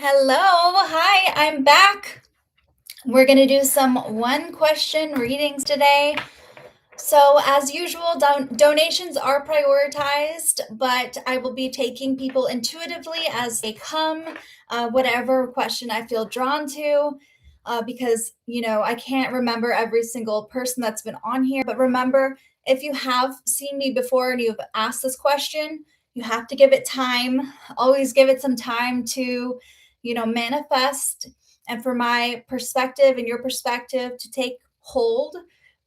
Hello, hi, I'm back. We're going to do some one question readings today. So, as usual, donations are prioritized, but I will be taking people intuitively as they come, whatever question I feel drawn to, because, I can't remember every single person that's been on here. But remember, if you have seen me before and you've asked this question, you have to give it time. Always give it some time to, manifest and for my perspective and your perspective to take hold.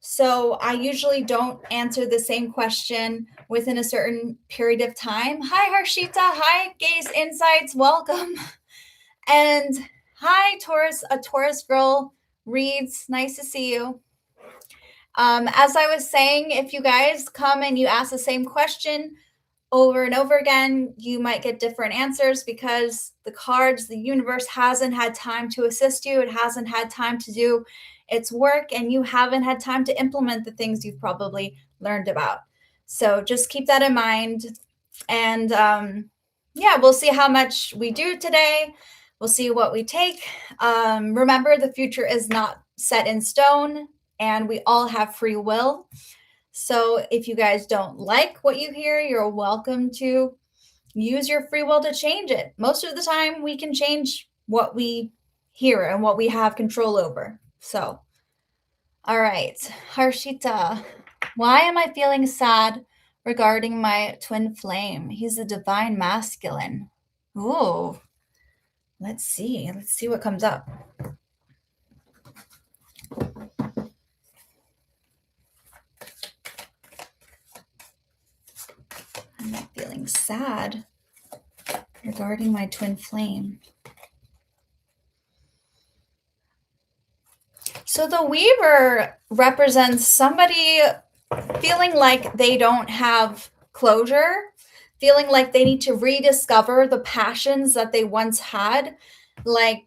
So I usually don't answer the same question within a certain period of time. Hi, Harshita. Hi, Gaze Insights. Welcome. And hi, Taurus. A Taurus girl reads. Nice to see you. As I was saying, if you guys come and you ask the same question over and over again, you might get different answers because the universe hasn't had time to assist you. It hasn't had time to do its work, and you haven't had time to implement the things you've probably learned about. So just keep that in mind. And we'll see how much we do today. We'll see what we take. Remember, the future is not set in stone, and we all have free will. So if you guys don't like what you hear, you're welcome to use your free will to change it. Most of the time, we can change what we hear and what we have control over. So, all right, Harshita, why am I feeling sad regarding my twin flame? He's a divine masculine. Ooh, let's see. Let's see what comes up. I'm not feeling sad regarding my twin flame. So the Weaver represents somebody feeling like they don't have closure, feeling like they need to rediscover the passions that they once had. Like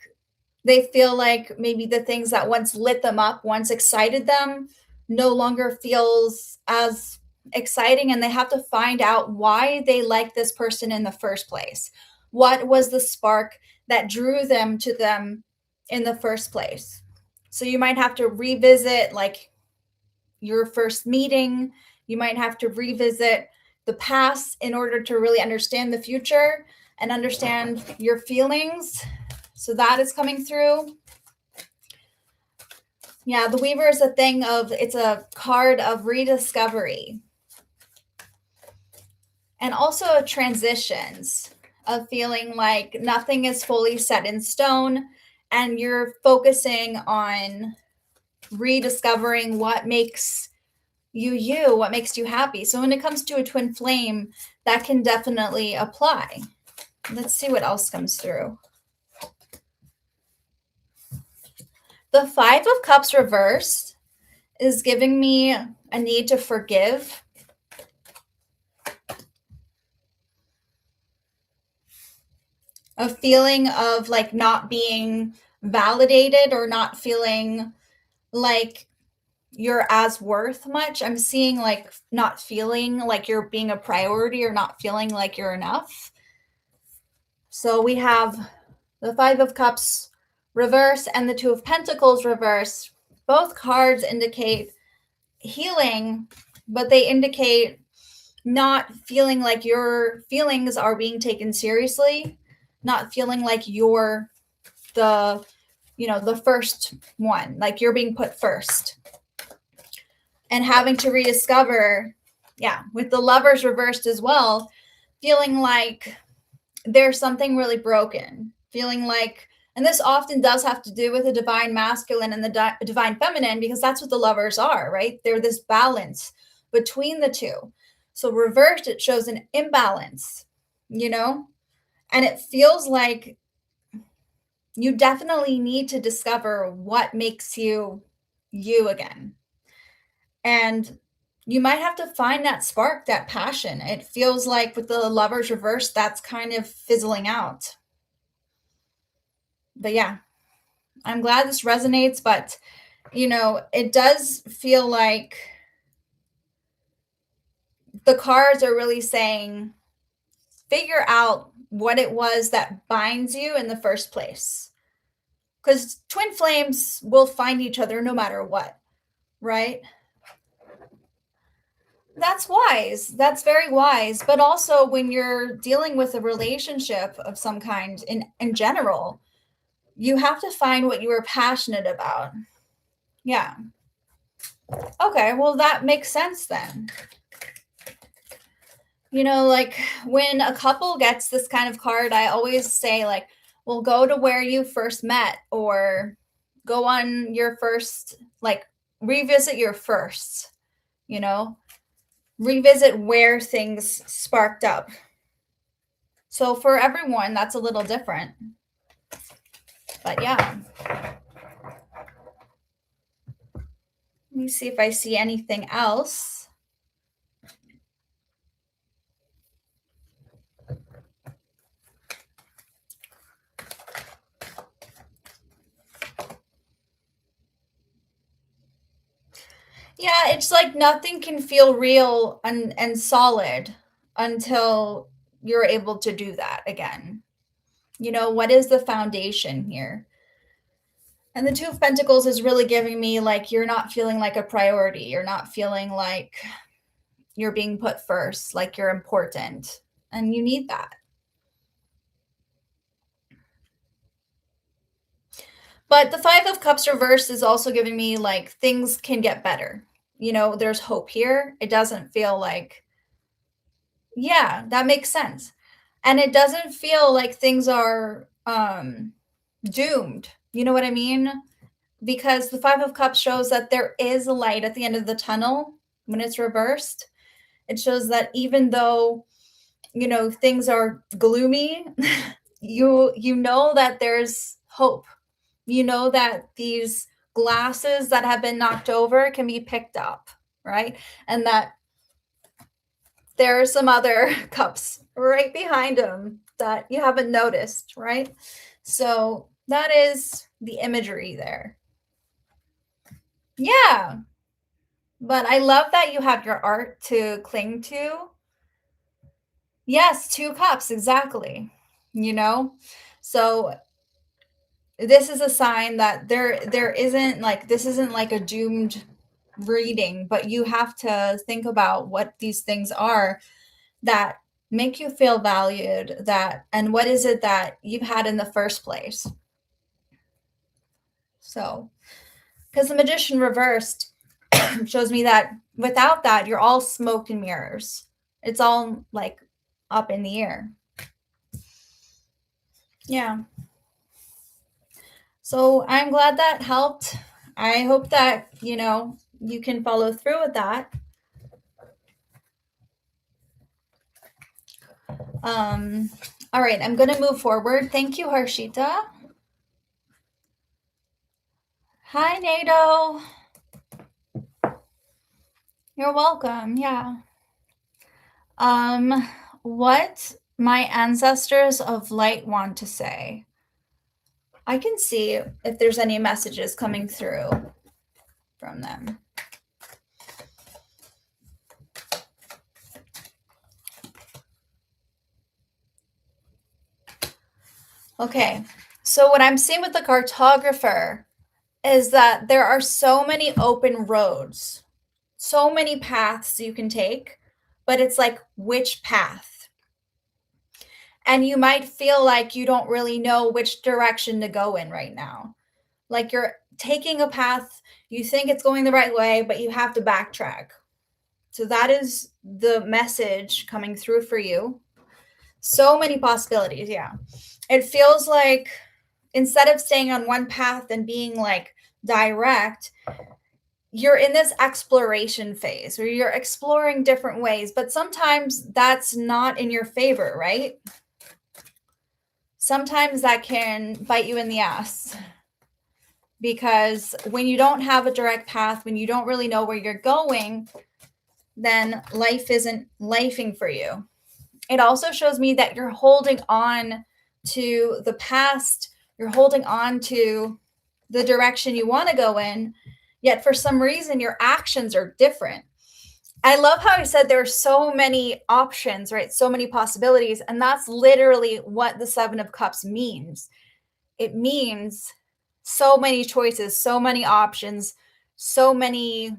they feel like maybe the things that once lit them up, once excited them, no longer feels as exciting, and they have to find out why they like this person in the first place. What was the spark that drew them to them in the first place? So you might have to revisit like your first meeting. You might have to revisit the past in order to really understand the future and understand your feelings. So that is coming through. Yeah, the Weaver is it's a card of rediscovery. And also transitions, of feeling like nothing is fully set in stone and you're focusing on rediscovering what makes you, what makes you happy. So when it comes to a twin flame, that can definitely apply. Let's see what else comes through. The Five of Cups reversed is giving me a need to forgive. A feeling of like not being validated or not feeling like you're as worth much. I'm seeing like not feeling like you're being a priority or not feeling like you're enough. So we have the Five of Cups reverse and the Two of Pentacles reverse. Both cards indicate healing, but they indicate not feeling like your feelings are being taken seriously, not feeling like you're the first one, like you're being put first, and having to rediscover, with the Lovers reversed as well, feeling like there's something really broken, feeling like, and this often does have to do with the divine masculine and the divine feminine, because that's what the Lovers are, right? They're this balance between the two. So reversed, it shows an imbalance, and it feels like you definitely need to discover what makes you you again. And you might have to find that spark, that passion. It feels like with the Lovers reverse, that's kind of fizzling out. But yeah, I'm glad this resonates, but it does feel like the cards are really saying figure out what it was that binds you in the first place. Because twin flames will find each other no matter what, right? That's wise. That's very wise. But also when you're dealing with a relationship of some kind in general, you have to find what you are passionate about. Yeah. Okay, well, that makes sense then. You know, like when a couple gets this kind of card, I always say, like, well, go to where you first met, or go on your first, like, revisit your firsts, you know, revisit where things sparked up. So for everyone, that's a little different. But yeah. Let me see if I see anything else. Yeah, it's like nothing can feel real and solid until you're able to do that again. You know, what is the foundation here? And the Two of Pentacles is really giving me, like, you're not feeling like a priority. You're not feeling like you're being put first, like you're important. And you need that. But the Five of Cups reversed is also giving me, like, things can get better. You know, there's hope here. It doesn't feel like, yeah, that makes sense. And it doesn't feel like things are doomed. You know what I mean? Because the Five of Cups shows that there is a light at the end of the tunnel when it's reversed. It shows that even though, you know, things are gloomy, you know that there's hope. You know that these glasses that have been knocked over can be picked up, right? And that there are some other cups right behind them that you haven't noticed, right? So that is the imagery there. Yeah. But I love that you have your art to cling to. Yes, two cups, exactly. You know? So this is a sign that there isn't, like, this isn't like a doomed reading, but you have to think about what these things are that make you feel valued, that, and what is it that you've had in the first place. So, because the Magician reversed shows me that without that, you're all smoke and mirrors. It's all like up in the air. Yeah. So I'm glad that helped. I hope that, you know, you can follow through with that. All right, I'm going to move forward. Thank you, Harshita. Hi, Nato. You're welcome. Yeah. What my ancestors of light want to say. I can see if there's any messages coming through from them. Okay, so what I'm seeing with the cartographer is that there are so many open roads, so many paths you can take, but it's like, which path? And you might feel like you don't really know which direction to go in right now. Like you're taking a path, you think it's going the right way, but you have to backtrack. So that is the message coming through for you. So many possibilities, yeah. It feels like instead of staying on one path and being like direct, you're in this exploration phase where you're exploring different ways, but sometimes that's not in your favor, right? Sometimes that can bite you in the ass, because when you don't have a direct path, when you don't really know where you're going, then life isn't lifing for you. It also shows me that you're holding on to the past, you're holding on to the direction you want to go in, yet for some reason your actions are different. I love how I said there are so many options, right? So many possibilities. And that's literally what the Seven of Cups means. It means so many choices, so many options, so many,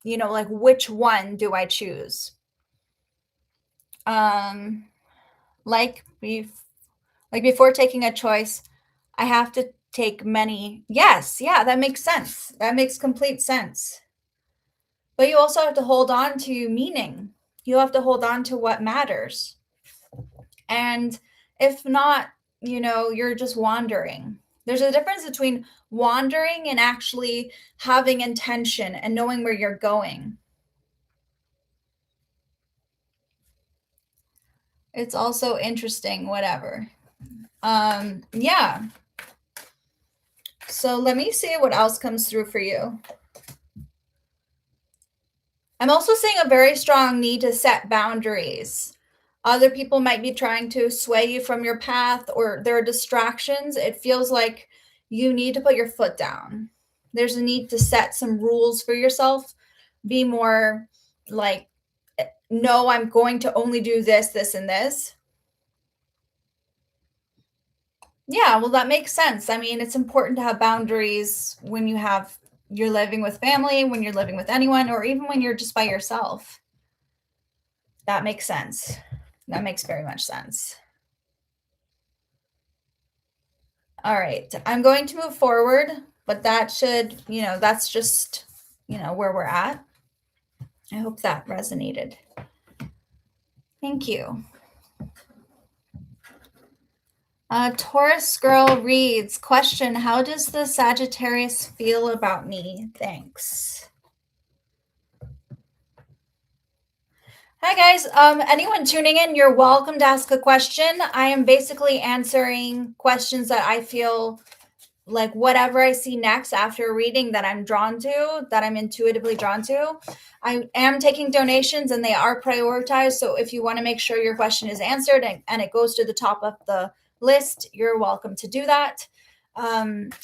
like which one do I choose? Like before taking a choice, I have to take many. Yes, yeah, that makes sense. That makes complete sense. But you also have to hold on to meaning. You have to hold on to what matters. And if not, you're just wandering. There's a difference between wandering and actually having intention and knowing where you're going. It's also interesting, whatever. Yeah. So let me see what else comes through for you. I'm also seeing a very strong need to set boundaries. Other people might be trying to sway you from your path, or there are distractions. It feels like you need to put your foot down. There's a need to set some rules for yourself. Be more like, no, I'm going to only do this, this, and this. Yeah, well, that makes sense. I mean, it's important to have boundaries when you're living with family, when you're living with anyone, or even when you're just by yourself. That makes sense. That makes very much sense. All right, I'm going to move forward, but that should, that's just, where we're at. I hope that resonated. Thank you. Taurus girl reads, question, how does the Sagittarius feel about me? Thanks. Hi guys, anyone tuning in, you're welcome to ask a question. I am basically answering questions that I feel like whatever I see next after reading that I'm drawn to, that I'm intuitively drawn to. I am taking donations and they are prioritized. So if you want to make sure your question is answered and it goes to the top of the list, you're welcome to do that.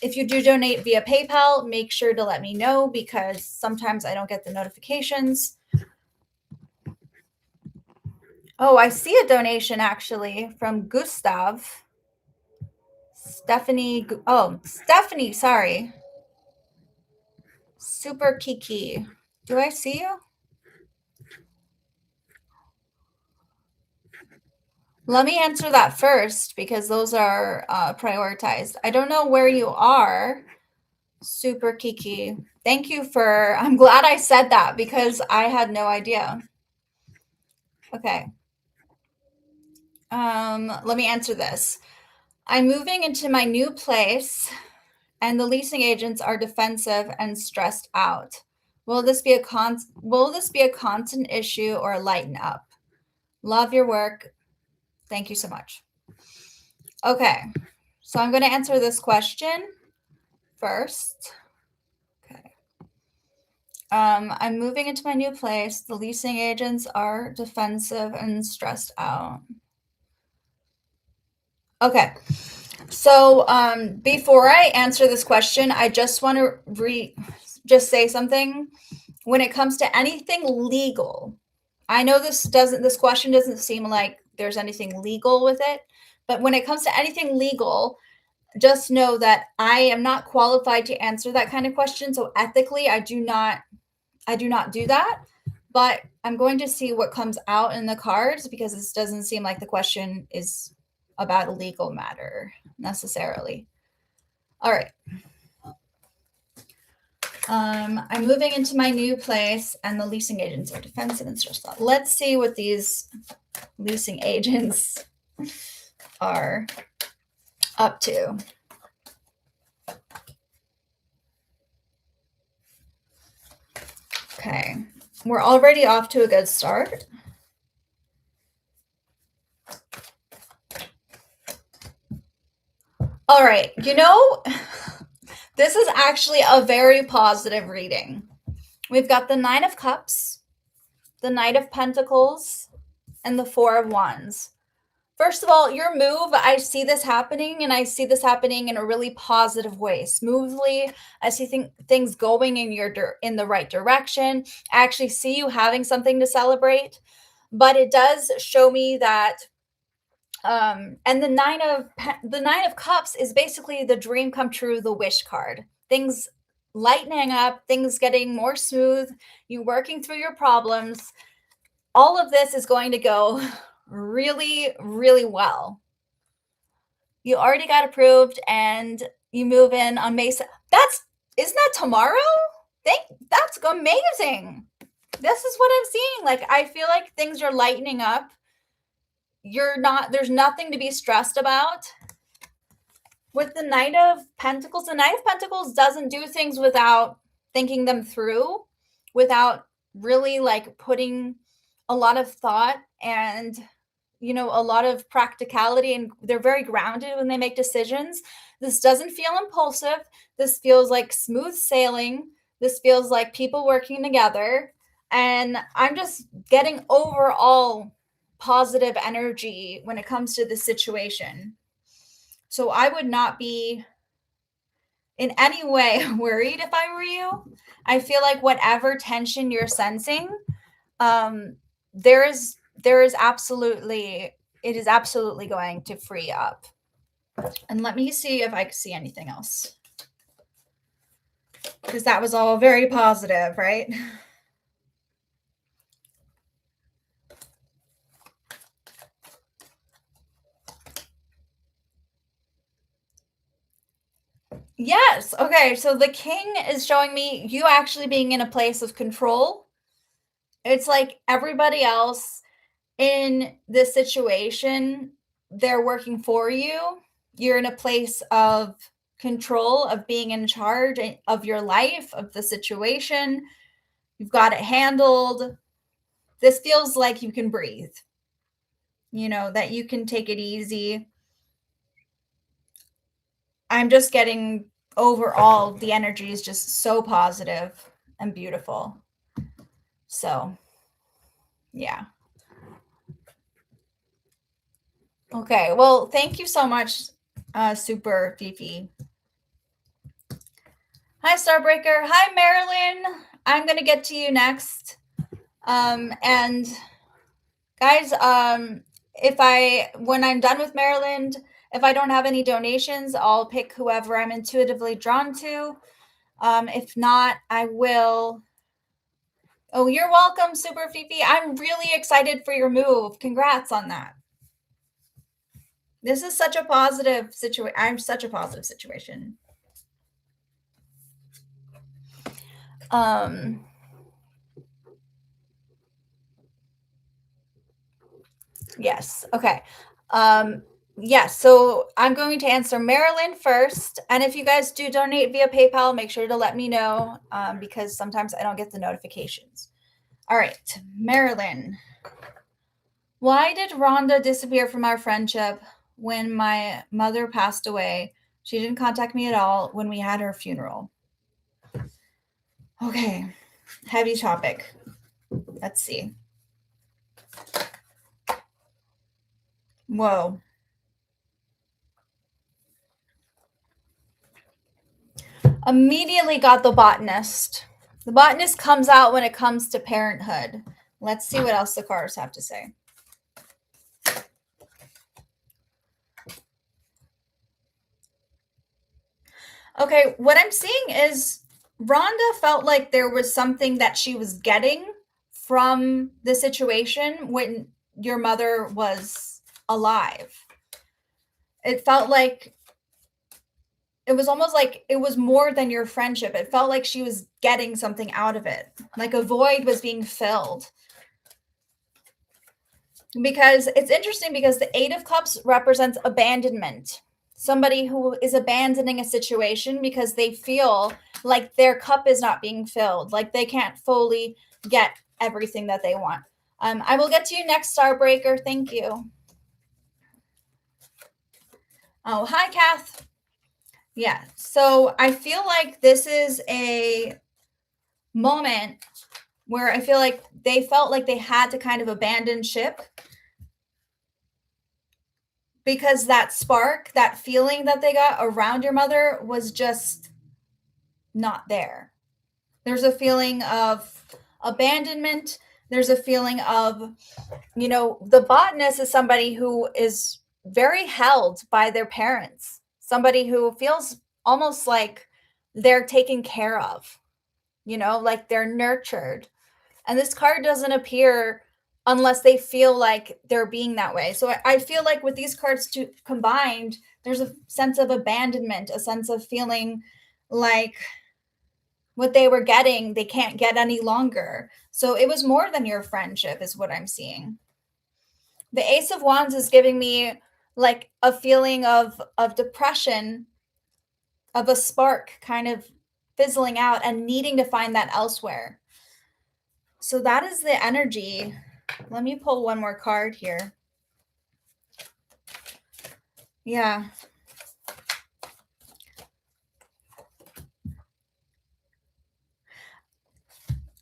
If you do donate via PayPal, make sure to let me know because sometimes I don't get the notifications. Oh, I see a donation actually from Gustav. Stephanie. Oh, Stephanie, sorry. Super Kiki. Do I see you? Let me answer that first because those are prioritized. I don't know where you are. Super Kiki. Thank you I'm glad I said that because I had no idea. Okay. Let me answer this. I'm moving into my new place and the leasing agents are defensive and stressed out. Will this be a constant issue or a lighten up? Love your work. Thank you so much. Okay. So I'm going to answer this question first. Okay. I'm moving into my new place. The leasing agents are defensive and stressed out. Okay. So before I answer this question, I just want to just say something. When it comes to anything legal, I know this question doesn't seem like there's anything legal with it, but when it comes to anything legal, just know that I am not qualified to answer that kind of question. So ethically, I do not do that, but I'm going to see what comes out in the cards because this doesn't seem like the question is about a legal matter necessarily. All right. I'm moving into my new place and the leasing agents are defensive and stressed out. Let's see what these leasing agents are up to. Okay, we're already off to a good start. All right, this is actually a very positive reading. We've got the Nine of Cups, the Knight of Pentacles, and the Four of Wands. First of all, your move, I see this happening, and I see this happening in a really positive way, smoothly. I see things going in the right direction. I actually see you having something to celebrate, but it does show me that and the 9 of cups is basically the dream come true, the wish card. Things lightening up, things getting more smooth, you working through your problems. All of this is going to go really, really well. You already got approved and you move in on May. Isn't that tomorrow? That's amazing. This is what I'm seeing. Like, I feel like things are lightening up. There's nothing to be stressed about. With the Knight of Pentacles, the Knight of Pentacles doesn't do things without thinking them through, without really like putting a lot of thought and a lot of practicality, and they're very grounded when they make decisions. This doesn't feel impulsive. This feels like smooth sailing. This feels like people working together. And I'm just getting overall positive energy when it comes to this situation. So I would not be in any way worried if I were you. I feel like whatever tension you're sensing, there is absolutely going to free up. And let me see if I can see anything else, because that was all very positive, right? Yes. Okay. So the king is showing me you actually being in a place of control. It's like everybody else in this situation, they're working for you. You're in a place of control, of being in charge of your life, of the situation. You've got it handled. This feels like you can breathe, that you can take it easy. I'm just getting overall, the energy is just so positive and beautiful. So, yeah. Okay, well, thank you so much, Super Fifi. Hi, Starbreaker. Hi, Marilyn. I'm going to get to you next. And guys, when I'm done with Maryland, if I don't have any donations, I'll pick whoever I'm intuitively drawn to. If not, I will. Oh, you're welcome, Super Fifi. I'm really excited for your move. Congrats on that. This is such a positive situation. I'm such a positive situation. Yes. Okay. Yes. So I'm going to answer Marilyn first. And if you guys do donate via PayPal, make sure to let me know, because sometimes I don't get the notifications. All right. Marilyn. Why did Rhonda disappear from our friendship when my mother passed away? She didn't contact me at all when we had her funeral. Okay. Heavy topic. Let's see. Whoa. Immediately got the botanist. The botanist comes out when it comes to parenthood. Let's see what else the cards have to say. Okay, what I'm seeing is Rhonda felt like there was something that she was getting from the situation when your mother was alive. It felt like it was almost like it was more than your friendship. It felt like she was getting something out of it, like a void was being filled. Because it's interesting, because the 8 of Cups represents abandonment. Somebody who is abandoning a situation because they feel like their cup is not being filled, like they can't fully get everything that they want. I will get to you next, Starbreaker. Thank you. Oh, hi, Kath. Yeah, so I feel like this is a moment where I feel like they felt like they had to kind of abandon ship. because that spark, that feeling that they got around your mother was just not there. There's a feeling of abandonment. There's a feeling of, the botanist is somebody who is very held by their parents, somebody who feels almost like they're taken care of, like they're nurtured. And this card doesn't appear unless they feel like they're being that way. So I feel like with these cards combined, there's a sense of abandonment, a sense of feeling like what they were getting, they can't get any longer. So it was more than your friendship is what I'm seeing. The Ace of Wands is giving me like a feeling of depression, of a spark kind of fizzling out and needing to find that elsewhere. So that is the energy. Let me pull one more card here. Yeah.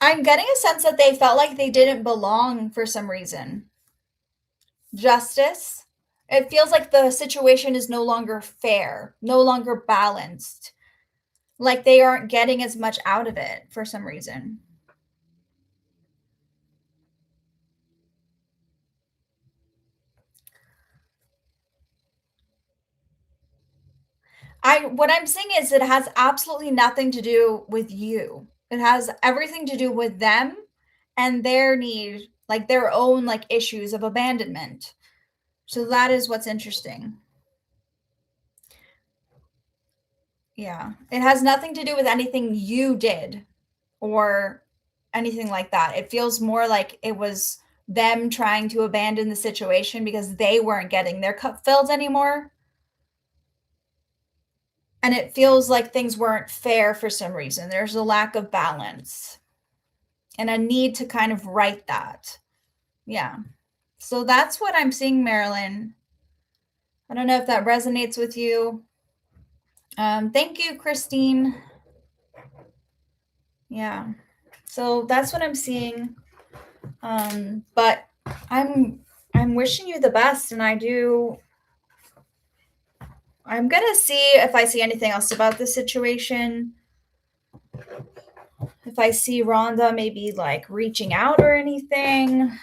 I'm getting a sense that they felt like they didn't belong for some reason. Justice. It feels like the situation is no longer fair, no longer balanced. Like they aren't getting as much out of it for some reason. What I'm seeing is it has absolutely nothing to do with you. It has everything to do with them and their need, like their own like issues of abandonment. So that is what's interesting. Yeah. It has nothing to do with anything you did or anything like that. It feels more like it was them trying to abandon the situation because they weren't getting their cup filled anymore. And it feels like things weren't fair for some reason. There's a lack of balance and a need to kind of right that. Yeah. So that's what I'm seeing, Marilyn. I don't know if that resonates with you. Thank you, Christine. Yeah. So that's what I'm seeing. But I'm wishing you the best, and I'm gonna see if I see anything else about this situation. If I see Rhonda maybe like reaching out or anything.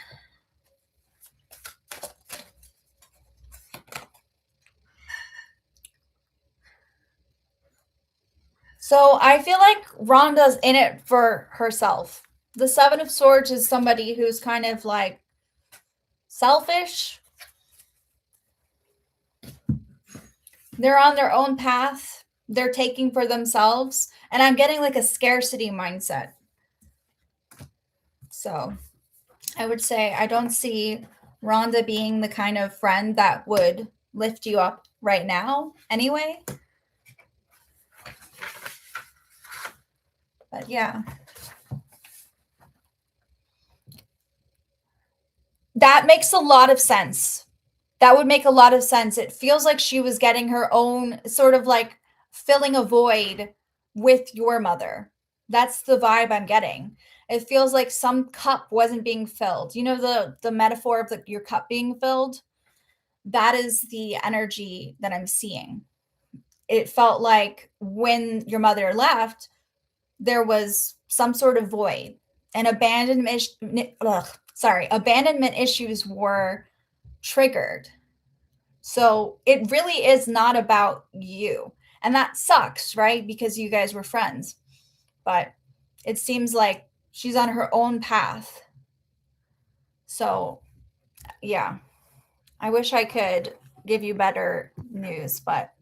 So I feel like Rhonda's in it for herself. The Seven of Swords is somebody who's kind of like selfish. They're on their own path. They're taking for themselves. And I'm getting like a scarcity mindset. So I would say I don't see Rhonda being the kind of friend that would lift you up right now anyway. But yeah. That makes a lot of sense. That would make a lot of sense. It feels like she was getting her own sort of like filling a void with your mother. That's the vibe I'm getting. It feels like some cup wasn't being filled. You know the metaphor of your cup being filled? That is the energy that I'm seeing. It felt like when your mother left, there was some sort of void and abandonment issues were triggered. So it really is not about you. And that sucks, right? Because you guys were friends. But it seems like she's on her own path. So, yeah. I wish I could give you better news, but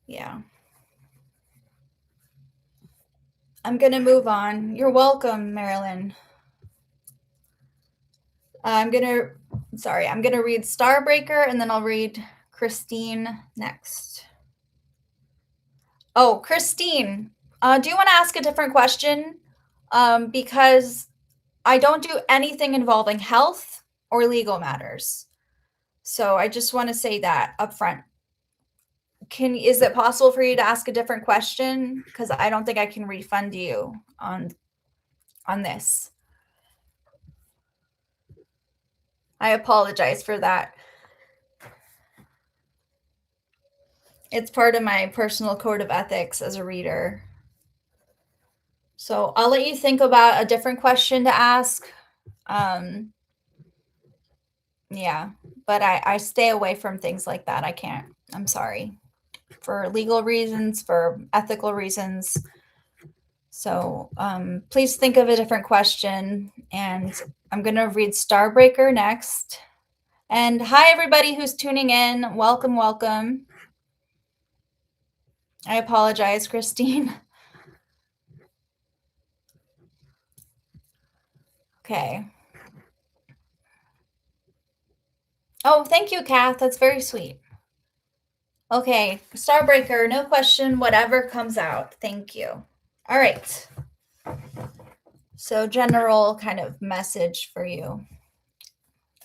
yeah. I'm going to move on. You're welcome, Marilyn. I'm going to read Starbreaker and then I'll read Christine next. Oh, Christine, do you want to ask a different question? Because I don't do anything involving health or legal matters. So I just want to say that up front. Is it possible for you to ask a different question? Because I don't think I can refund you on this. I apologize for that. It's part of my personal code of ethics as a reader. So I'll let you think about a different question to ask. Yeah, but I stay away from things like that. I can't. I'm sorry. For legal reasons, for ethical reasons. So please think of a different question. And I'm going to read Starbreaker next. And hi, everybody who's tuning in. Welcome, welcome. I apologize, Christine. Okay. Oh, thank you, Kath. That's very sweet. Okay, Starbreaker, no question, whatever comes out. Thank you. All right. So, general kind of message for you.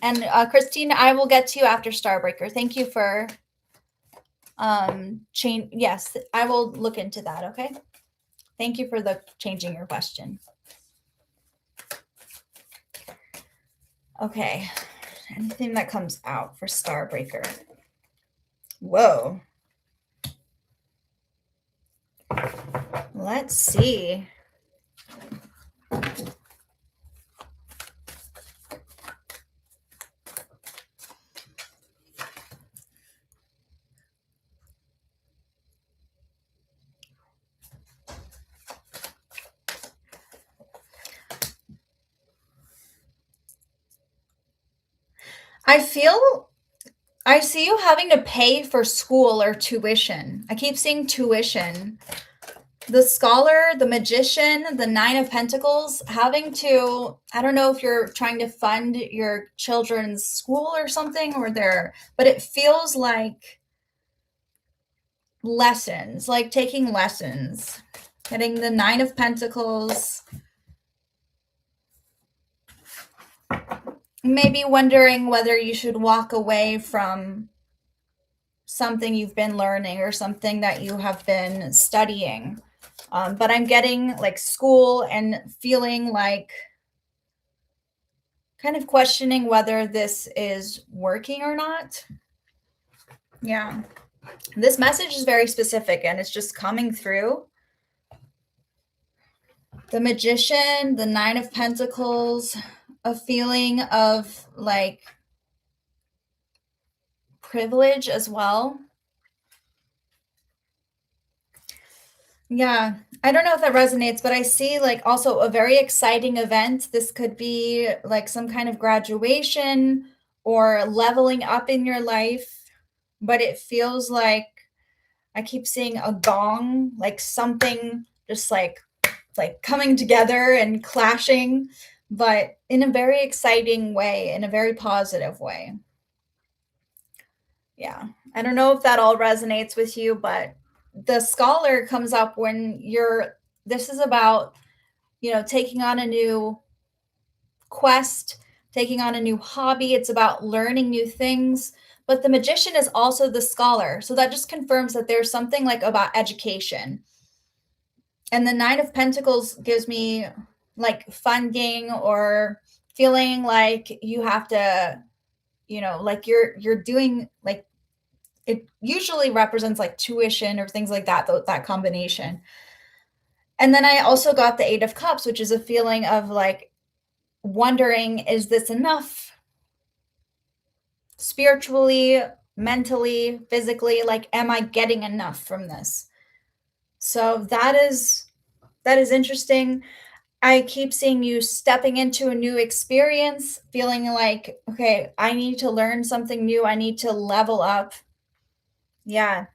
And Christine, I will get to you after Starbreaker. Thank you for change. Yes, I will look into that. Okay. Thank you for the changing your question. Okay. Anything that comes out for Starbreaker. Whoa. Let's see. I see you having to pay for school or tuition. I keep seeing tuition. The scholar, the magician, the Nine of Pentacles, having to, I don't know if you're trying to fund your children's school or something, but it feels like lessons, like taking lessons. Getting the Nine of Pentacles. Maybe wondering whether you should walk away from something you've been learning or something that you have been studying. But I'm getting like school and feeling like kind of questioning whether this is working or not. Yeah. This message is very specific and it's just coming through. The Magician, the Nine of Pentacles, a feeling of like privilege as well. Yeah, I don't know if that resonates, but I see like also a very exciting event. This could be like some kind of graduation or leveling up in your life, but it feels like I keep seeing a gong, like something just like coming together and clashing, but in a very exciting way, in a very positive way. Yeah. I don't know if that all resonates with you, but the scholar comes up when this is about, taking on a new quest, taking on a new hobby. It's about learning new things. But the magician is also the scholar. So that just confirms that there's something like about education. And the Nine of Pentacles gives me like funding or feeling like you have to, like you're doing like it usually represents like tuition or things like that combination. And then I also got the Eight of Cups, which is a feeling of like wondering, is this enough spiritually, mentally, physically? Like, am I getting enough from this? So that is interesting. I keep seeing you stepping into a new experience, feeling like, okay, I need to learn something new. I need to level up. Yeah.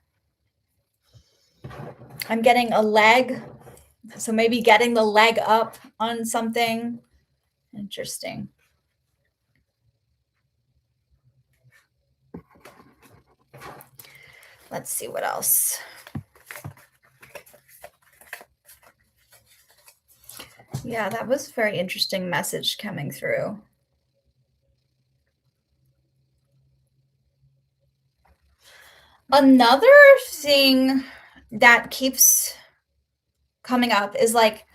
I'm getting a leg. So maybe getting the leg up on something. Interesting. Let's see what else. Yeah, that was a very interesting message coming through. Another thing that keeps coming up is like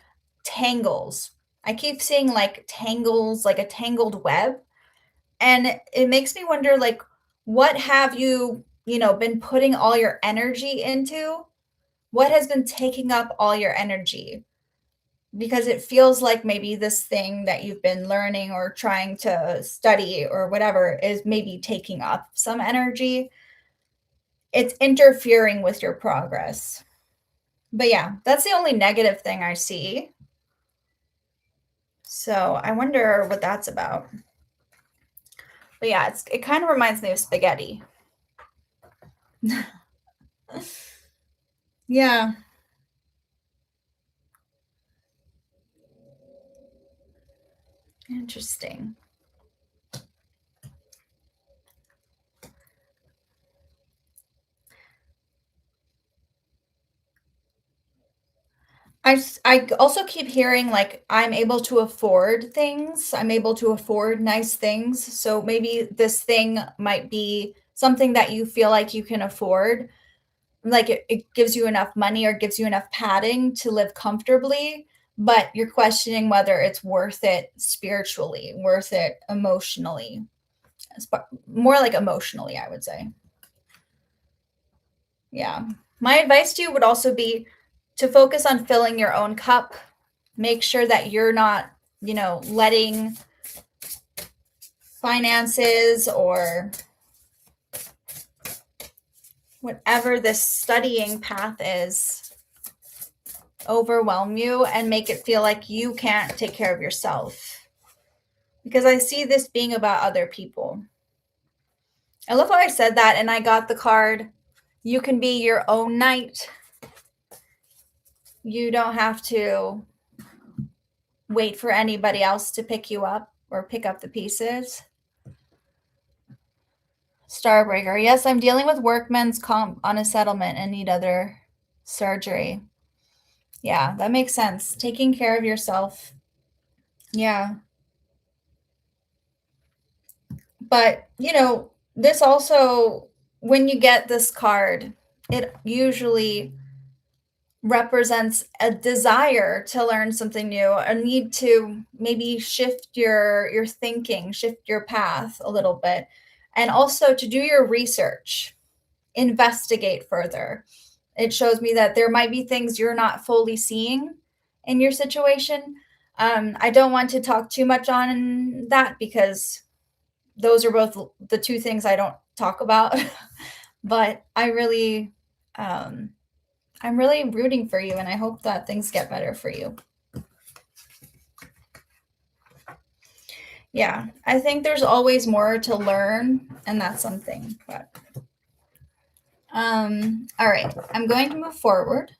tangles. I keep seeing like tangles, like a tangled web. And it makes me wonder, like, what have you, been putting all your energy into? What has been taking up all your energy? Because it feels like maybe this thing that you've been learning or trying to study or whatever is maybe taking up some energy. It's interfering with your progress. But yeah, that's the only negative thing I see. So I wonder what that's about. But yeah, it kind of reminds me of spaghetti. Yeah, interesting. I also keep hearing like I'm able to afford things. I'm able to afford nice things. So maybe this thing might be something that you feel like you can afford. Like it gives you enough money or gives you enough padding to live comfortably, but you're questioning whether it's worth it spiritually, worth it emotionally. More like emotionally, I would say. Yeah. My advice to you would also be to focus on filling your own cup. Make sure that you're not, letting finances or whatever this studying path is overwhelm you and make it feel like you can't take care of yourself. Because I see this being about other people. I love how I said that and I got the card, you can be your own knight. You don't have to wait for anybody else to pick you up or pick up the pieces. Starbreaker. Yes, I'm dealing with workman's comp on a settlement and need other surgery. Yeah, that makes sense. Taking care of yourself. Yeah. But, this also, when you get this card, it usually represents a desire to learn something new, a need to maybe shift your thinking, shift your path a little bit, and also to do your research, investigate further. It shows me that there might be things you're not fully seeing in your situation. I don't want to talk too much on that because those are both the two things I don't talk about. But um, I'm really rooting for you, and I hope that things get better for you. Yeah, I think there's always more to learn, and that's something. But all right, I'm going to move forward.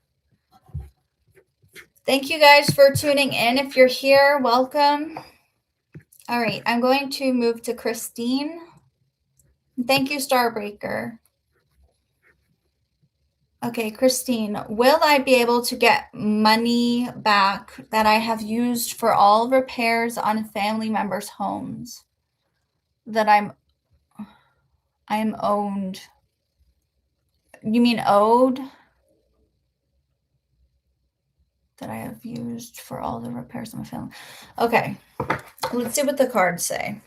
Thank you guys for tuning in. If you're here, welcome. All right, I'm going to move to Christine. Thank you, Starbreaker. Okay, Christine, will I be able to get money back that I have used for all repairs on family members' homes that I'm owned? You mean owed? That I have used for all the repairs on my family. Okay, let's see what the cards say.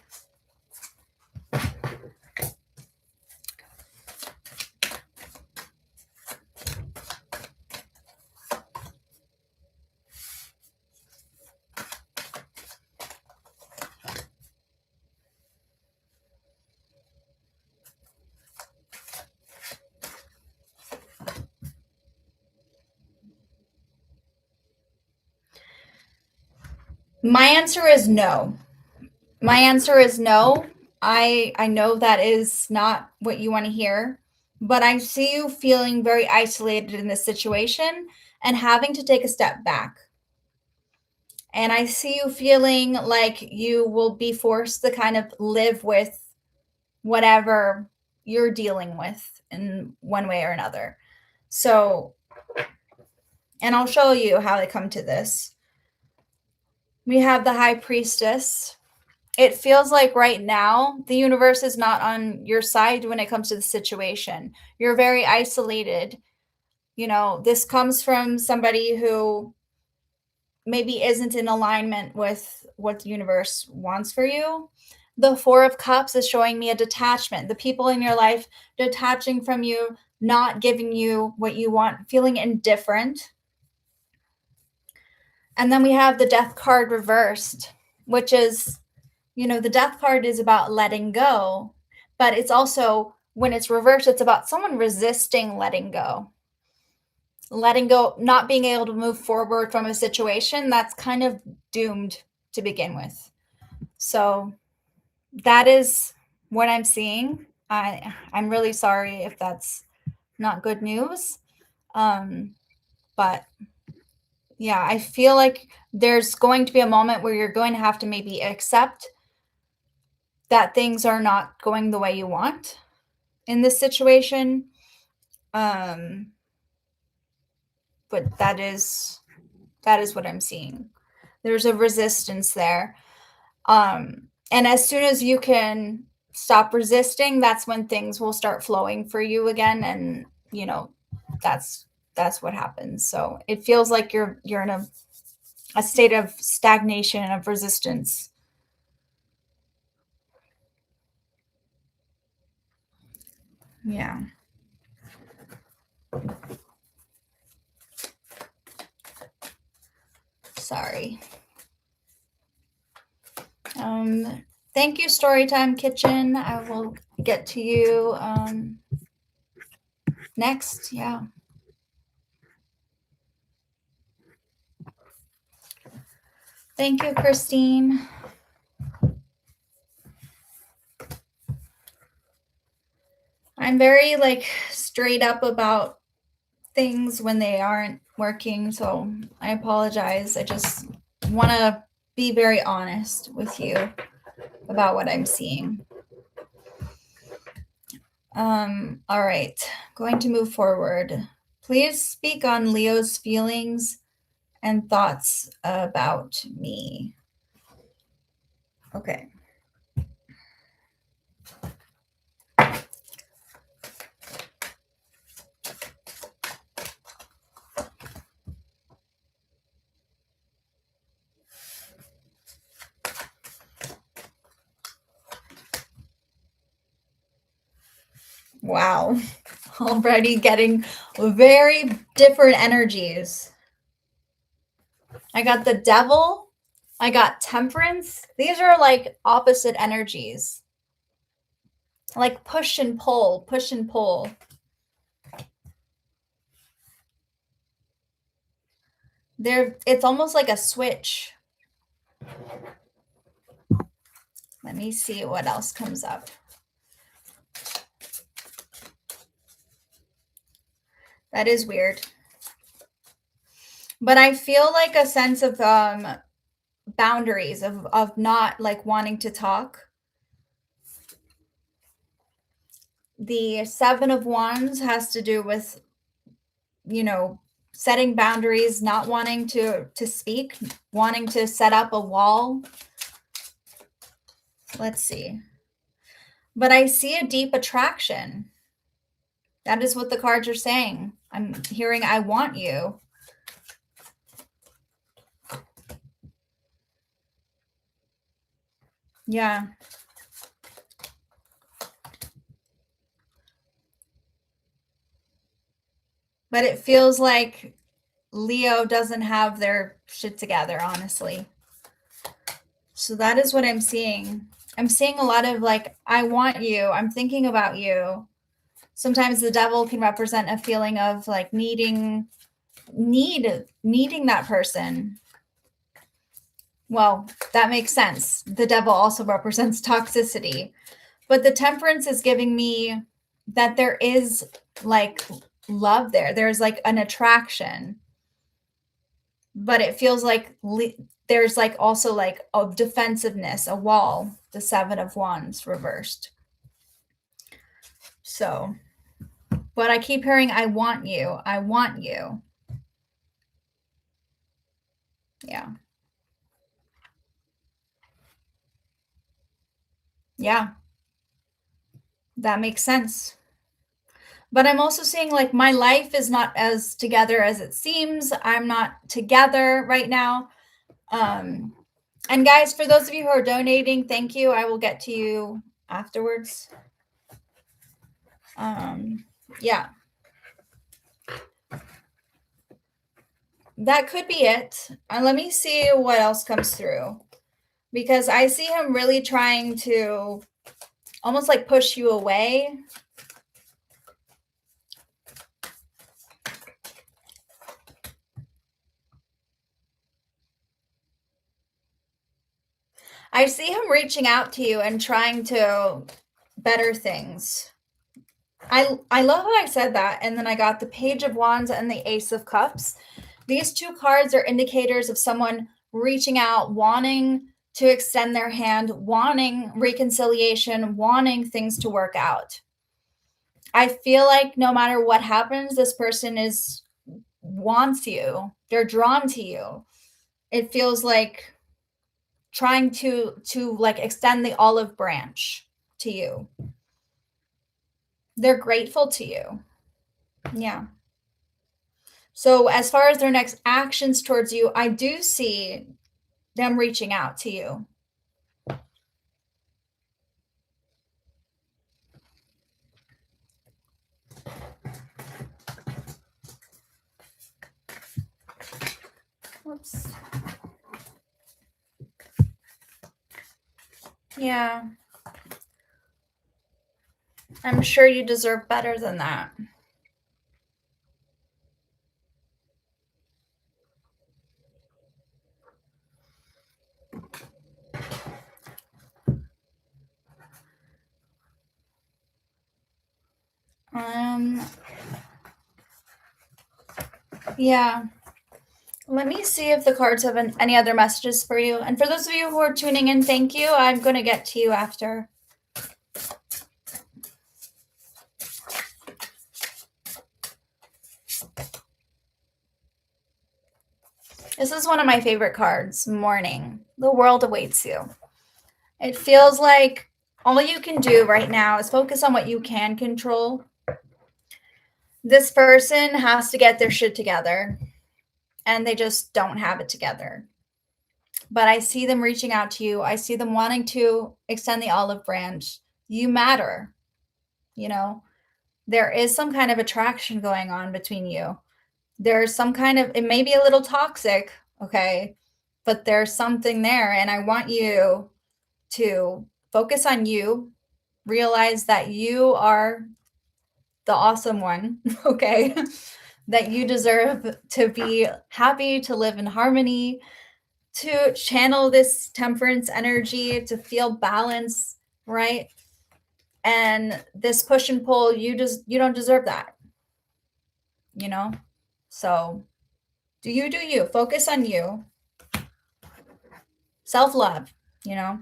My answer is no. My answer is no. I know that is not what you want to hear, but I see you feeling very isolated in this situation and having to take a step back. And I see you feeling like you will be forced to kind of live with whatever you're dealing with in one way or another. So, and I'll show you how I come to this. We have the High Priestess. It feels like right now the universe is not on your side when it comes to the situation. You're very isolated. This comes from somebody who maybe isn't in alignment with what the universe wants for you. The Four of Cups is showing me a detachment. The people in your life detaching from you, not giving you what you want, feeling indifferent. And then we have the Death card reversed, which is, the Death card is about letting go, but it's also, when it's reversed, it's about someone resisting letting go. Letting go, not being able to move forward from a situation that's kind of doomed to begin with. So that is what I'm seeing. I'm really sorry if that's not good news. But yeah, I feel like there's going to be a moment where you're going to have to maybe accept that things are not going the way you want in this situation. But that is what I'm seeing. There's a resistance there. And as soon as you can stop resisting, that's when things will start flowing for you again. And, that's what happens. So it feels like you're in a state of stagnation, of resistance. Yeah. Sorry. Thank you, Storytime Kitchen. I will get to you next. Yeah. Thank you, Christine. I'm very straight up about things when they aren't working, so I apologize. I just want to be very honest with you about what I'm seeing. All right, going to move forward. Please speak on Leo's feelings and thoughts about me. Okay. Wow. Already getting very different energies. I got the Devil. I got Temperance. These are opposite energies. Like push and pull, push and pull. It's almost like a switch. Let me see what else comes up. That is weird. But I feel like a sense of boundaries, of not wanting to talk. The Seven of Wands has to do with, setting boundaries, not wanting to speak, wanting to set up a wall. Let's see. But I see a deep attraction. That is what the cards are saying. I'm hearing, I want you. Yeah. But it feels like Leo doesn't have their shit together, honestly. So that is what I'm seeing. I'm seeing a lot of I want you. I'm thinking about you. Sometimes the Devil can represent a feeling of needing that person. Well, that makes sense. The Devil also represents toxicity. But the Temperance is giving me that there is love there. There's an attraction. But it feels like there's also a defensiveness, a wall. The Seven of Wands reversed. So, but I keep hearing, I want you. I want you. Yeah. Yeah. That makes sense. But I'm also seeing my life is not as together as it seems. I'm not together right now. And guys, for those of you who are donating, thank you. I will get to you afterwards. Yeah. That could be it. Let me see what else comes through. Because I see him really trying to almost like push you away. I see him reaching out to you and trying to better things. I love how I said that. And then I got the Page of Wands and the Ace of Cups. These two cards are indicators of someone reaching out, wanting to extend their hand, wanting reconciliation, wanting things to work out. I feel like no matter what happens, this person wants you. They're drawn to you. It feels like trying to like extend the olive branch to you. They're grateful to you. Yeah. So as far as their next actions towards you, I do see them reaching out to you. Whoops. Yeah. I'm sure you deserve better than that. Yeah. Let me see if the cards have any other messages for you. And for those of you who are tuning in, thank you. I'm going to get to you after. This is one of my favorite cards, Morning. The world awaits you. It feels like all you can do right now is focus on what you can control. This person has to get their shit together, and they just don't have it together. But I see them reaching out to you. I see them wanting to extend the olive branch. You matter. You know, there is some kind of attraction going on between you. There's some kind of, it may be a little toxic, okay, but there's something there. And I want you to focus on you, realize that you are the awesome one, okay, that you deserve to be happy, to live in harmony, to channel this temperance energy, to feel balance, right? And this push and pull, you don't deserve that, you know? So do you. Focus on you. Self-love, you know?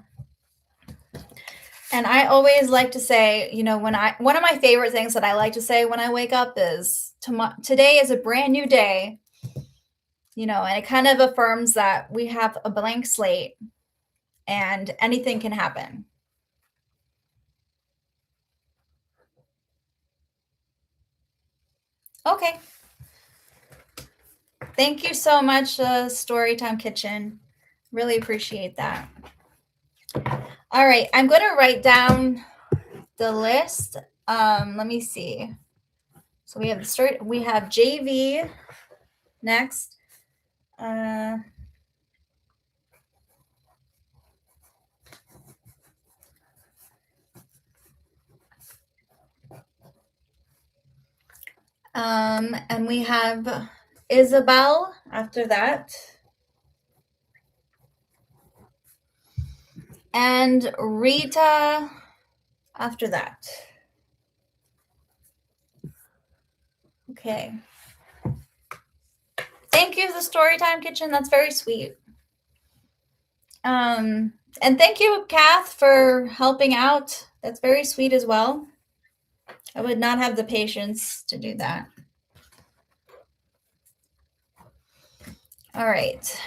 And I always like to say, you know, one of my favorite things that I like to say when I wake up is today is a brand new day, you know, and it kind of affirms that we have a blank slate and anything can happen. Okay. Thank you so much, Storytime Kitchen. Really appreciate that. All right, I'm going to write down the list. Let me see. So we have we have JV next. And we have Isabel after that. And Rita after that. Okay. Thank you, the Storytime Kitchen. That's very sweet. And thank you, Kath, for helping out. That's very sweet as well. I would not have the patience to do that. All right.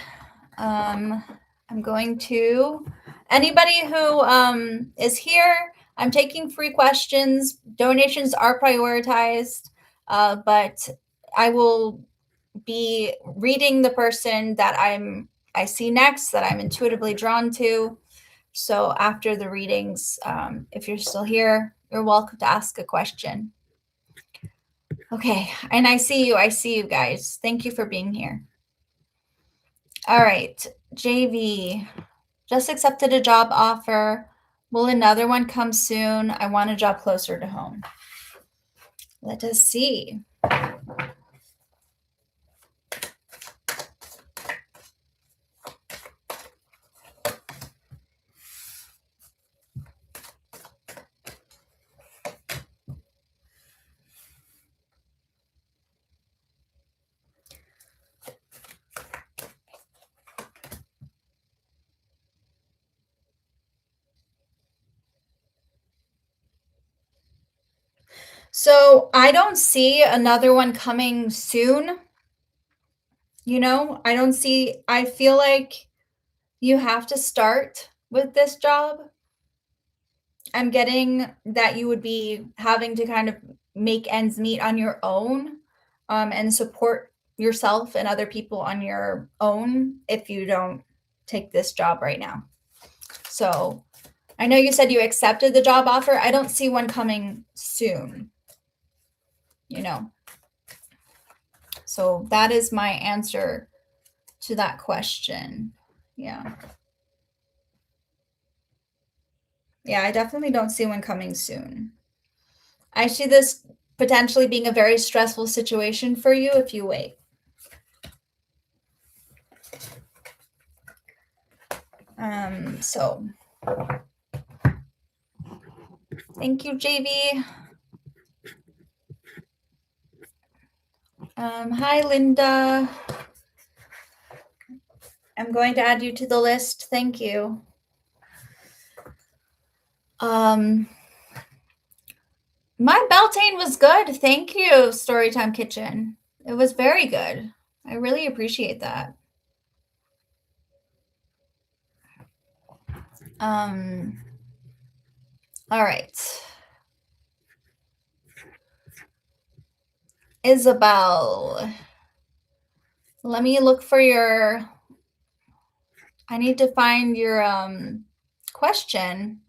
I'm going to, anybody who is here, I'm taking free questions. Donations are prioritized, but I will be reading the person that I'm I see next that I'm intuitively drawn to. So after the readings, if you're still here, you're welcome to ask a question. Okay, and I see you guys. Thank you for being here. All right, JV, just accepted a job offer. Will another one come soon? I want a job closer to home. Let us see. So I don't see another one coming soon. You know, I feel like you have to start with this job. I'm getting that you would be having to kind of make ends meet on your own, and support yourself and other people on your own if you don't take this job right now. So I know you said you accepted the job offer. I don't see one coming soon, you know. So that is my answer to that question. Yeah. Yeah, I definitely don't see one coming soon. I see this potentially being a very stressful situation for you if you wait. So thank you, JV. Hi, Linda. I'm going to add you to the list. Thank you. My Beltane was good. Thank you, Storytime Kitchen. It was very good. I really appreciate that. All right. Isabel, let me look for your, I need to find your question.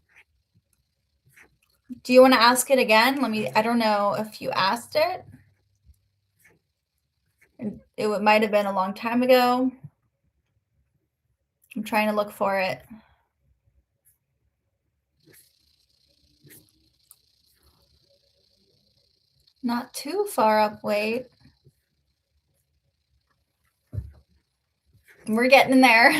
Do you want to ask it again? I don't know if you asked it. It might have been a long time ago. I'm trying to look for it. Not too far up, wait. We're getting there.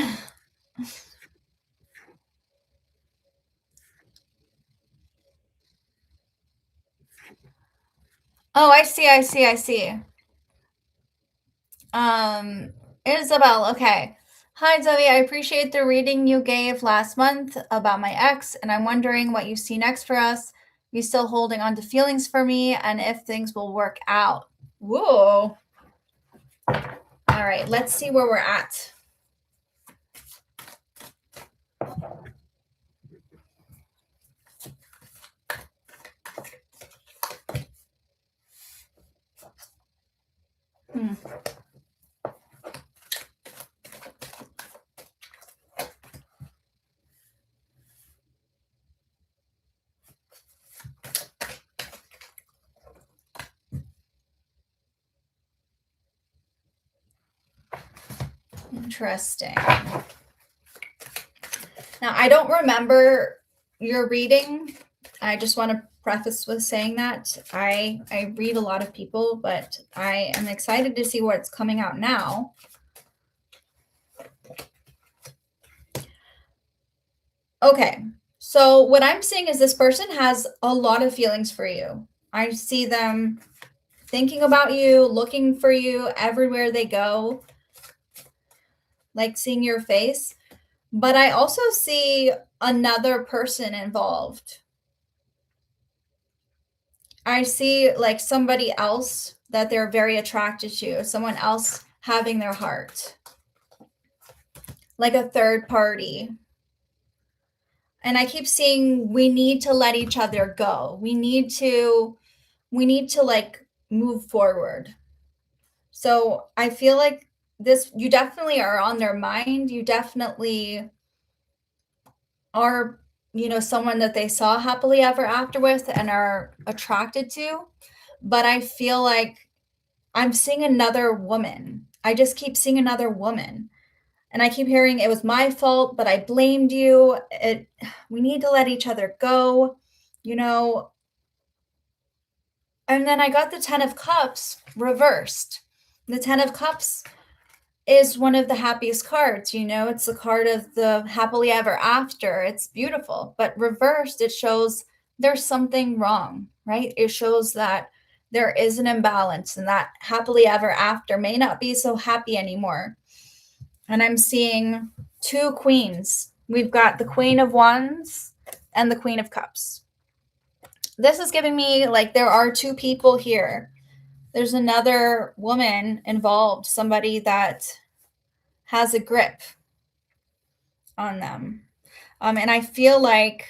Oh, I see. Isabel, okay. Hi, Zoe. I appreciate the reading you gave last month about my ex, and I'm wondering what you see next for us. You still holding on to feelings for me, and if things will work out. Whoa. All right, let's see where we're at. Interesting. Now, I don't remember your reading. I just want to preface with saying that I read a lot of people, but I am excited to see what's coming out now. Okay, so what I'm seeing is this person has a lot of feelings for you. I see them thinking about you, looking for you everywhere they go, like seeing your face. But I also see another person involved. I see like somebody else that they're very attracted to, someone else having their heart, like a third party. And I keep seeing we need to let each other go. We need to like move forward. So I feel like you definitely are on their mind. You definitely are, someone that they saw happily ever after with and are attracted to. But I feel like I'm seeing another woman. I just keep seeing another woman. And I keep hearing it was my fault, but I blamed you. We need to let each other go, you know. And then I got the 10 of Cups reversed. The 10 of Cups is one of the happiest cards, it's the card of the happily ever after. It's beautiful, but reversed, it shows there's something wrong, right? It shows that there is an imbalance and that happily ever after may not be so happy anymore. And I'm seeing two queens. We've got the Queen of Wands and the Queen of Cups. This is giving me like there are two people here. There's another woman involved, somebody that has a grip on them. And I feel like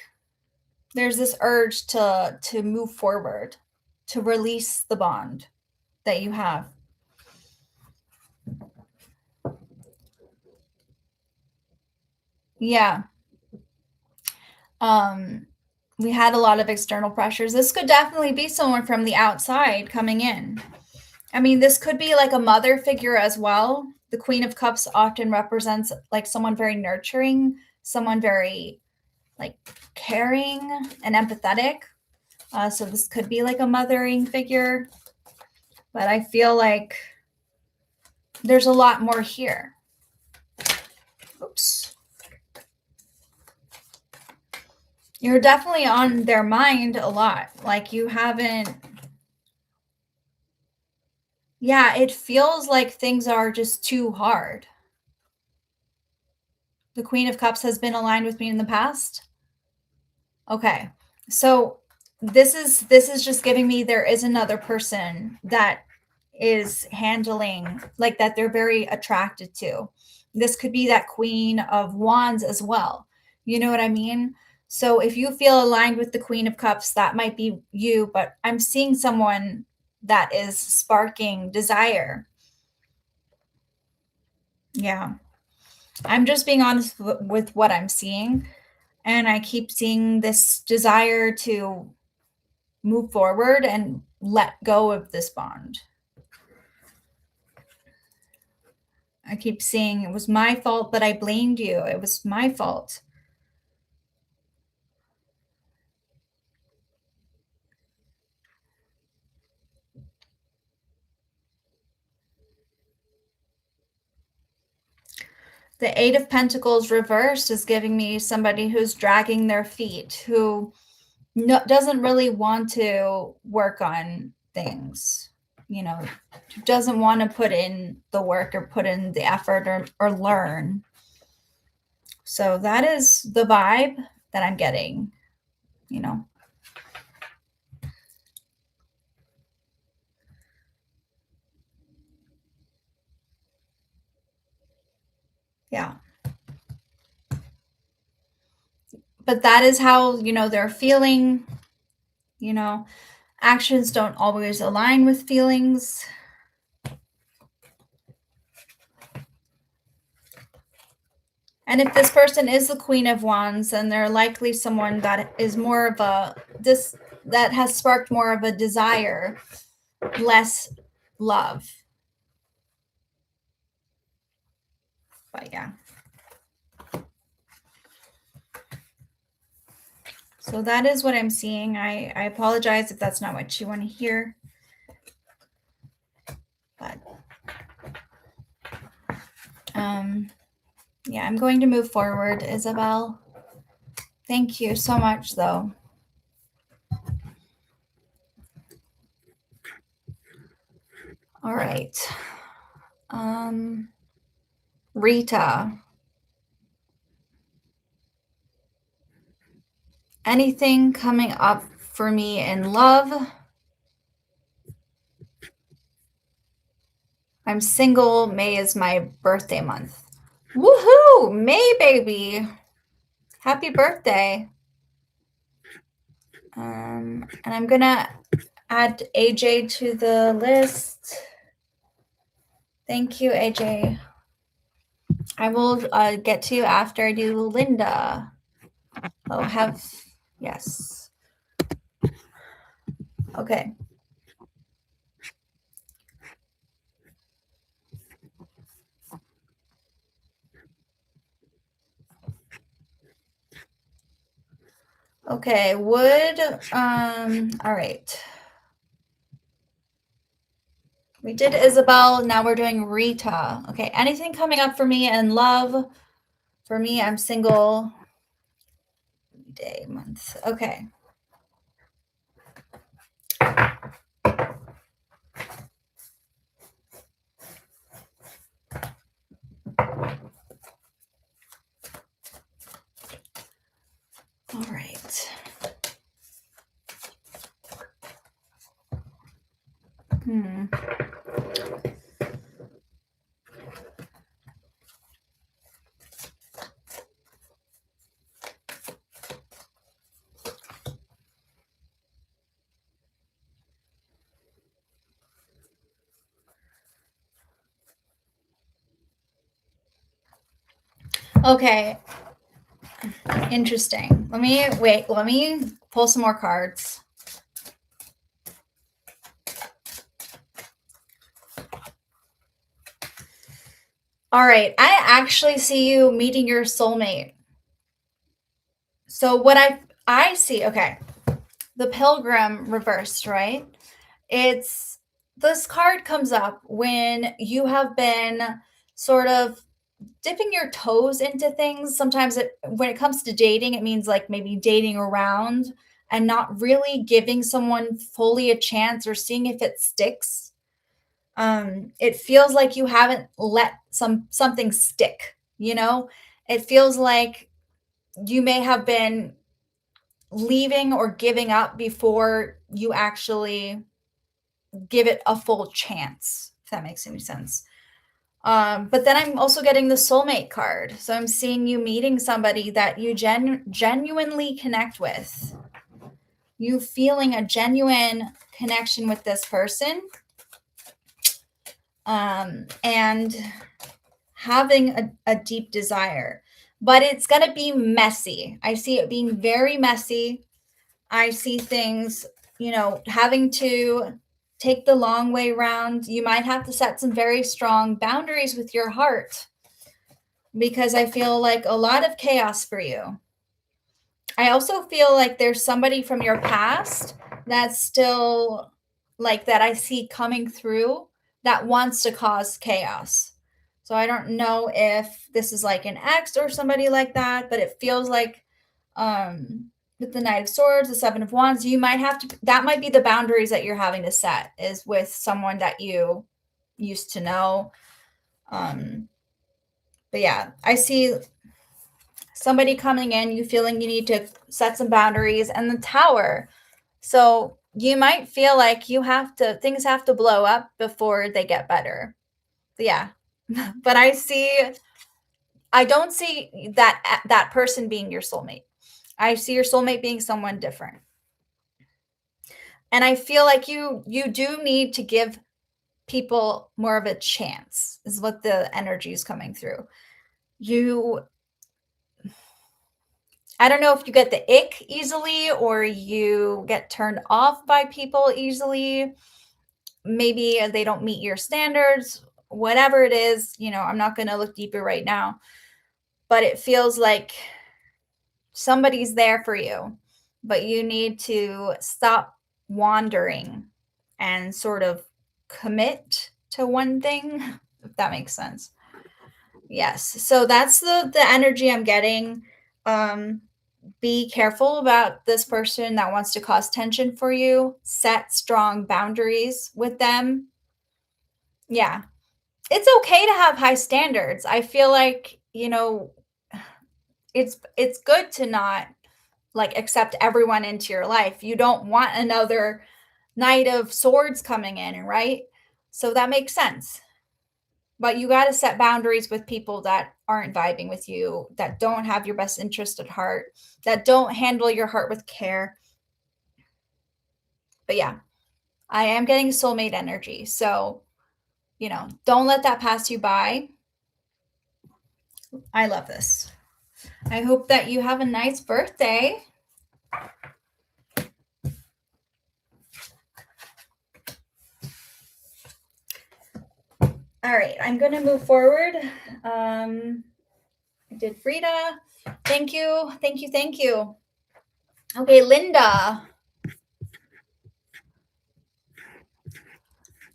there's this urge to move forward, to release the bond that you have. Yeah. We had a lot of external pressures. This could definitely be someone from the outside coming in. I mean, this could be like a mother figure as well. The Queen of Cups often represents like someone very nurturing, someone very like caring and empathetic. So this could be like a mothering figure, but I feel like there's a lot more here. Oops. You're definitely on their mind a lot. Like you haven't. Yeah, it feels like things are just too hard. The Queen of Cups has been aligned with me in the past. Okay. So this is just giving me there is another person that is handling like that they're very attracted to. This could be that Queen of Wands as well. You know what I mean? So if you feel aligned with the Queen of Cups, that might be you, but I'm seeing someone that is sparking desire. Yeah. I'm just being honest with what I'm seeing. And I keep seeing this desire to move forward and let go of this bond. I keep seeing it was my fault, but I blamed you. It was my fault. The Eight of Pentacles reversed is giving me somebody who's dragging their feet, who doesn't really want to work on things, doesn't want to put in the work or put in the effort or learn. So that is the vibe that I'm getting, Yeah. But that is how, they're feeling, actions don't always align with feelings. And if this person is the Queen of Wands, then they're likely someone that is more of that has sparked more of a desire, less love. But yeah. So that is what I'm seeing. I apologize if that's not what you want to hear. But yeah, I'm going to move forward, Isabel. Thank you so much, though. All right. Rita. Anything coming up for me in love? I'm single. May is my birthday month. Woohoo! May, baby. Happy birthday. And I'm going to add AJ to the list. Thank you, AJ. I will get to you after I do Linda. Yes. Okay. Okay, all right. We did Isabel, now we're doing Rita. Okay, anything coming up for me in love? For me, I'm single. Day, month. Okay. All right. Okay. Interesting. Let me pull some more cards. All right. I actually see you meeting your soulmate. So what I see, okay. The Pilgrim reversed, right? This card comes up when you have been sort of dipping your toes into things. Sometimes when it comes to dating, it means like maybe dating around and not really giving someone fully a chance or seeing if it sticks. It feels like you haven't let something stick, you know? It feels like you may have been leaving or giving up before you actually give it a full chance, if that makes any sense. But then I'm also getting the soulmate card. So I'm seeing you meeting somebody that you genuinely connect with. You feeling a genuine connection with this person. And having a deep desire. But it's going to be messy. I see it being very messy. I see things, having to take the long way around. You might have to set some very strong boundaries with your heart because I feel like a lot of chaos for you. I also feel like there's somebody from your past that's still like that I see coming through that wants to cause chaos. So I don't know if this is like an ex or somebody like that, but it feels like with the Knight of Swords, the Seven of Wands, you might have to, that might be the boundaries that you're having to set is with someone that you used to know. But yeah, I see somebody coming in, you feeling you need to set some boundaries, and the Tower. So you might feel like things have to blow up before they get better. Yeah. But I don't see that person being your soulmate. I see your soulmate being someone different. And I feel like you do need to give people more of a chance, is what the energy is coming through. I don't know if you get the ick easily or you get turned off by people easily. Maybe they don't meet your standards, whatever it is, I'm not going to look deeper right now, but it feels like somebody's there for you, but you need to stop wandering and sort of commit to one thing, if that makes sense. Yes. So that's the energy I'm getting. Be careful about this person that wants to cause tension for you. Set strong boundaries with them. Yeah. It's okay to have high standards. I feel like, it's good to not like accept everyone into your life. You don't want another Knight of Swords coming in, right? So that makes sense. But you got to set boundaries with people that aren't vibing with you, that don't have your best interest at heart, that don't handle your heart with care. But yeah, I am getting soulmate energy. So don't let that pass you by. I love this. I hope that you have a nice birthday. All right, I'm going to move forward. I did Frida. Thank you. Thank you. Thank you. Okay, Linda.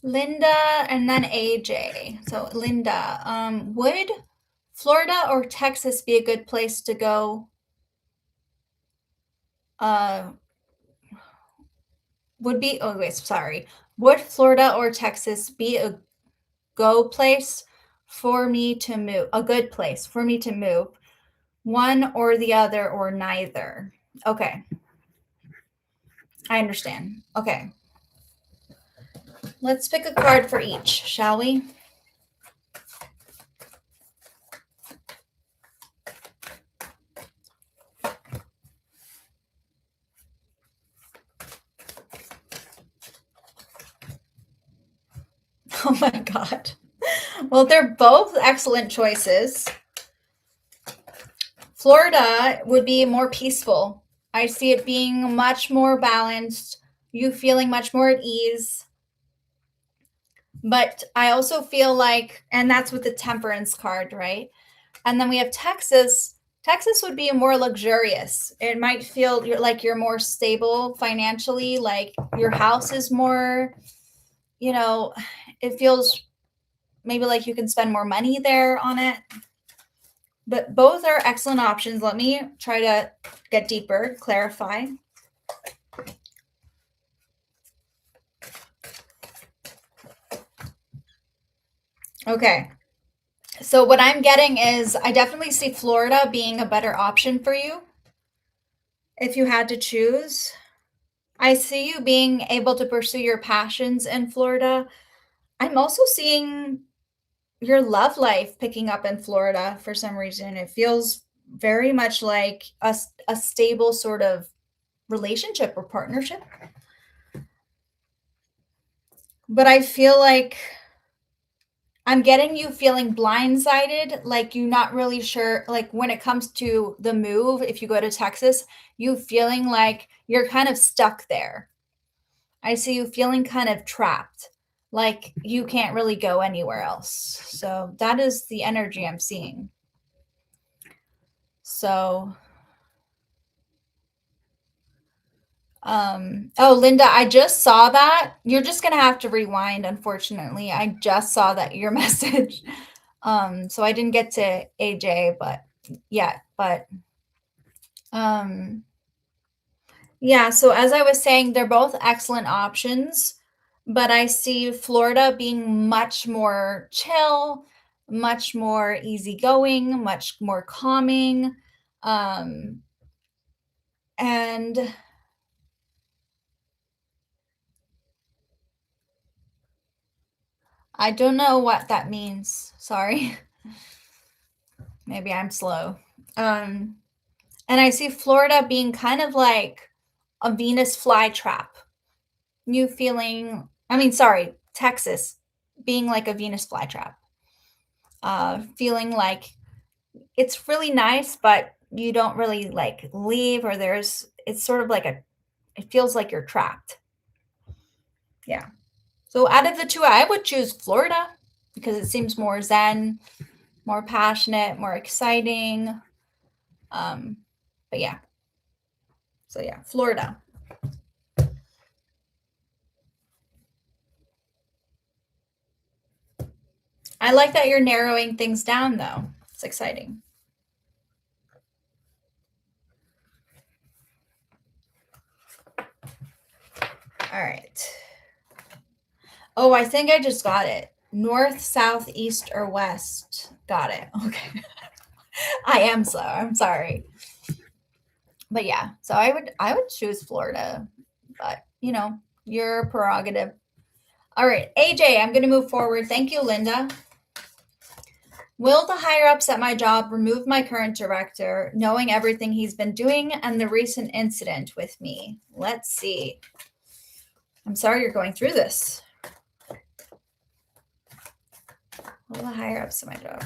Linda and then AJ. So Linda, would Florida or Texas be a good place to go? Would Florida or Texas be a go place for me to move? A good place for me to move? One or the other or neither? Okay. I understand. Okay. Let's pick a card for each, shall we? Oh my God. Well, they're both excellent choices. Florida would be more peaceful. I see it being much more balanced, you feeling much more at ease. But I also feel like, and that's with the Temperance card, right? And then we have Texas. Texas would be more luxurious. It might feel like you're more stable financially, like your house is more, it feels maybe like you can spend more money there on it. But both are excellent options. Let me try to get deeper, clarify. Okay. So what I'm getting is I definitely see Florida being a better option for you if you had to choose. I see you being able to pursue your passions in Florida. I'm also seeing your love life picking up in Florida for some reason. It feels very much like a stable sort of relationship or partnership. But I feel like I'm getting you feeling blindsided, like you're not really sure, like when it comes to the move, if you go to Texas, you feeling like you're kind of stuck there. I see you feeling kind of trapped, like you can't really go anywhere else. So that is the energy I'm seeing. So, oh, Linda, I just saw that. You're just going to have to rewind, unfortunately. I just saw that your message. So I didn't get to AJ, but yeah, so as I was saying, they're both excellent options, but I see Florida being much more chill, much more easygoing, much more calming. And I don't know what that means. Sorry. Maybe I'm slow. And I see Florida being kind of like a Venus flytrap. You feeling, Texas being like a Venus flytrap. Feeling like it's really nice, but you don't really like leave, or it's sort of like it feels like you're trapped. Yeah. So out of the two, I would choose Florida because it seems more zen, more passionate, more exciting. But yeah. So yeah, Florida. I like that you're narrowing things down though. It's exciting. All right. Oh, I think I just got it. North, south, east, or west. Got it. Okay. I am slow. I'm sorry. But yeah, so I would choose Florida, but your prerogative. All right, AJ, I'm going to move forward. Thank you, Linda. Will the higher ups at my job remove my current director, knowing everything he's been doing and the recent incident with me? Let's see. I'm sorry you're going through this. What are the higher ups of my job?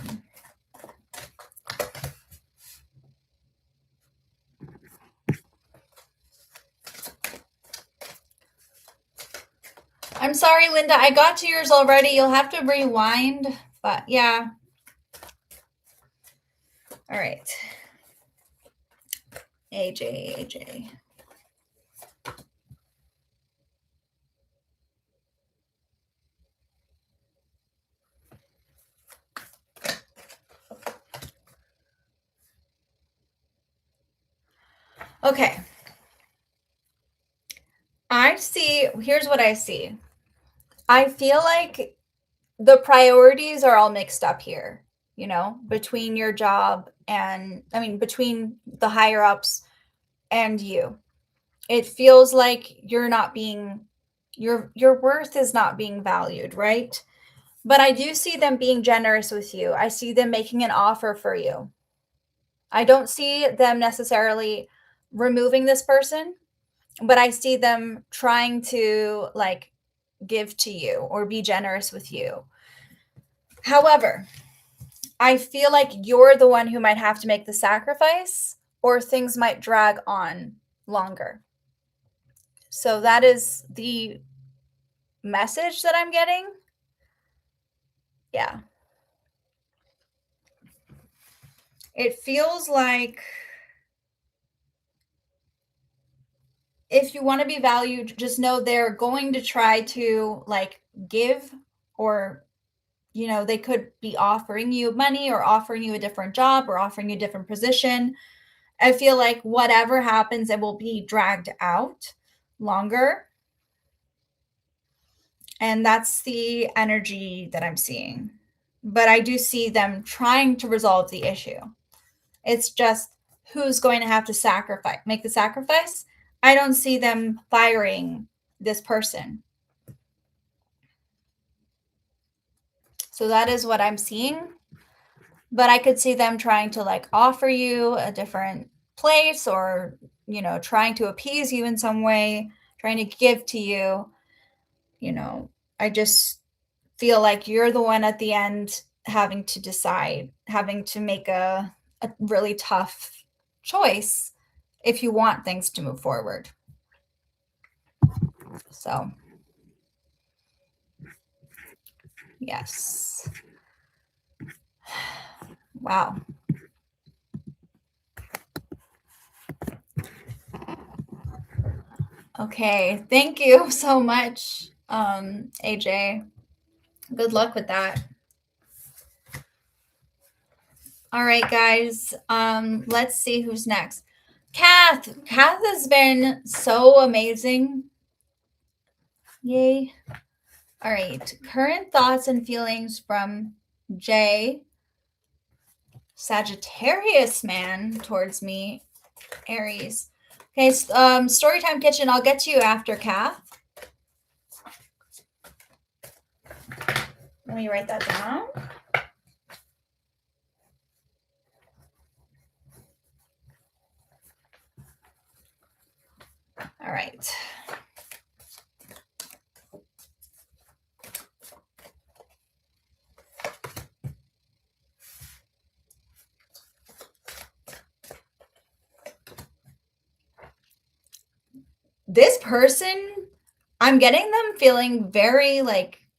I'm sorry, Linda. I got to yours already. You'll have to rewind. But yeah. All right. AJ. Okay. Here's what I see. I feel like the priorities are all mixed up here, between your job and, between the higher ups and you. It feels like you're not being, your worth is not being valued, right? But I do see them being generous with you. I see them making an offer for you. I don't see them necessarily removing this person, but I see them trying to give to you or be generous with you. However, I feel like you're the one who might have to make the sacrifice, or things might drag on longer. So that is the message that I'm getting. Yeah. It feels like if you want to be valued, just know they're going to try to give, or they could be offering you money or offering you a different job or offering you a different position. I feel like whatever happens, it will be dragged out longer. And that's the energy that I'm seeing. But I do see them trying to resolve the issue. It's just who's going to have to make the sacrifice. I don't see them firing this person. So that is what I'm seeing. But I could see them trying to offer you a different place, or, trying to appease you in some way, trying to give to you. I just feel like you're the one at the end having to decide, having to make a really tough choice if you want things to move forward. So, yes. Wow. Okay. Thank you so much, AJ. Good luck with that. All right, guys. Let's see who's next. Kath has been so amazing. Yay. All right. Current thoughts and feelings from Jay. Sagittarius man towards me. Aries. Okay, Storytime Kitchen. I'll get to you after, Kath. Let me write that down. All right. This person, I'm getting them feeling very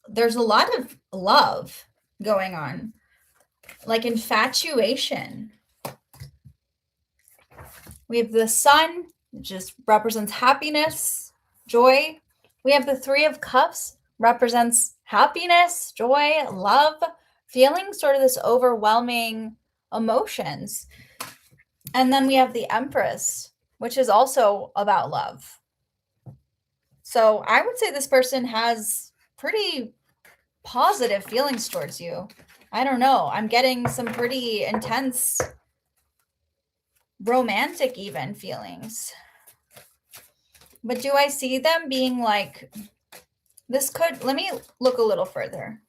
there's a lot of love going on, infatuation. We have the sun, which just represents happiness, joy. We have the Three of Cups, represents happiness, joy, love, feeling sort of this overwhelming emotions. And then we have the Empress, which is also about love. So I would say this person has pretty positive feelings towards you. I don't know. I'm getting some pretty intense romantic even feelings. But do I see them being let me look a little further.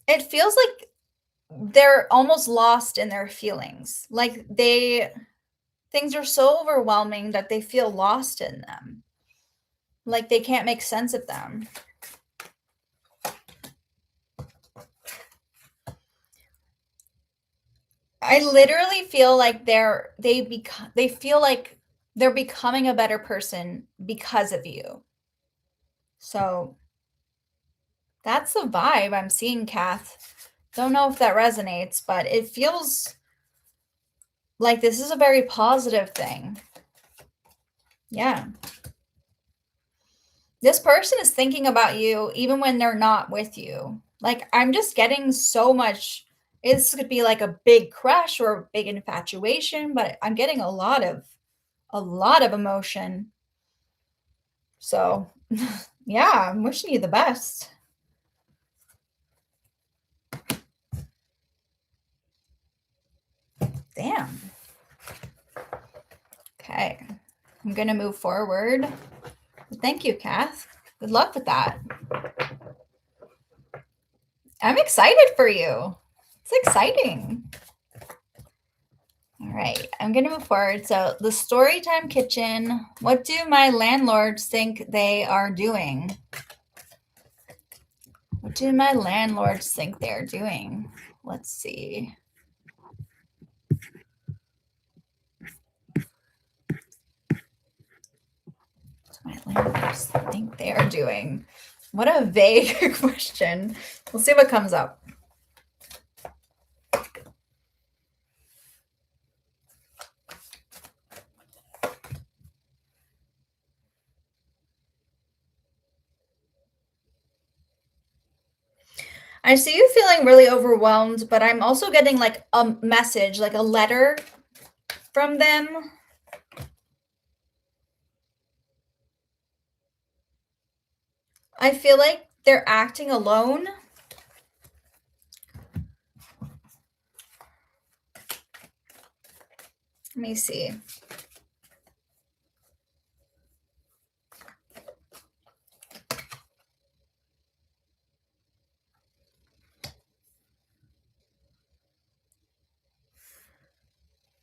It feels like they're almost lost in their feelings. Things are so overwhelming that they feel lost in them. They can't make sense of them. I literally feel like they feel like they're becoming a better person because of you. So that's the vibe I'm seeing, Kath. Don't know if that resonates, but it feels like this is a very positive thing. Yeah. This person is thinking about you even when they're not with you. Like, I'm just getting so much. This could be like a big crush or a big infatuation, but I'm getting a lot of emotion. So, yeah, I'm wishing you the best. Damn. Okay. I'm going to move forward. Thank you, Kath. Good luck with that. I'm excited for you. It's exciting. All right, I'm going to move forward. So, the Storytime Kitchen. What do my landlords think they are doing? What do my landlords think they're doing? Let's see. What do my landlords think they are doing? What a vague question. We'll see what comes up. I see you feeling really overwhelmed, but I'm also getting like a message, like a letter from them. I feel like they're acting alone. Let me see.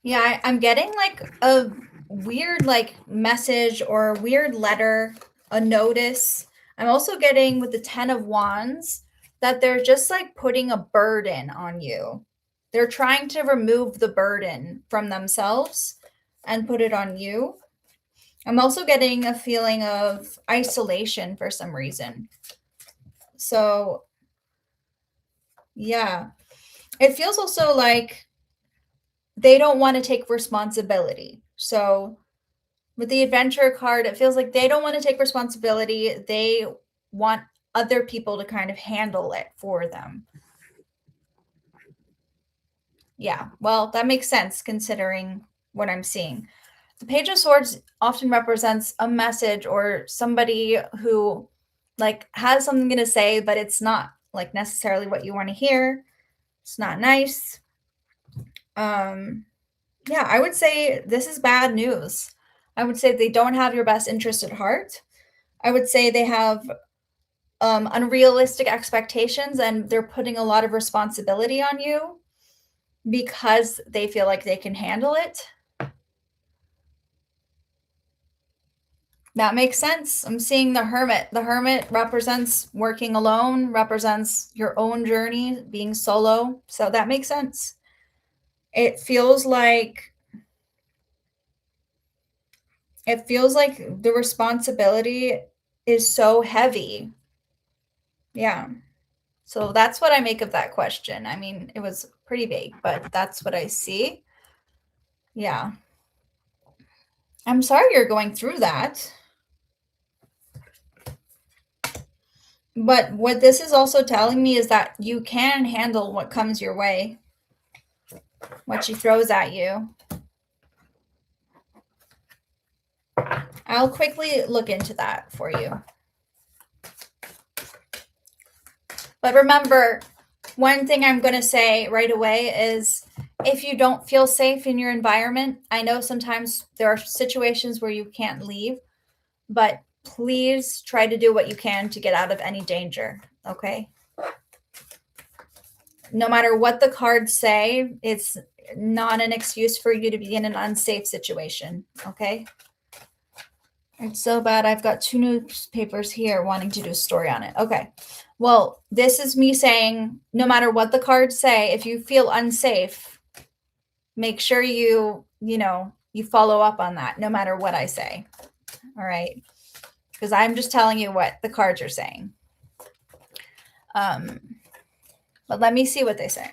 Yeah, I'm getting like a weird like message or a weird letter, a notice. I'm also getting with the 10 of Wands that they're just like putting a burden on you. They're trying to remove the burden from themselves and put it on you. I'm also getting a feeling of isolation for some reason. So, yeah. It feels also like they don't want to take responsibility. So, with the adventure card, it feels like they don't want to take responsibility. They want other people to kind of handle it for them. Yeah, well, that makes sense considering what I'm seeing. The Page of Swords often represents a message or somebody who like has something to say, but it's not like necessarily what you want to hear. It's not nice. Yeah, I would say this is bad news. I would say they don't have your best interest at heart. I would say they have unrealistic expectations and they're putting a lot of responsibility on you because they feel like they can handle it. That makes sense. I'm seeing the Hermit. The Hermit represents working alone, represents your own journey, being solo. So that makes sense. It feels like the responsibility is so heavy. Yeah. So that's what I make of that question. I mean, it was pretty vague, but that's what I see. Yeah. I'm sorry you're going through that. But what this is also telling me is that you can handle what comes your way, what she throws at you. I'll quickly look into that for you. But remember, one thing I'm going to say right away is if you don't feel safe in your environment, I know sometimes there are situations where you can't leave, but please try to do what you can to get out of any danger, okay? No matter what the cards say, it's not an excuse for you to be in an unsafe situation, okay? It's so bad. I've got 2 newspapers here wanting to do a story on it. Okay. Well, this is me saying no matter what the cards say, if you feel unsafe, make sure you follow up on that no matter what I say. All right. Because I'm just telling you what the cards are saying. But let me see what they say.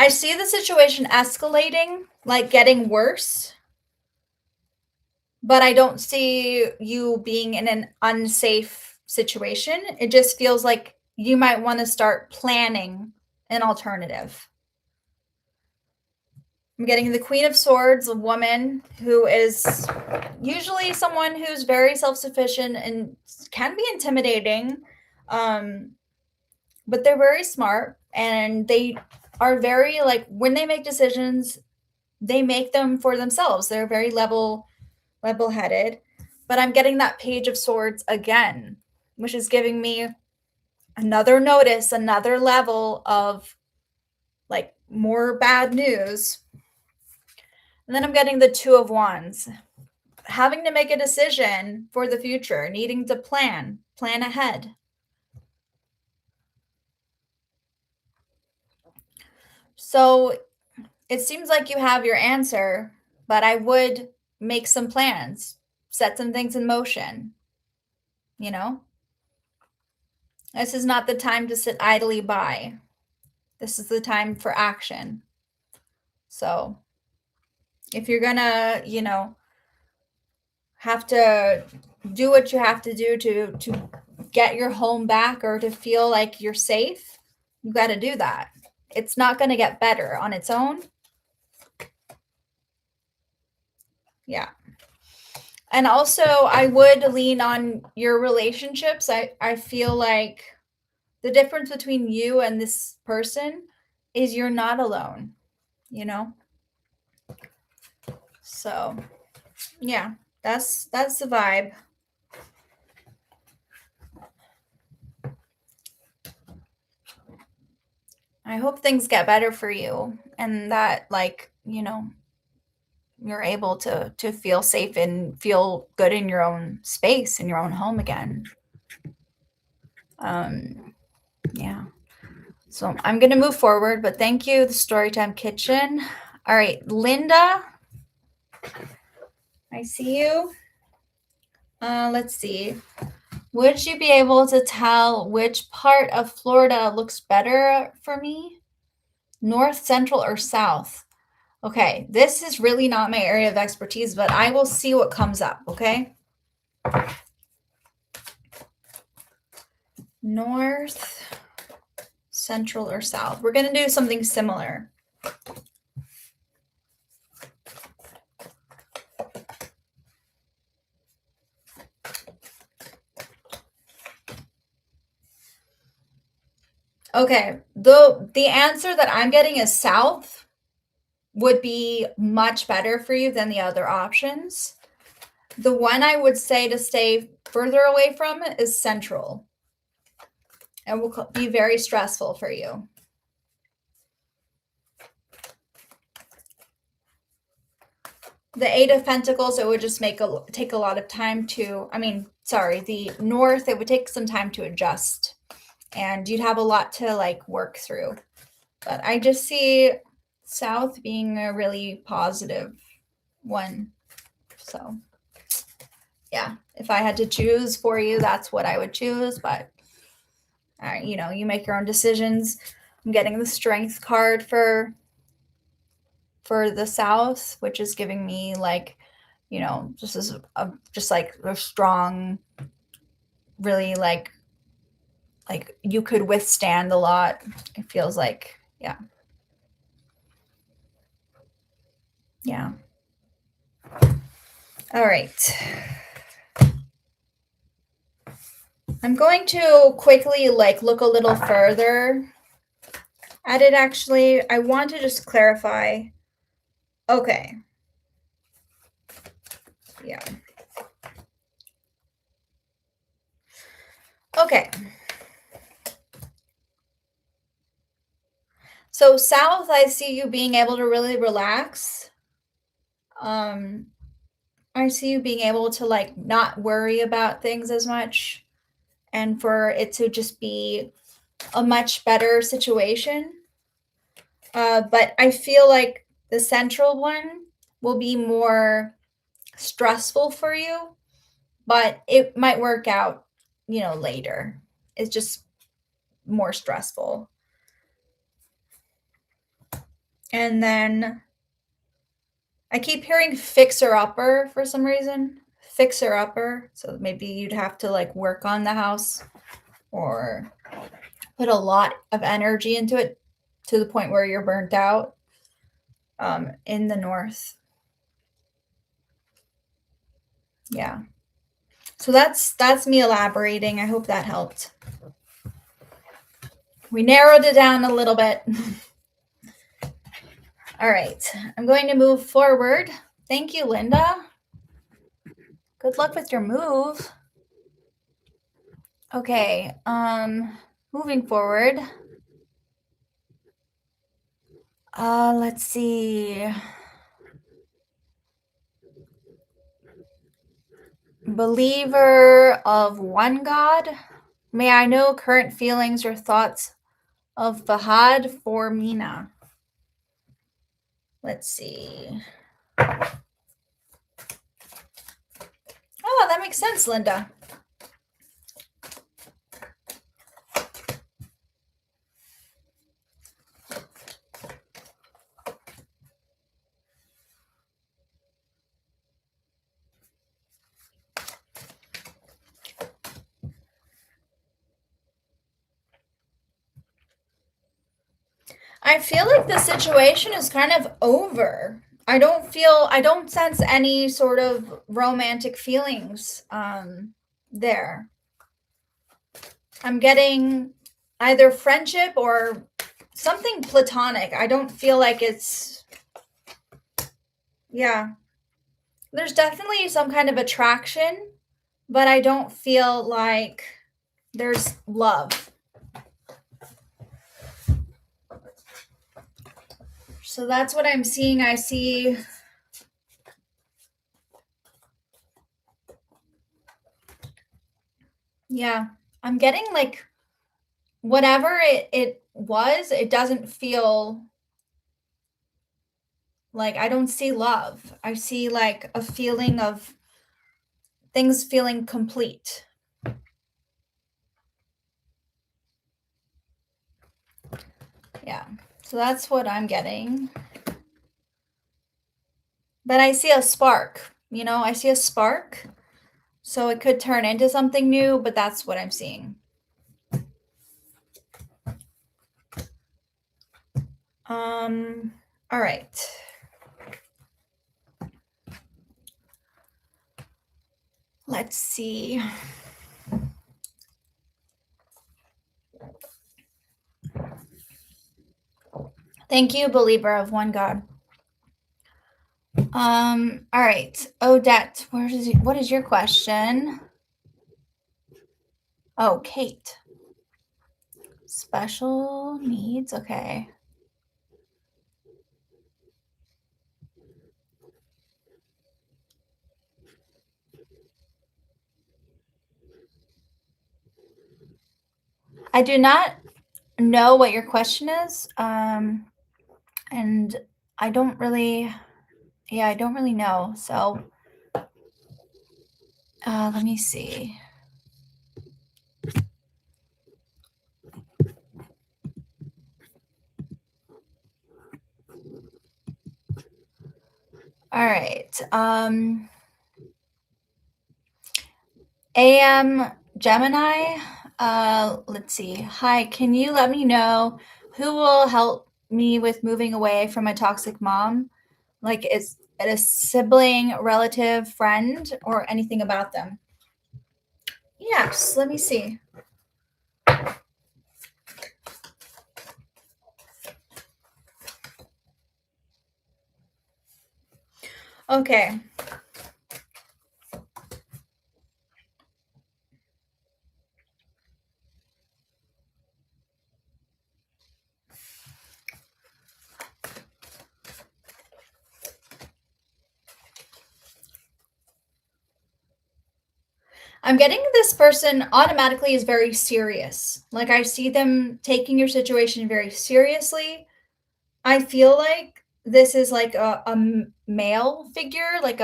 I see the situation escalating, like getting worse, but I don't see you being in an unsafe situation. It just feels like you might want to start planning an alternative. I'm getting the Queen of Swords, a woman who is usually someone who's very self-sufficient and can be intimidating, but they're very smart, and they are very, like, when they make decisions, they make them for themselves. They're very level-headed. But I'm getting that Page of Swords again, which is giving me another notice, another level of, like, more bad news. And then I'm getting the Two of Wands, having to make a decision for the future, needing to plan ahead. So it seems like you have your answer, but I would make some plans, set some things in motion. This is not the time to sit idly by. This is the time for action. So if you're gonna, have to do what you have to do to get your home back or to feel like you're safe, you got to do that. It's not going to get better on its own. Yeah. And also, I would lean on your relationships. I feel like the difference between you and this person is you're not alone, So, yeah, that's the vibe. I hope things get better for you and that, like, you're able to feel safe and feel good in your own space, in your own home again. Yeah. So I'm going to move forward, but thank you, the Storytime Kitchen. All right, Linda, I see you. Let's see. Would you be able to tell which part of Florida looks better for me? North, central, or south? Okay, this is really not my area of expertise, but I will see what comes up, okay? North, central, or south? We're going to do something similar. Okay, the answer that I'm getting is south would be much better for you than the other options. The one I would say to stay further away from is central. It will be very stressful for you. The Eight of Pentacles, it would just take a lot of time to, the North, it would take some time to adjust. And you'd have a lot to, like, work through. But I just see South being a really positive one. So, yeah, if I had to choose for you, that's what I would choose. But, you make your own decisions. I'm getting the Strength card for the South, which is giving me, like, just like a strong, really, like you could withstand a lot. It feels like, yeah. All right. I'm going to quickly, like, look a little further at it. Actually, I want to just clarify. Okay. Yeah. Okay. So South, I see you being able to really relax. I see you being able to like not worry about things as much and for it to just be a much better situation. But I feel like the central one will be more stressful for you, but it might work out, later. It's just more stressful. And then I keep hearing fixer upper for some reason. Fixer upper. So maybe you'd have to like work on the house or put a lot of energy into it to the point where you're burnt out in the north. Yeah. So that's me elaborating. I hope that helped. We narrowed it down a little bit. All right. I'm going to move forward. Thank you, Linda. Good luck with your move. Okay. Moving forward. Let's see. Believer of one God. May I know current feelings or thoughts of Fahad for Mina. Let's see. Oh, that makes sense, Linda. I feel like the situation is kind of over. I don't sense any sort of romantic feelings there. I'm getting either friendship or something platonic. I don't feel like it's, yeah. There's definitely some kind of attraction, but I don't feel like there's love. So that's what I'm seeing. I see yeah, I'm getting like whatever it was, it doesn't feel like I don't see love. I see like a feeling of things feeling complete. Yeah. So that's what I'm getting. But I see a spark, I see a spark. So it could turn into something new, but that's what I'm seeing. All right. Let's see. Thank you, believer of one God. All right. Odette, what is your question? Oh, Kate. Special needs, okay. I do not know what your question is. And I don't really know. So let me see. All right. AM Gemini. Let's see. Hi, can you let me know who will help me with moving away from my toxic mom? Like, is it a sibling, relative, friend, or anything about them? Yes, let me see. Okay. I'm getting this person automatically is very serious. Like I see them taking your situation very seriously. I feel like this is like a male figure, like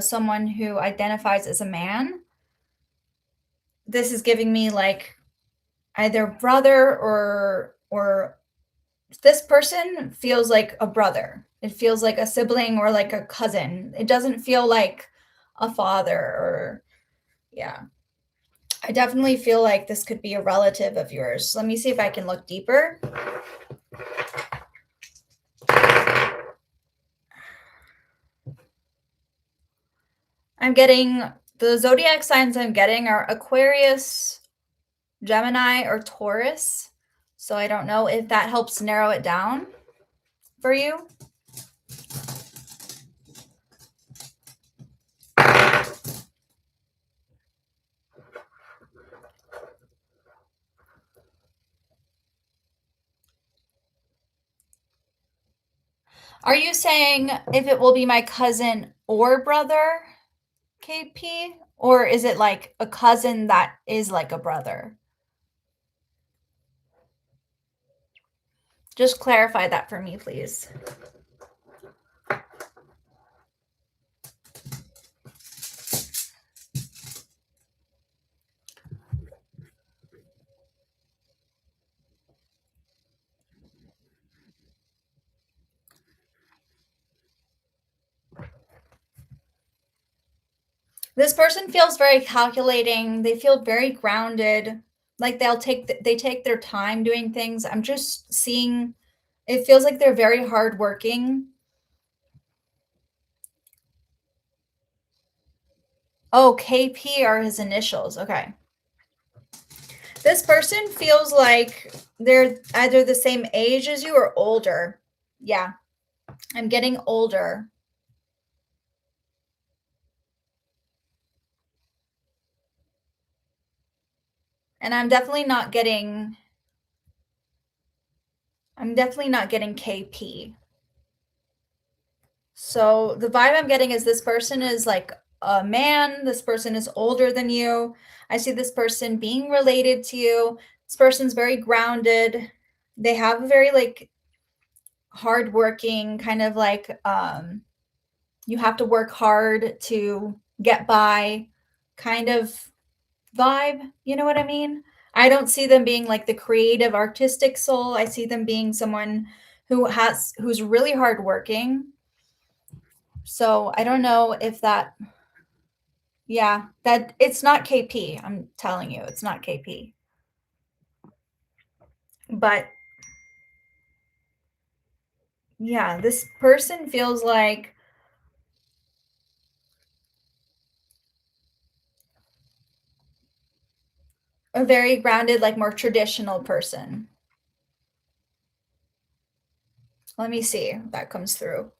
someone who identifies as a man. This is giving me like either brother or this person feels like a brother. It feels like a sibling or like a cousin. It doesn't feel like a father or yeah. I definitely feel like this could be a relative of yours. Let me see if I can look deeper. I'm getting the zodiac signs I'm getting are Aquarius, Gemini, or Taurus. So I don't know if that helps narrow it down for you. Are you saying if it will be my cousin or brother, KP? Or is it like a cousin that is like a brother? Just clarify that for me, please. This person feels very calculating. They feel very grounded. Like they take their time doing things. I'm just seeing it feels like they're very hardworking. Oh, KP are his initials. Okay. This person feels like they're either the same age as you or older. Yeah. I'm getting older. And I'm definitely not getting KP. So the vibe I'm getting is this person is like a man. This person is older than you. I see this person being related to you. This person's very grounded. They have a very like hardworking kind of like you have to work hard to get by kind of vibe. You know what I mean? I don't see them being like the creative artistic soul. I see them being someone who's really hardworking. So I don't know if that yeah, that it's not KP. I'm telling you, it's not KP. But yeah, this person feels like a very grounded, like more traditional person. Let me see if that comes through.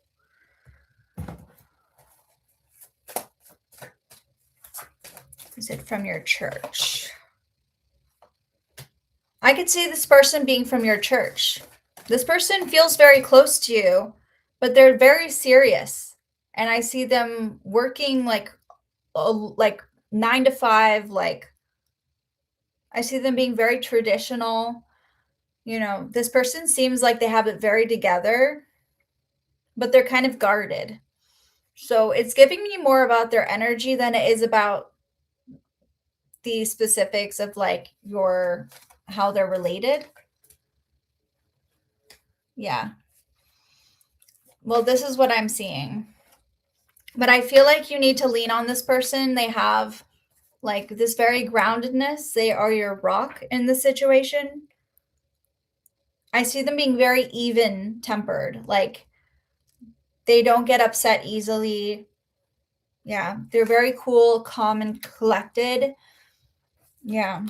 Is it from your church? I could see this person being from your church. This person feels very close to you, but they're very serious. And I see them working like 9 to 5, like I see them being very traditional. You know, this person seems like they have it very together, but they're kind of guarded. So it's giving me more about their energy than it is about the specifics of like how they're related. Yeah. Well, this is what I'm seeing. But I feel like you need to lean on this person. They have like this very groundedness. They are your rock in this situation. I see them being very even tempered. Like they don't get upset easily. Yeah, they're very cool, calm, and collected. Yeah.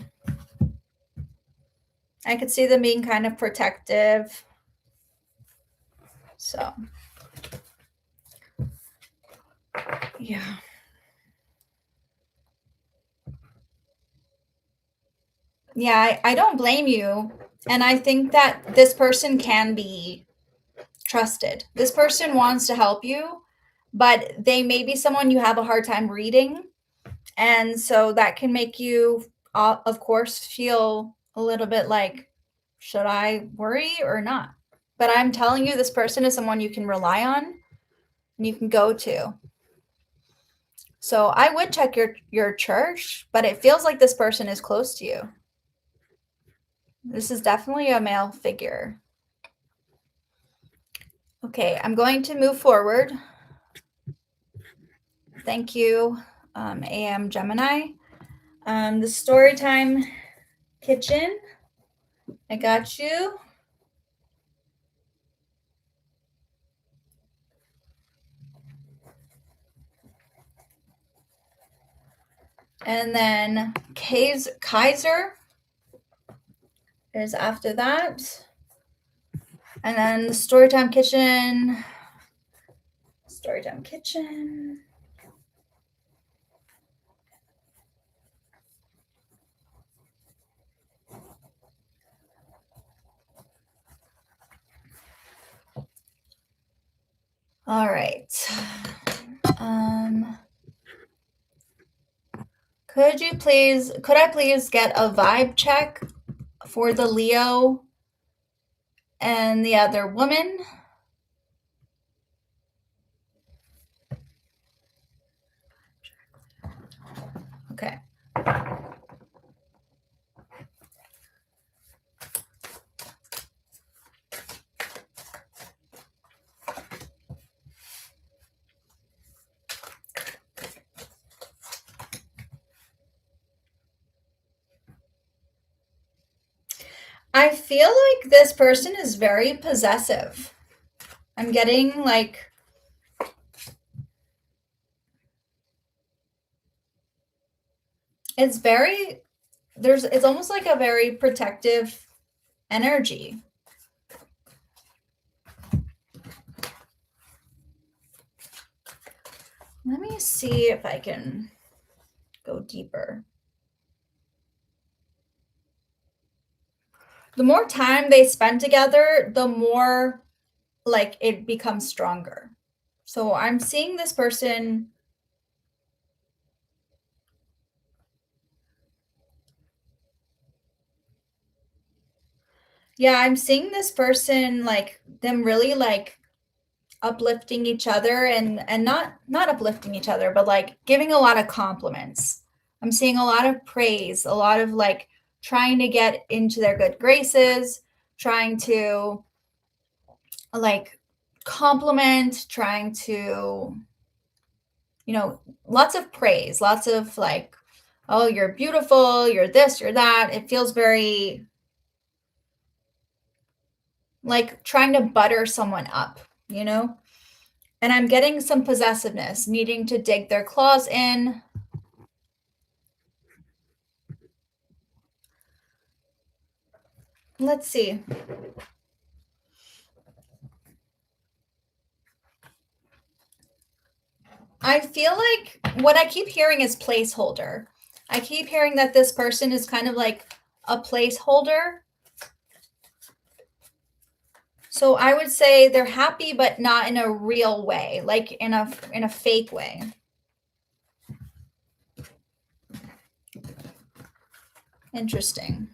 I could see them being kind of protective. So, yeah. Yeah, I don't blame you. And I think that this person can be trusted. This person wants to help you, but they may be someone you have a hard time reading. And so that can make you, of course, feel a little bit like, should I worry or not? But I'm telling you, this person is someone you can rely on and you can go to. So I would check your church, but it feels like this person is close to you. This is definitely a male figure. Okay, I'm going to move forward. Thank you, AM Gemini. The Storytime Kitchen. I got you. And then Kaiser is after that. And then the Storytime Kitchen. Storytime Kitchen. All right. Could I please get a vibe check for the Leo and the other woman? Okay. I feel like this person is very possessive. I'm getting like it's almost like a very protective energy. Let me see if I can go deeper. The more time they spend together, the more like it becomes stronger. So I'm seeing this person. Yeah, I'm seeing this person like them really like uplifting each other and not uplifting each other, but like giving a lot of compliments. I'm seeing a lot of praise, a lot of like trying to get into their good graces, trying to like compliment, trying to, lots of praise, lots of like, oh, you're beautiful, you're this, you're that. It feels very like trying to butter someone up, you know? And I'm getting some possessiveness, needing to dig their claws in. Let's see. I feel like what I keep hearing is placeholder. I keep hearing that this person is kind of like a placeholder. So I would say they're happy, but not in a real way, like in a fake way. Interesting.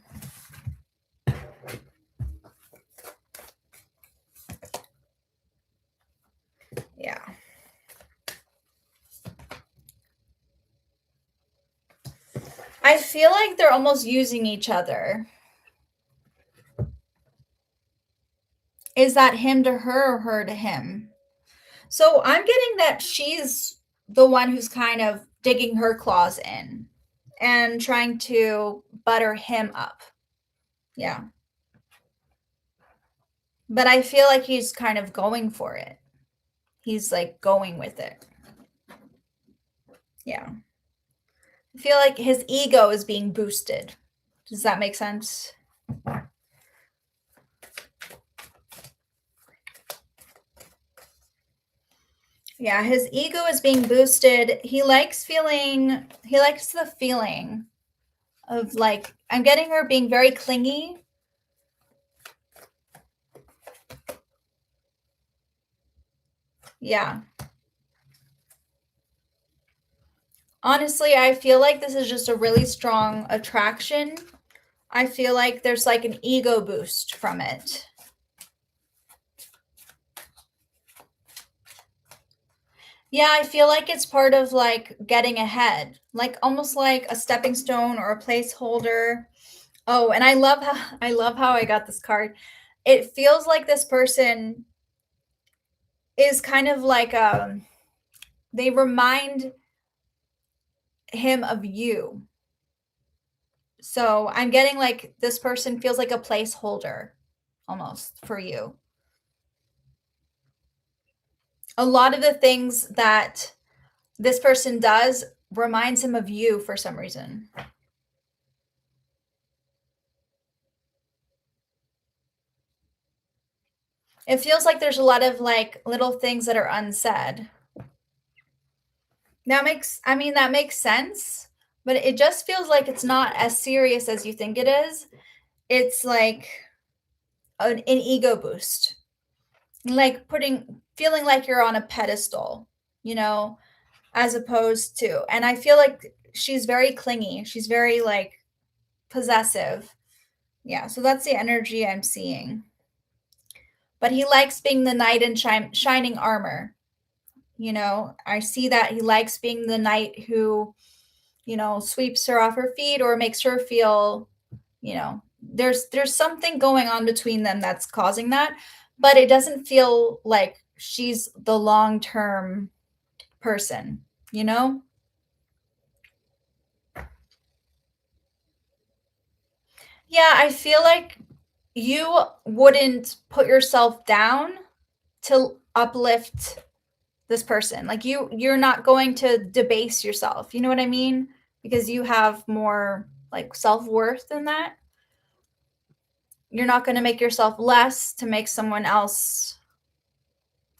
Yeah. I feel like they're almost using each other. Is that him to her or her to him? So I'm getting that she's the one who's kind of digging her claws in and trying to butter him up. Yeah. But I feel like he's kind of going for it. He's like going with it. Yeah. I feel like his ego is being boosted. Does that make sense? Yeah, his ego is being boosted. He likes the feeling of like, I'm getting her being very clingy. Yeah. Honestly, I feel like this is just a really strong attraction. I feel like there's like an ego boost from it. Yeah, I feel like it's part of like getting ahead, like almost like a stepping stone or a placeholder. Oh, and I love how I got this card. It feels like this person is kind of like they remind him of you. So I'm getting like this person feels like a placeholder almost for you. A lot of the things that this person does reminds him of you for some reason. It feels like there's a lot of like little things that are unsaid. That makes sense, but it just feels like it's not as serious as you think it is. It's like an ego boost. Like feeling like you're on a pedestal, you know, as opposed to, and I feel like she's very clingy. She's very like possessive. Yeah, so that's the energy I'm seeing. But he likes being the knight in shining armor. You know, I see that he likes being the knight who, you know, sweeps her off her feet or makes her feel, you know, there's something going on between them that's causing that, but it doesn't feel like she's the long-term person, you know? Yeah, I feel like you wouldn't put yourself down to uplift this person. Like you're not going to debase yourself. You know what I mean? Because you have more like self-worth than that. You're not going to make yourself less to make someone else.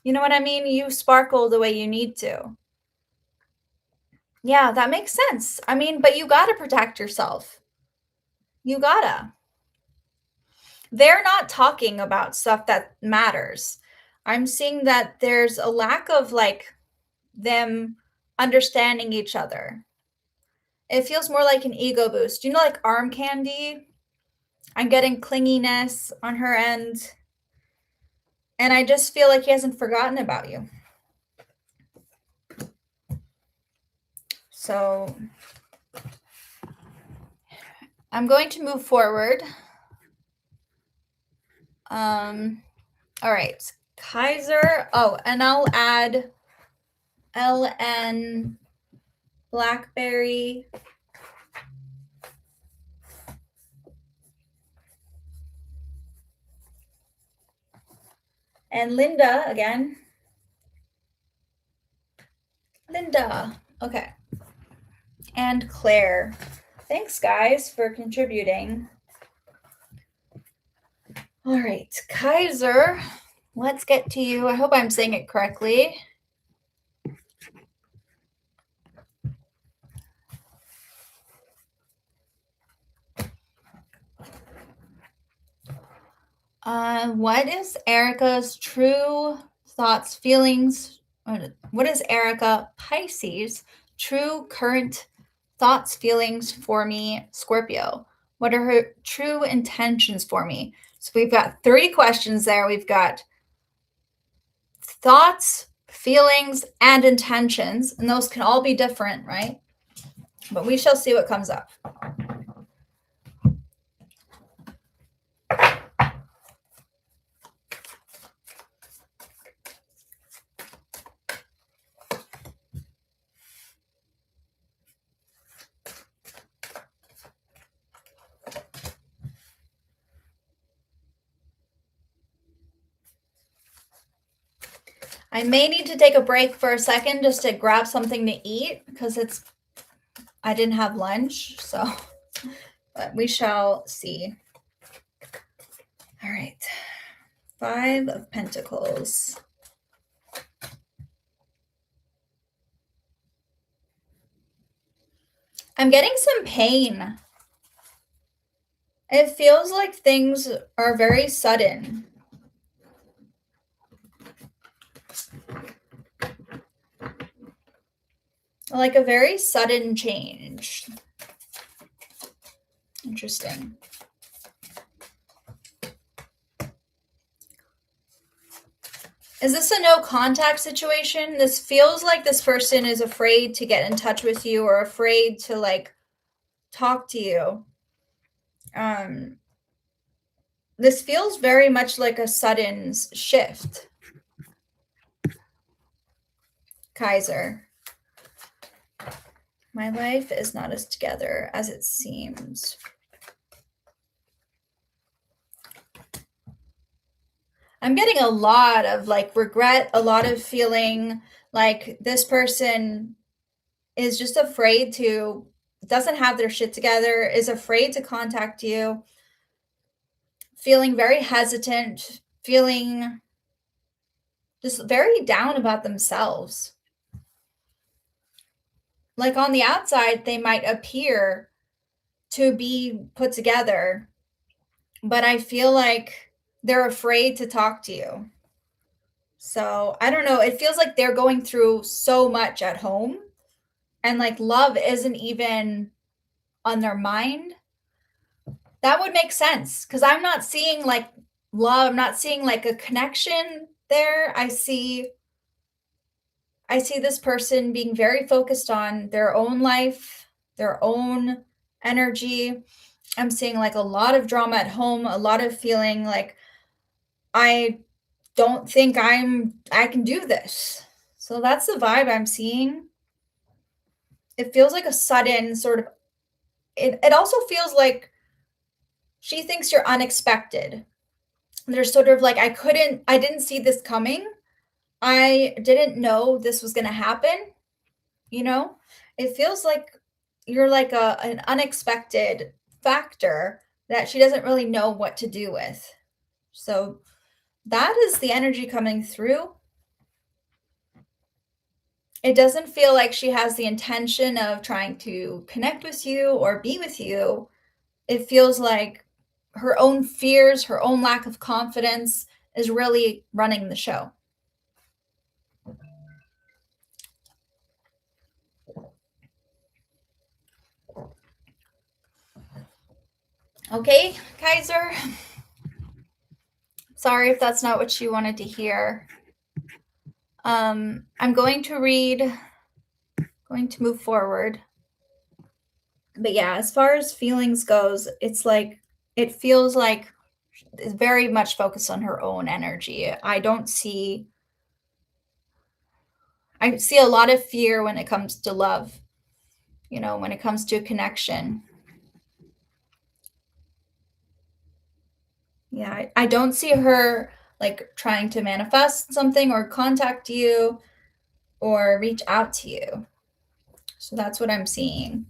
You know what I mean? You sparkle the way you need to. Yeah, that makes sense. I mean, but you got to protect yourself. You gotta. They're not talking about stuff that matters. I'm seeing that there's a lack of like them understanding each other. It feels more like an ego boost. You know, like arm candy? I'm getting clinginess on her end. And I just feel like he hasn't forgotten about you. So I'm going to move forward. All right. Kaiser. Oh, and I'll add LN Blackberry. And Linda again. Linda. Okay. And Claire. Thanks, guys, for contributing. All right. Kaiser, let's get to you. I hope I'm saying it correctly. What is Erica's true thoughts, feelings? What is Erica Pisces' true current thoughts, feelings for me, Scorpio? What are her true intentions for me? So we've got 3 questions there. We've got thoughts, feelings, and intentions, and those can all be different, right? But we shall see what comes up. I may need to take a break for a second just to grab something to eat because I didn't have lunch, so but we shall see. All right. 5 of Pentacles. I'm getting some pain. It feels like things are very sudden. Like a very sudden change. Interesting. Is this a no contact situation? This feels like this person is afraid to get in touch with you or afraid to like talk to you. This feels very much like a sudden shift. Kaiser. My life is not as together as it seems. I'm getting a lot of like regret, a lot of feeling like this person is just afraid to, doesn't have their shit together, is afraid to contact you, feeling very hesitant, feeling just very down about themselves. Like on the outside, they might appear to be put together, but I feel like they're afraid to talk to you. So I don't know. It feels like they're going through so much at home and like love isn't even on their mind. That would make sense because I'm not seeing like love. I'm not seeing like a connection there. I see this person being very focused on their own life, their own energy. I'm seeing like a lot of drama at home, a lot of feeling like I don't think I can do this. So that's the vibe I'm seeing. It feels like a sudden sort of it also feels like she thinks you're unexpected. There's sort of like I didn't see this coming. I didn't know this was going to happen, you know? It feels like you're like an unexpected factor that she doesn't really know what to do with. So that is the energy coming through. It doesn't feel like she has the intention of trying to connect with you or be with you. It feels like her own fears, her own lack of confidence is really running the show. Okay, Kaiser. Sorry if that's not what you wanted to hear. I'm going to move forward. But yeah, as far as feelings goes, it's like, it feels like it's very much focused on her own energy. I see a lot of fear when it comes to love, when it comes to connection. Yeah, I don't see her like trying to manifest something or contact you or reach out to you. So that's what I'm seeing.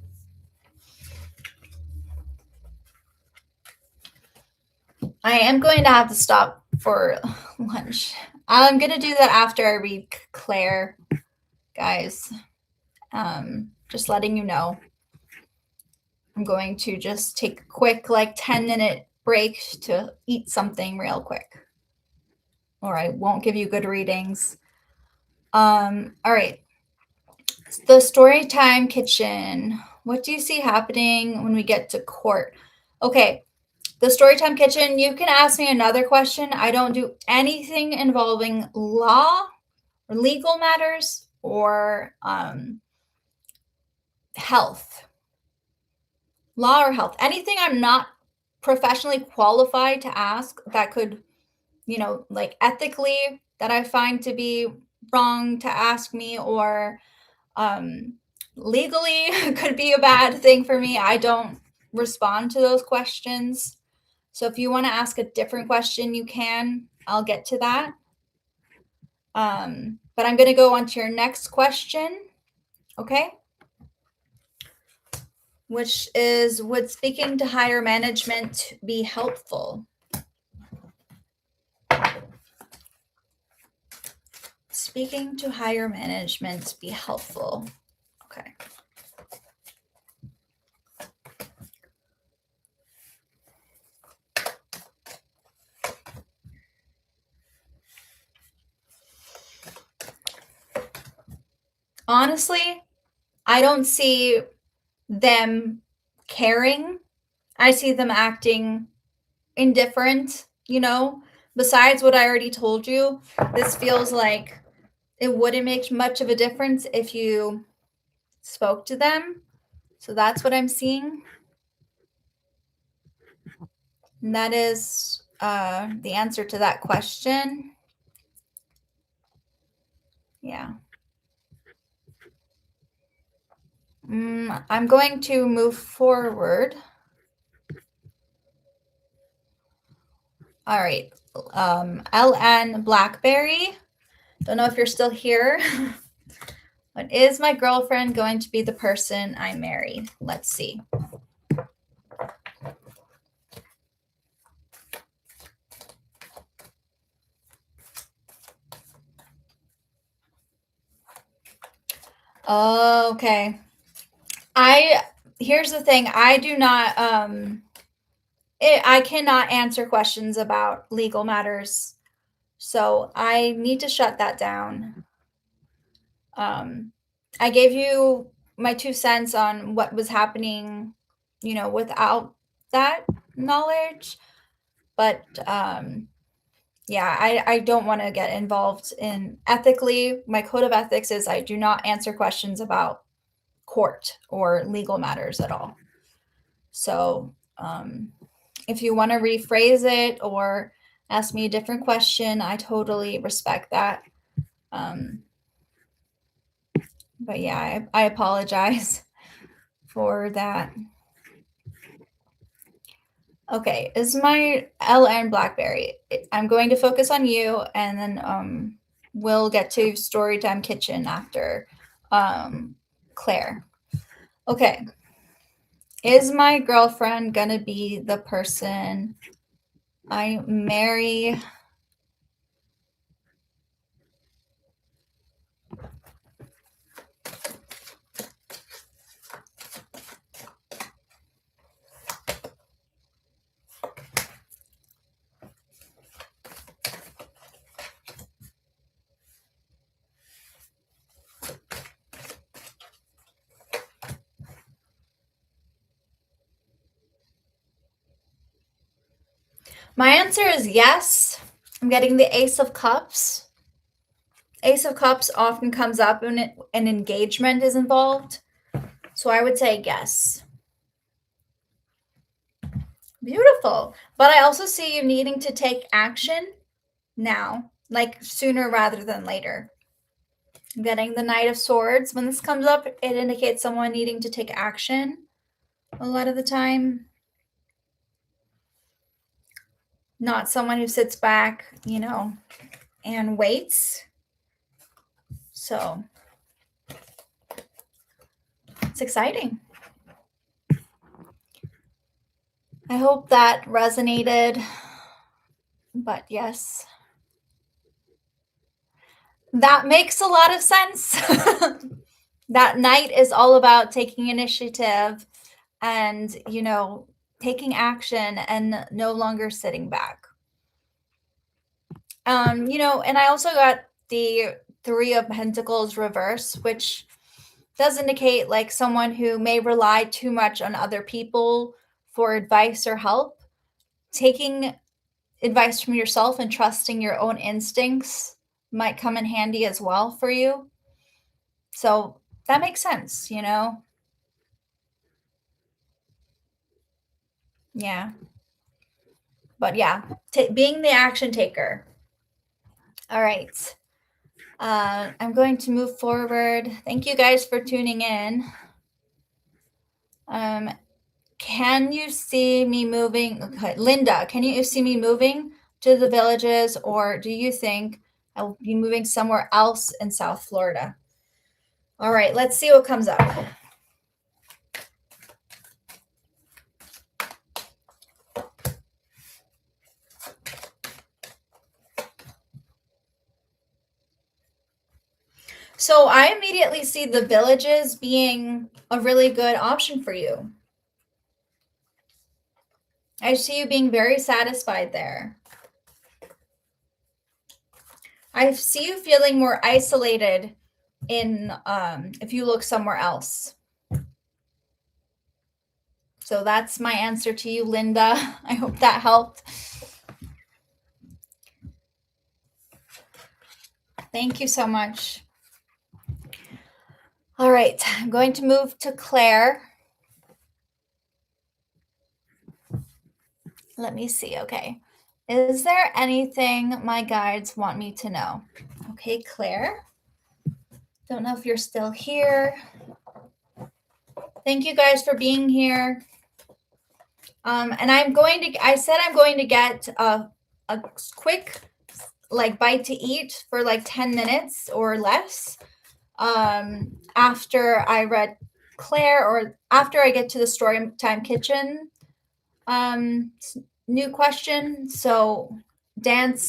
I am going to have to stop for lunch. I'm going to do that after I read Claire, guys. Just letting you know. I'm going to just take a quick, like 10-minute break to eat something real quick. Or I won't give you good readings. All right. The Storytime Kitchen. What do you see happening when we get to court? Okay. The Storytime Kitchen, you can ask me another question. I don't do anything involving law or legal matters or health. Law or health. Anything I'm not professionally qualified to ask that could, like ethically that I find to be wrong to ask me or legally could be a bad thing for me. I don't respond to those questions. So if you want to ask a different question, you can. I'll get to that. But I'm going to go on to your next question. Okay. Which is, would speaking to higher management be helpful? Speaking to higher management be helpful. Okay. Honestly, I don't see them caring. I see them acting indifferent, Besides what I already told you, this feels like it wouldn't make much of a difference if you spoke to them. So that's what I'm seeing. And that is the answer to that question. Yeah. I'm going to move forward. All right. LN Blackberry. Don't know if you're still here. But is my girlfriend going to be the person I marry? Let's see. Okay. Here's the thing. I do not I cannot answer questions about legal matters. So I need to shut that down. I gave you my 2 cents on what was happening, without that knowledge. But yeah, I don't want to get involved in ethically. My code of ethics is I do not answer questions about court or legal matters at all. So if you want to rephrase it or ask me a different question, I totally respect that. But yeah, I apologize for that. Okay, is my LN Blackberry. I'm going to focus on you, and then we'll get to Storytime Kitchen after Claire. Okay. Is my girlfriend gonna be the person I marry? My answer is yes. I'm getting the Ace of Cups. Ace of Cups often comes up when an engagement is involved. So I would say yes. Beautiful. But I also see you needing to take action now, like sooner rather than later. I'm getting the Knight of Swords. When this comes up, it indicates someone needing to take action a lot of the time. Not someone who sits back, and waits. So it's exciting. I hope that resonated. But yes, that makes a lot of sense. That Knight is all about taking initiative and, taking action and no longer sitting back. And I also got the Three of Pentacles reverse, which does indicate like someone who may rely too much on other people for advice or help. Taking advice from yourself and trusting your own instincts might come in handy as well for you. So that makes sense, Yeah. But yeah, being the action taker. All right. I'm going to move forward. Thank you guys for tuning in. Can you see me moving? Okay, Linda, can you see me moving to the villages, or do you think I'll be moving somewhere else in South Florida? All right, let's see what comes up. So I immediately see the villages being a really good option for you. I see you being very satisfied there. I see you feeling more isolated if you look somewhere else. So that's my answer to you, Linda. I hope that helped. Thank you so much. All right, I'm going to move to Claire. Let me see. Okay. Is there anything my guides want me to know? Okay, Claire. Don't know if you're still here. Thank you guys for being here. And I said I'm going to get a quick bite to eat for 10 minutes or less after I read Claire, or after I get to the Storytime Kitchen new question. So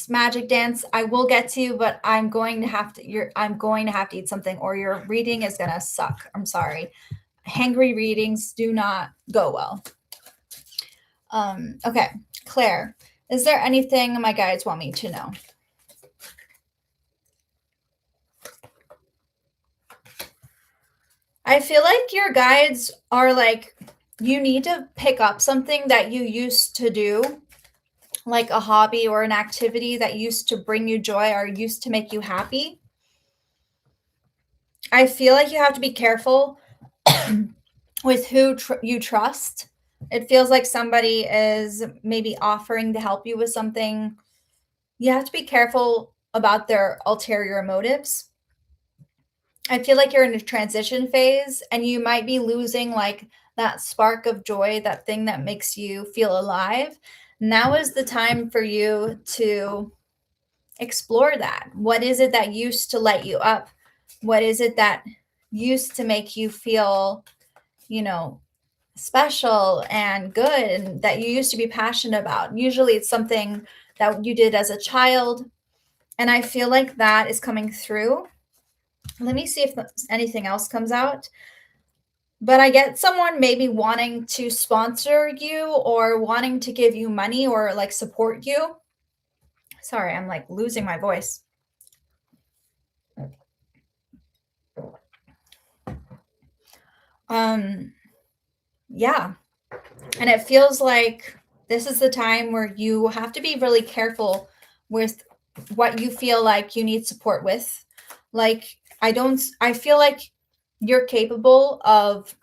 magic dance, I will get to you, but I'm going to have to eat something or your reading is gonna suck. I'm sorry. Hangry readings do not go well. Okay, Claire, is there anything my guides want me to know? I feel like your guides are you need to pick up something that you used to do, like a hobby or an activity that used to bring you joy or used to make you happy. I feel like you have to be careful with who you trust. It feels like somebody is maybe offering to help you with something. You have to be careful about their ulterior motives. I feel like you're in a transition phase and you might be losing that spark of joy, that thing that makes you feel alive. Now is the time for you to explore that. What is it that used to light you up? What is it that used to make you feel, special and good and that you used to be passionate about? Usually it's something that you did as a child. And I feel like that is coming through. Let me see if anything else comes out. But I get someone maybe wanting to sponsor you or wanting to give you money or support you. Sorry, I'm losing my voice. Yeah. And it feels like this is the time where you have to be really careful with what you feel like you need support with. I feel like you're capable of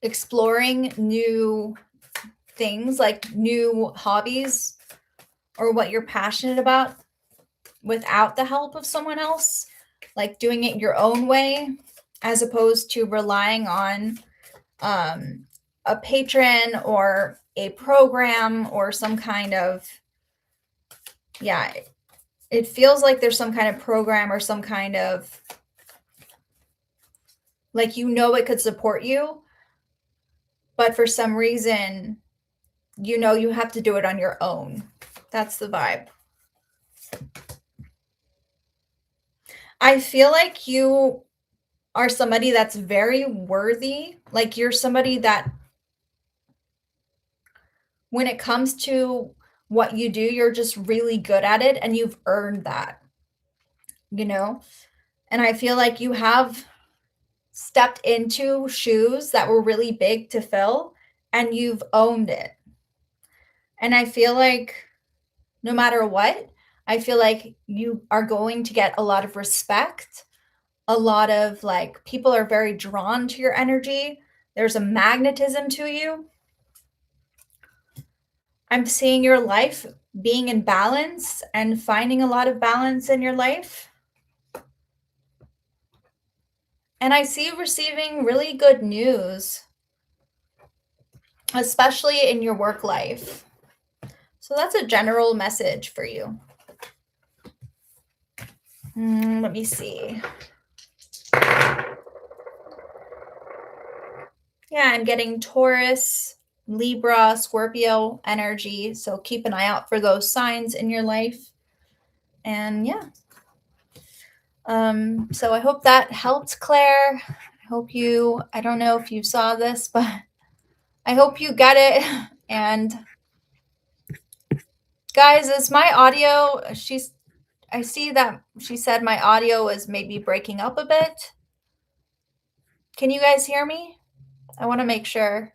exploring new things, like new hobbies or what you're passionate about without the help of someone else, like doing it your own way, as opposed to relying on a patron or a program or some kind of, it feels like there's some kind of program or some kind of, it could support you, but for some reason, you have to do it on your own. That's the vibe. I feel like you are somebody that's very worthy. Like you're somebody that when it comes to what you do, you're just really good at it and you've earned that, And I feel like you have stepped into shoes that were really big to fill and you've owned it. And I feel like no matter what, I feel like you are going to get a lot of respect. A lot of people are very drawn to your energy. There's a magnetism to you. I'm seeing your life being in balance and finding a lot of balance in your life. And I see you receiving really good news, especially in your work life. So that's a general message for you. Let me see. Yeah, I'm getting Taurus, Libra, Scorpio energy. So keep an eye out for those signs in your life. And yeah. So I hope that helped, Claire. I don't know if you saw this, but I hope you get it. And guys, is my audio, I see that she said my audio is maybe breaking up a bit. Can you guys hear me? I want to make sure.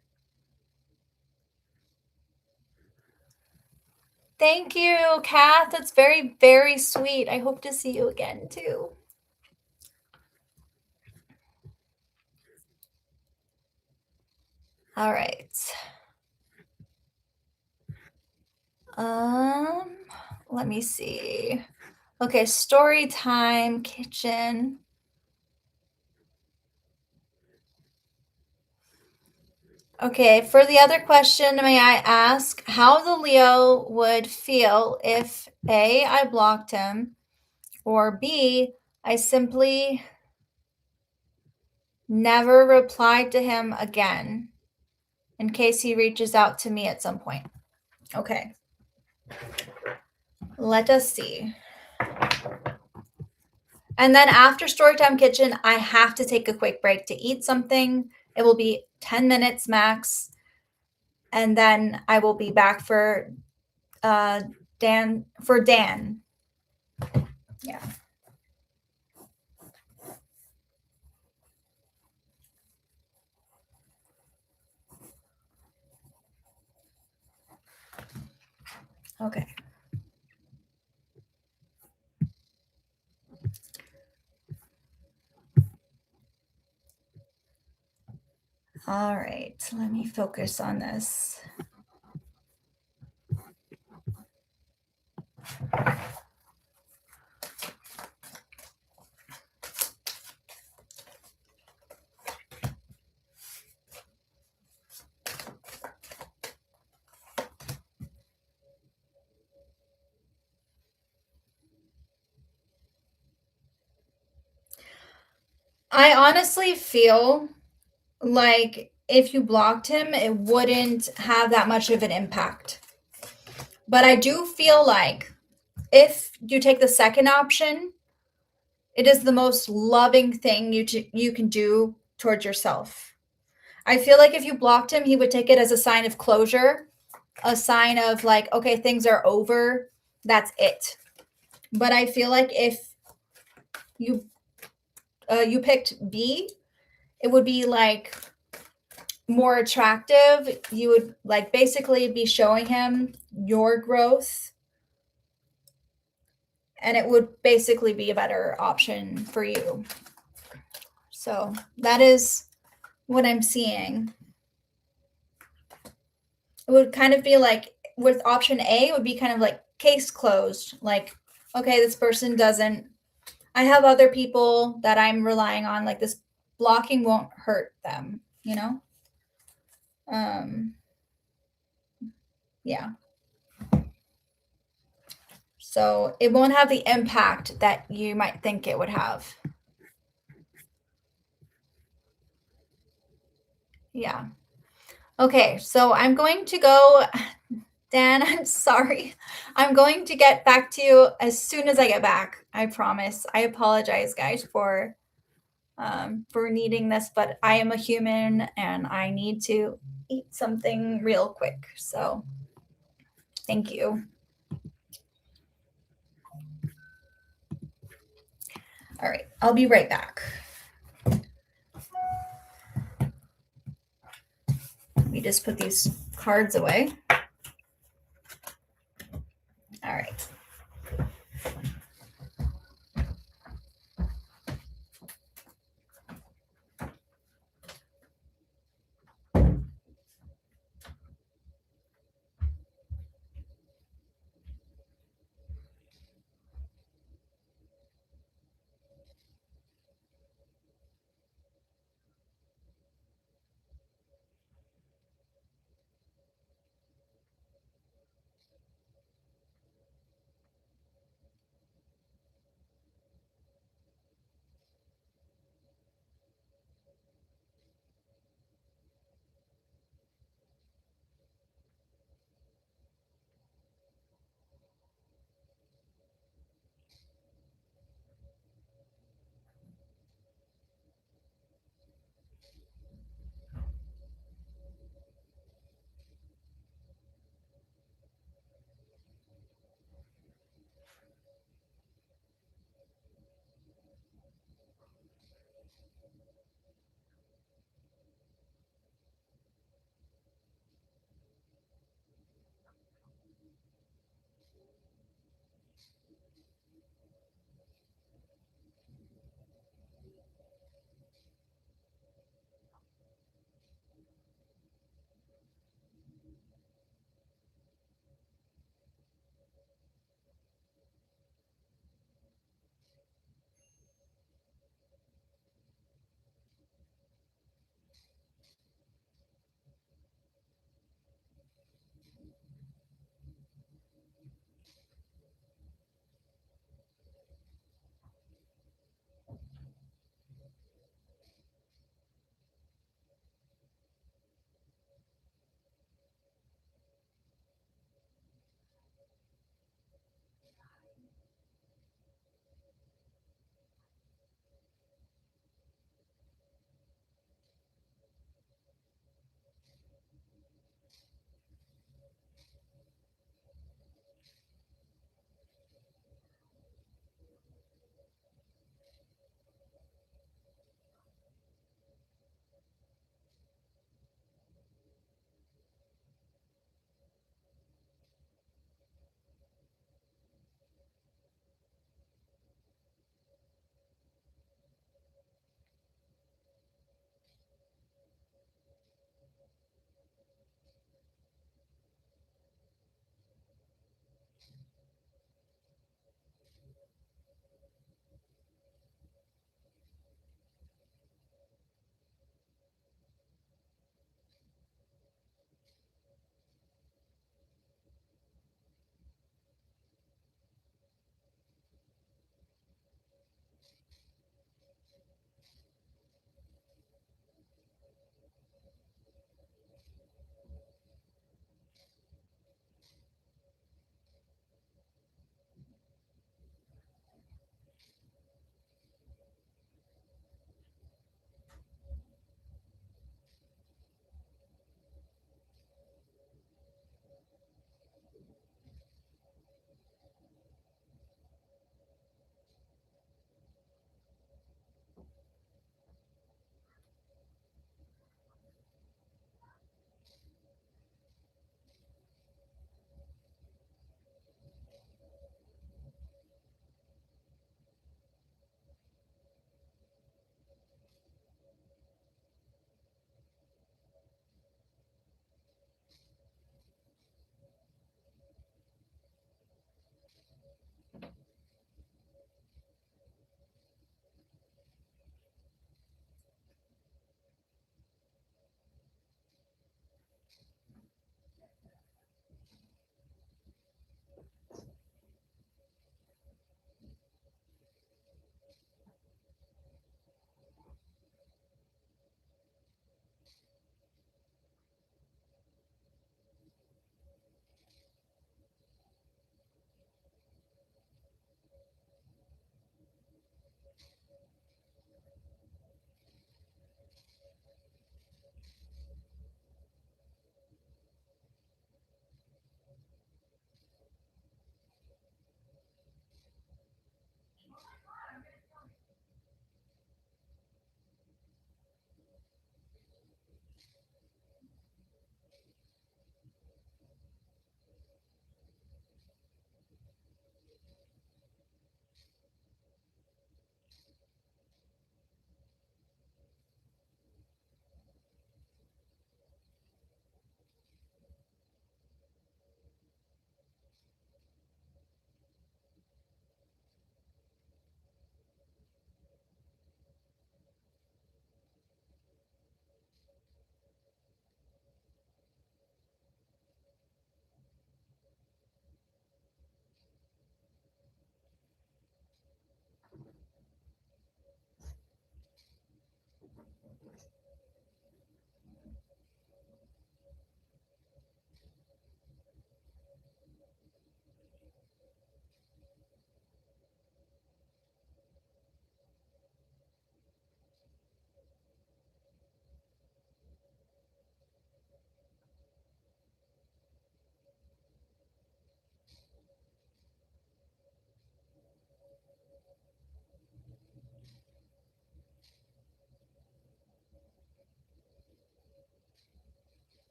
Thank you, Kath. That's very, very sweet. I hope to see you again too. All right. Let me see. Okay, story time, kitchen. Okay, for the other question, may I ask how the Leo would feel if A, I blocked him, or B, I simply never replied to him again in case he reaches out to me at some point. Okay. Let us see. And then after Storytime Kitchen, I have to take a quick break to eat something. It will be 10 minutes max. And then I will be back for Dan. Yeah. Okay. All right. Let me focus on this. I honestly feel like if you blocked him, it wouldn't have that much of an impact. But I do feel like if you take the second option, it is the most loving thing you can do towards yourself. I feel like if you blocked him, he would take it as a sign of closure, a sign of like, okay, things are over. That's it. But I feel like if you you picked B, it would be like more attractive. You would like basically be showing him your growth, and it would basically be a better option for you. So that is what I'm seeing. It would kind of be like with option A, it would be kind of like case closed. Like, okay, this person doesn't, I have other people that I'm relying on. Like, this blocking won't hurt them, you know? Yeah. So it won't have the impact that you might think it would have. Yeah. Okay, so I'm going to go. Dan, I'm sorry. I'm going to get back to you as soon as I get back. I promise. I apologize, guys, for needing this, but I am a human and I need to eat something real quick. So thank you. All right, I'll be right back. Let me just put these cards away. All right.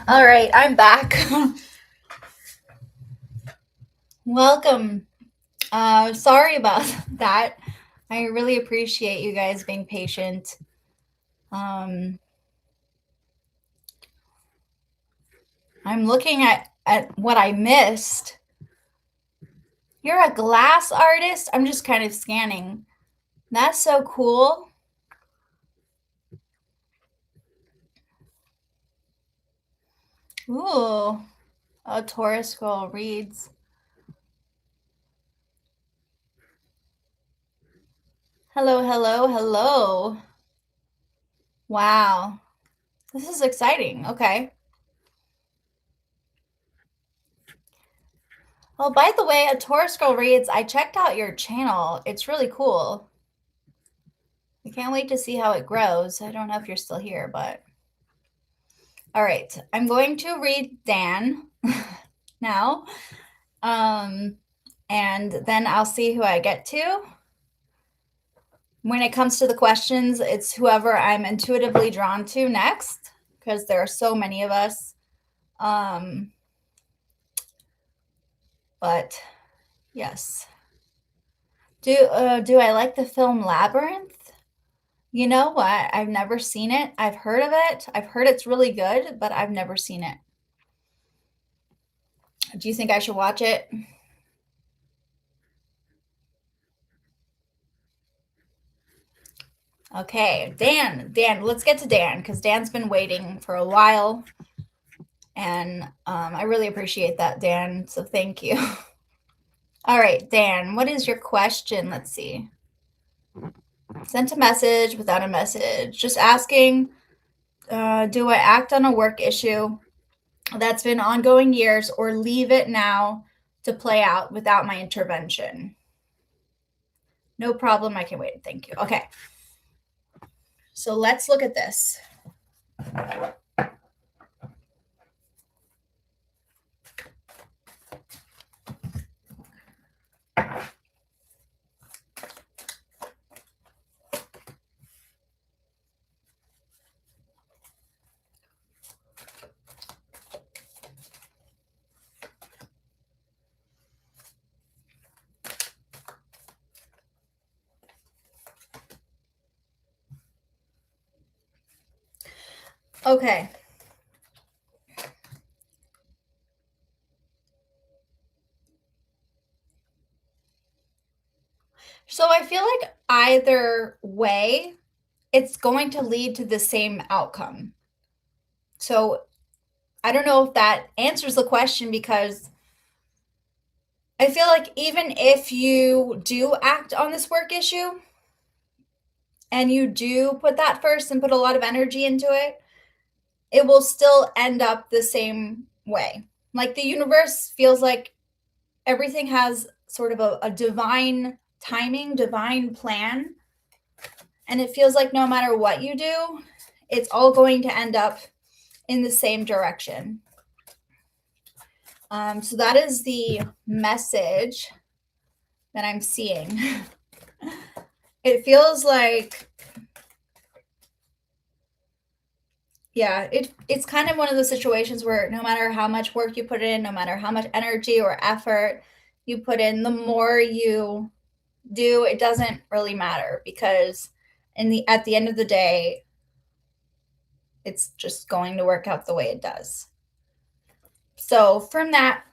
All right, I'm back. Welcome. Sorry about that. I really appreciate you guys being patient. I'm looking at what I missed. You're a glass artist? I'm just kind of scanning. That's so cool. Ooh, a Taurus girl reads. Hello, hello, hello. Wow. This is exciting. Okay. Well, by the way, a Taurus girl reads, I checked out your channel. It's really cool. I can't wait to see how it grows. I don't know if you're still here, but all right. I'm going to read Dan now. And then I'll see who I get to. When it comes to the questions, it's whoever I'm intuitively drawn to next, because there are so many of us. But yes. Do I like the film Labyrinth? You know what? I've never seen it. I've heard of it. I've heard it's really good, but I've never seen it. Do you think I should watch it? Okay, Dan, let's get to Dan, because Dan's been waiting for a while. And I really appreciate that, Dan. So thank you. All right, Dan, what is your question? Let's see. Sent a message without a message. Just asking, do I act on a work issue that's been ongoing years or leave it now to play out without my intervention? No problem. I can wait. Thank you. Okay. So let's look at this. Okay. So I feel like either way, it's going to lead to the same outcome. So I don't know if that answers the question, because I feel like even if you do act on this work issue and you do put that first and put a lot of energy into it, it will still end up the same way. Like the universe feels like everything has sort of a divine timing, divine plan. And it feels like no matter what you do, it's all going to end up in the same direction. So that is the message that I'm seeing. It feels like, yeah, it's kind of one of those situations where no matter how much work you put in, no matter how much energy or effort you put in, the more you do, it doesn't really matter, because at the end of the day, it's just going to work out the way it does. So from that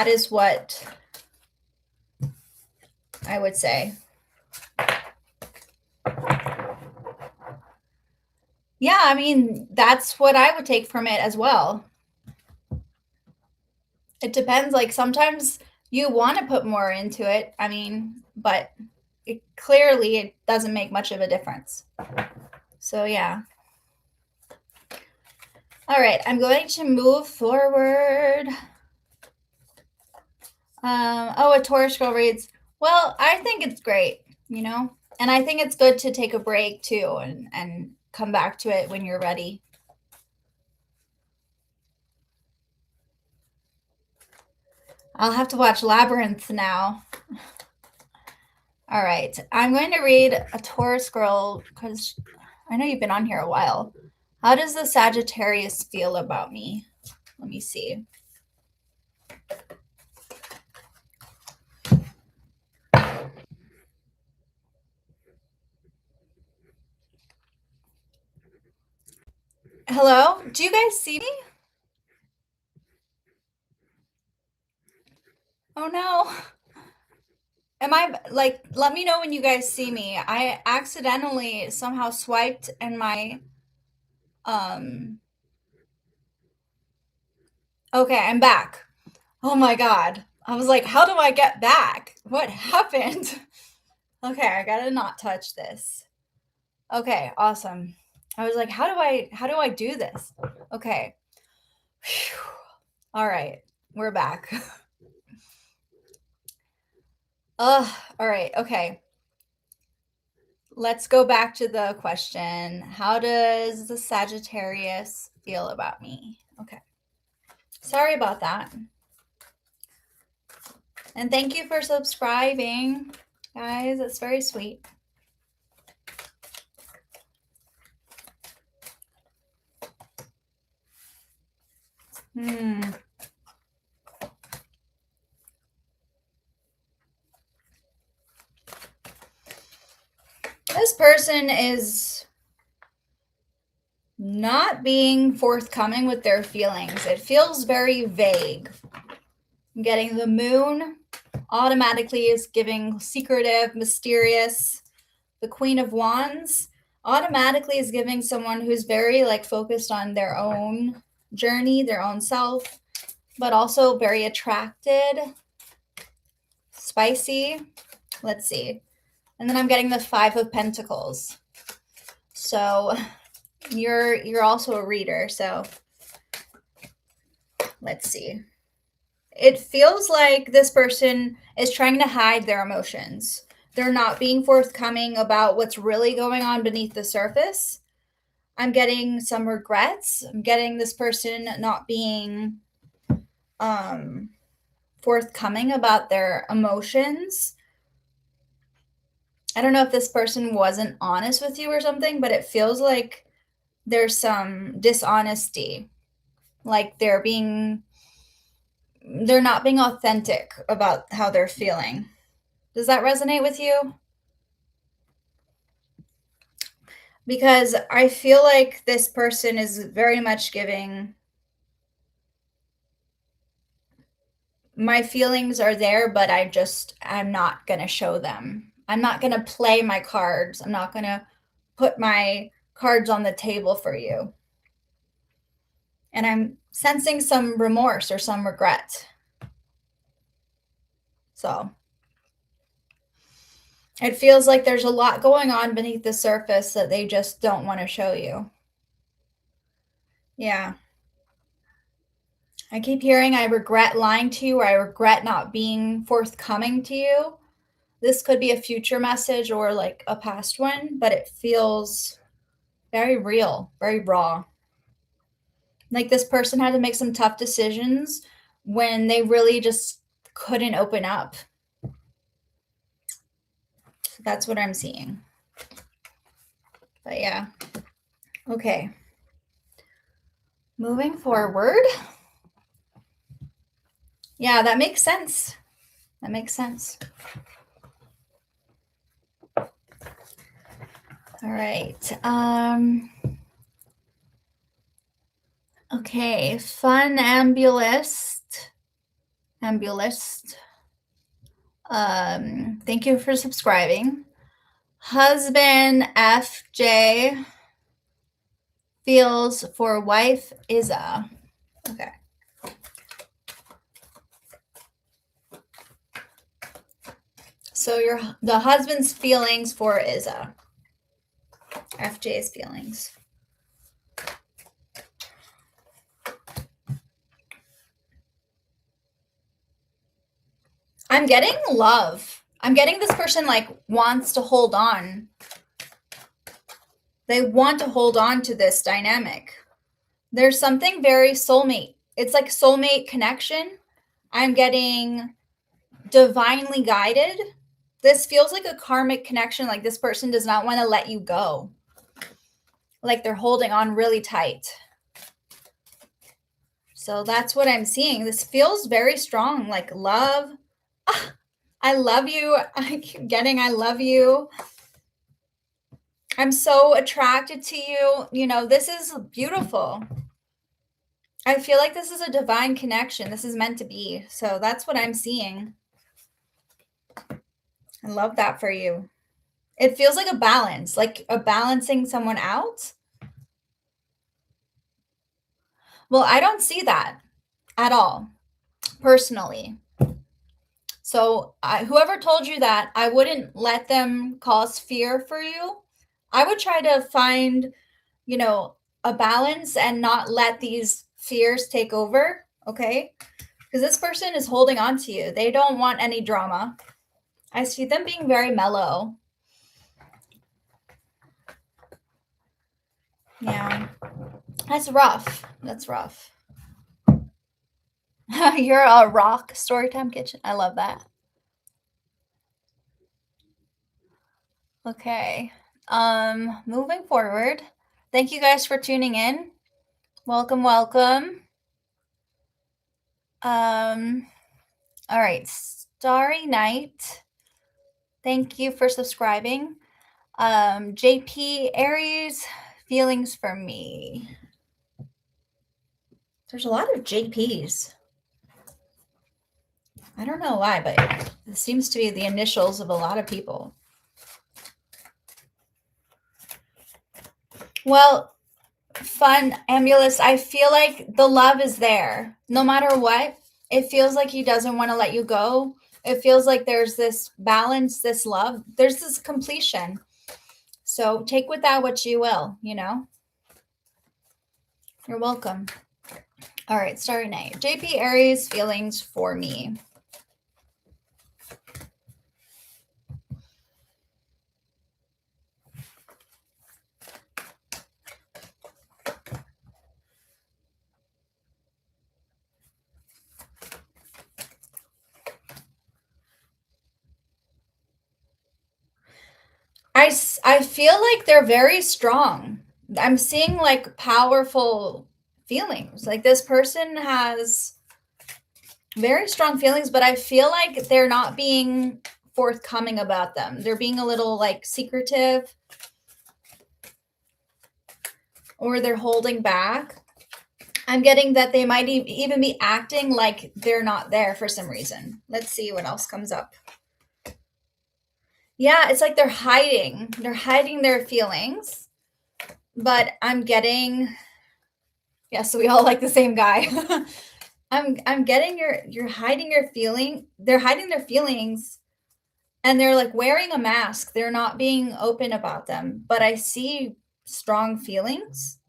is what I would say. Yeah, I mean, that's what I would take from it as well. It depends. Like sometimes you want to put more into it. I mean, but clearly it doesn't make much of a difference. So yeah. All right, I'm going to move forward. A Taurus girl reads, well, I think it's great, you know, and I think it's good to take a break too and come back to it when you're ready. I'll have to watch Labyrinth now. All right, I'm going to read a Taurus girl, because I know you've been on here a while. How does the Sagittarius feel about me? Let me see. Hello? Do you guys see me? Oh no. Am I like, let me know when you guys see me. I accidentally somehow swiped and my okay, I'm back. Oh my god. I was like, how do I get back? What happened? Okay, I gotta not touch this. Okay, awesome. I was like, how do I do this? Okay. Whew. All right, we're back. All right, okay. Let's go back to the question. How does the Sagittarius feel about me? Okay. Sorry about that. And thank you for subscribing, guys. It's very sweet. This person is not being forthcoming with their feelings. It feels very vague. I'm getting the moon automatically is giving secretive, mysterious. The Queen of Wands automatically is giving someone who's very like focused on their own journey, their own self, but also very attracted, spicy. Let's see. And then I'm getting the Five of Pentacles. So you're also a reader, so let's see. It feels like this person is trying to hide their emotions. They're not being forthcoming about what's really going on beneath the surface. I'm getting some regrets. I'm getting this person not being forthcoming about their emotions. I don't know if this person wasn't honest with you or something, but it feels like there's some dishonesty. Like they're not being authentic about how they're feeling. Does that resonate with you? Because I feel like this person is very much giving, my feelings are there, but I'm not going to show them. I'm not going to play my cards. I'm not going to put my cards on the table for you. And I'm sensing some remorse or some regret. So it feels like there's a lot going on beneath the surface that they just don't want to show you. Yeah. I keep hearing I regret lying to you, or I regret not being forthcoming to you. This could be a future message or like a past one, but it feels very real, very raw. Like this person had to make some tough decisions when they really just couldn't open up. That's what I'm seeing. But yeah. Okay. Moving forward. Yeah, that makes sense. That makes sense. All right. Okay, fun ambulist. Thank you for subscribing. Husband FJ feels for wife Isa. Okay. So the husband's feelings for Isa. FJ's feelings. I'm getting love. I'm getting this person like wants to hold on. They want to hold on to this dynamic. There's something very soulmate. It's like soulmate connection. I'm getting divinely guided. This feels like a karmic connection. Like this person does not want to let you go. like they're holding on really tight. So that's what I'm seeing. This feels very strong, like love. Ah, I love you. I keep getting I love you. I'm so attracted to you. You know, this is beautiful. I feel like this is a divine connection. This is meant to be. So that's what I'm seeing. I love that for you. It feels like a balance, like a balancing someone out. Well, I don't see that at all, personally. So whoever told you that, I wouldn't let them cause fear for you. I would try to find, you know, a balance and not let these fears take over. Okay. Because this person is holding on to you. They don't want any drama. I see them being very mellow. Yeah. That's rough. That's rough. You're a rock storytime kitchen. I love that. Okay. Moving forward. Thank you guys for tuning in. Welcome, welcome. All right. Starry Night. Thank you for subscribing. JP Aries, feelings for me. There's a lot of JPs. I don't know why, but it seems to be the initials of a lot of people. Well, fun, Amulus, I feel like the love is there. No matter what, it feels like he doesn't want to let you go. It feels like there's this balance, this love. There's this completion. So take with that what you will, you know? You're welcome. All right, Starry Night. JP Aries, feelings for me. I feel like they're very strong. I'm seeing like powerful feelings. Like this person has very strong feelings, but I feel like they're not being forthcoming about them. They're being a little like secretive, or they're holding back. I'm getting that they might even be acting like they're not there for some reason. Let's see what else comes up. Yeah, it's like they're hiding. They're hiding their feelings. But I'm getting, yeah, so we all like the same guy. I'm getting you're hiding your feeling. They're hiding their feelings, and they're like wearing a mask. They're not being open about them, but I see strong feelings.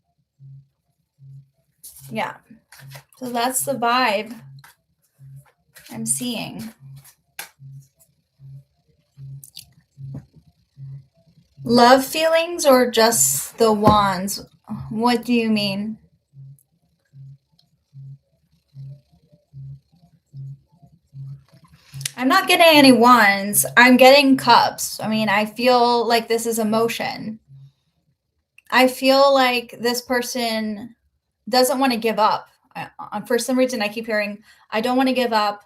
Yeah. So that's the vibe I'm seeing. Love feelings or just the wands? What do you mean? I'm not getting any wands. I'm getting cups. I mean, I feel like this is emotion. I feel like this person doesn't want to give up. For some reason, I keep hearing, I don't want to give up.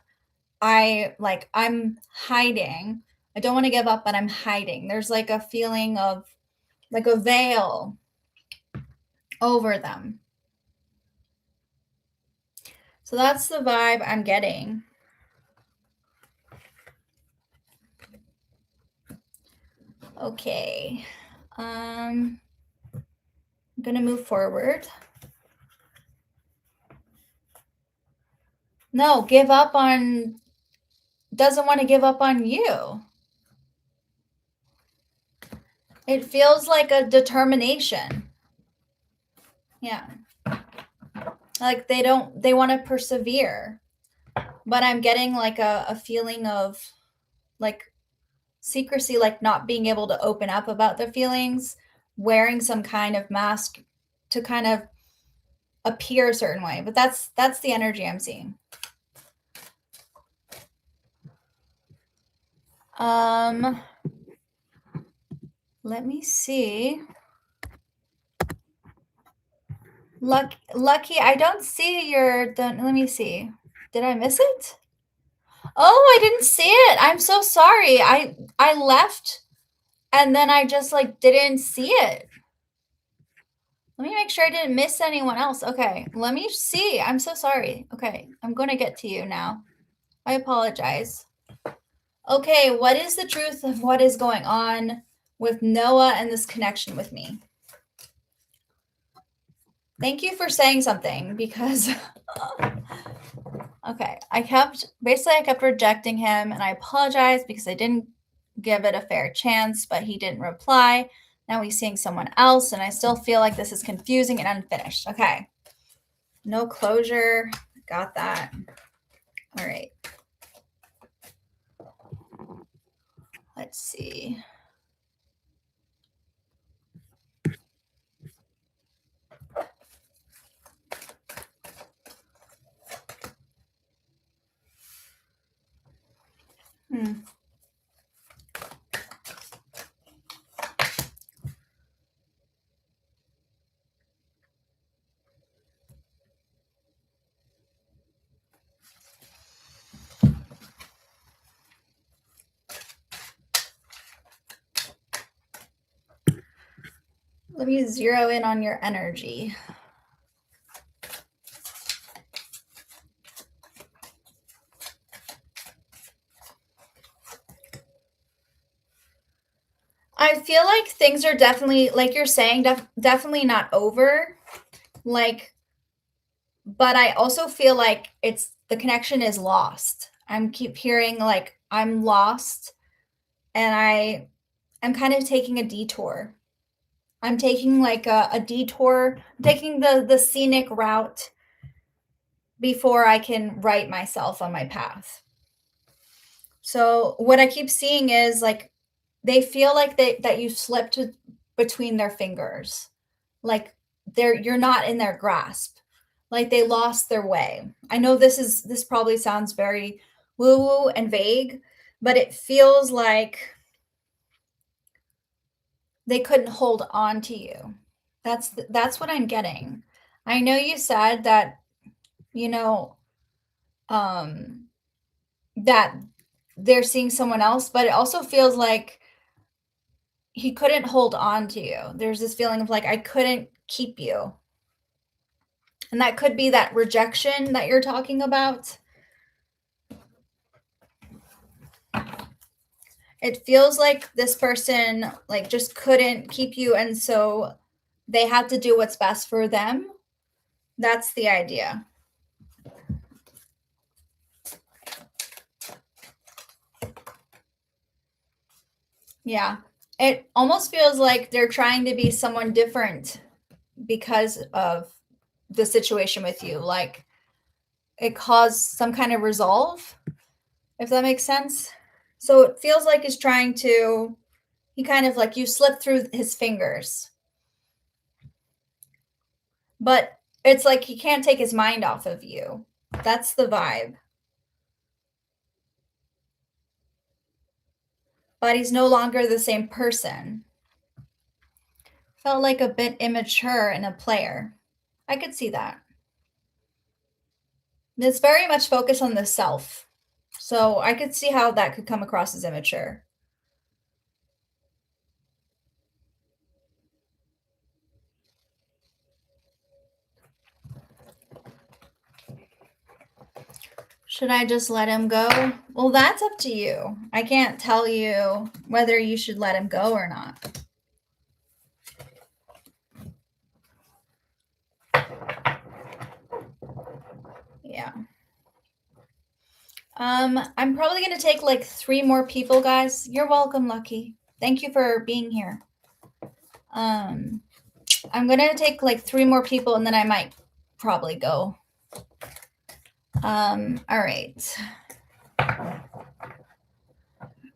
I'm hiding. I don't want to give up, but I'm hiding. There's like a feeling of like a veil over them. So that's the vibe I'm getting. Okay. I'm going to move forward. No, give up on, doesn't want to give up on you. It feels like a determination. Yeah. Like they want to persevere. But I'm getting like a feeling of like secrecy, like not being able to open up about their feelings, wearing some kind of mask to kind of appear a certain way. But that's the energy I'm seeing. Let me see. Lucky, I don't see your, let me see. Did I miss it? Oh, I didn't see it. I'm so sorry. I left and then I just like didn't see it. Let me make sure I didn't miss anyone else. Okay, let me see. I'm so sorry. Okay, I'm going to get to you now. I apologize. Okay, what is the truth of what is going on with Noah and this connection with me? Thank you for saying something because okay, I kept rejecting him and I apologize because I didn't give it a fair chance, but he didn't reply. Now he's seeing someone else and I still feel like this is confusing and unfinished. Okay. No closure. Got that. All right. Let's see. Let me zero in on your energy. I feel like things are definitely, like you're saying, definitely not over. Like, but I also feel like the connection is lost. I'm keep hearing like I'm lost and I'm kind of taking a detour. I'm taking like a detour, taking the scenic route before I can right myself on my path. So what I keep seeing is like they feel like that you slipped between their fingers. Like you're not in their grasp. Like they lost their way. I know this probably sounds very woo-woo and vague, but it feels like they couldn't hold on to you. That's what I'm getting. I know you said that, you know, that they're seeing someone else, but it also feels like he couldn't hold on to you. There's this feeling of like I couldn't keep you. And that could be that rejection that you're talking about. It feels like this person like just couldn't keep you and so they had to do what's best for them. That's the idea. Yeah. It almost feels like they're trying to be someone different because of the situation with you. Like it caused some kind of resolve, if that makes sense. So it feels like he's trying to, he kind of like you slip through his fingers. But it's like he can't take his mind off of you. That's the vibe. But he's no longer the same person. Felt like a bit immature in a player. I could see that. It's very much focused on the self. So I could see how that could come across as immature. Should I just let him go? Well, that's up to you. I can't tell you whether you should let him go or not. Yeah. I'm probably going to take like 3 more people, guys. You're welcome, Lucky. Thank you for being here. I'm going to take like 3 more people and then I might probably go. All right.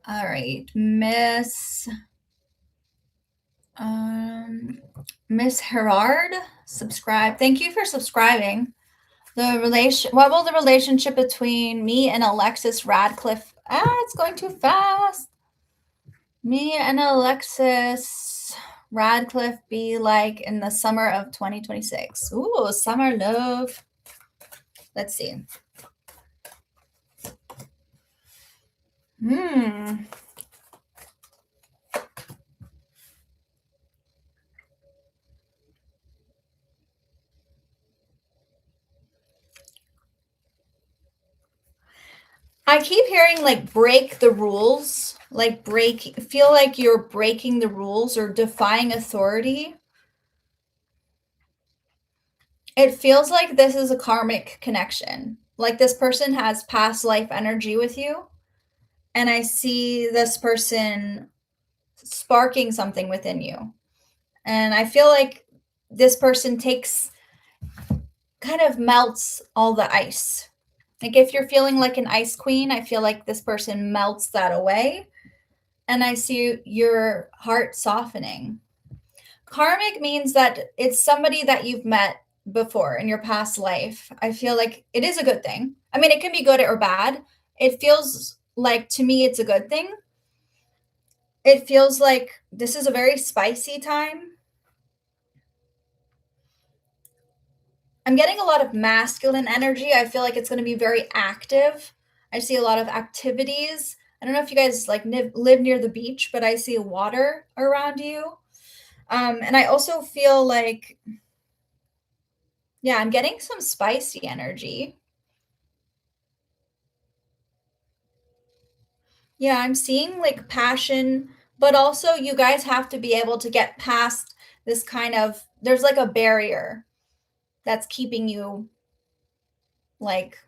All right, Miss Herard, subscribe. Thank you for subscribing. What will the relationship between me and Alexis Radcliffe? It's going too fast. Me and Alexis Radcliffe be like in the summer of 2026? Ooh, summer love. Let's see. I keep hearing like break the rules, like feel like you're breaking the rules or defying authority. It feels like this is a karmic connection. Like this person has past life energy with you. And I see this person sparking something within you. And I feel like this person kind of melts all the ice. Like if you're feeling like an ice queen, I feel like this person melts that away. And I see your heart softening. Karmic means that it's somebody that you've met before in your past life. I feel like it is a good thing. I mean, it can be good or bad. It feels like to me it's a good thing. It feels like this is a very spicy time. I'm getting a lot of masculine energy. I feel like it's going to be very active. I see a lot of activities. I don't know if you guys like live near the beach, but I see water around you. And I also feel like, yeah, I'm getting some spicy energy. Yeah, I'm seeing like passion, but also you guys have to be able to get past this kind of, there's like a barrier that's keeping you like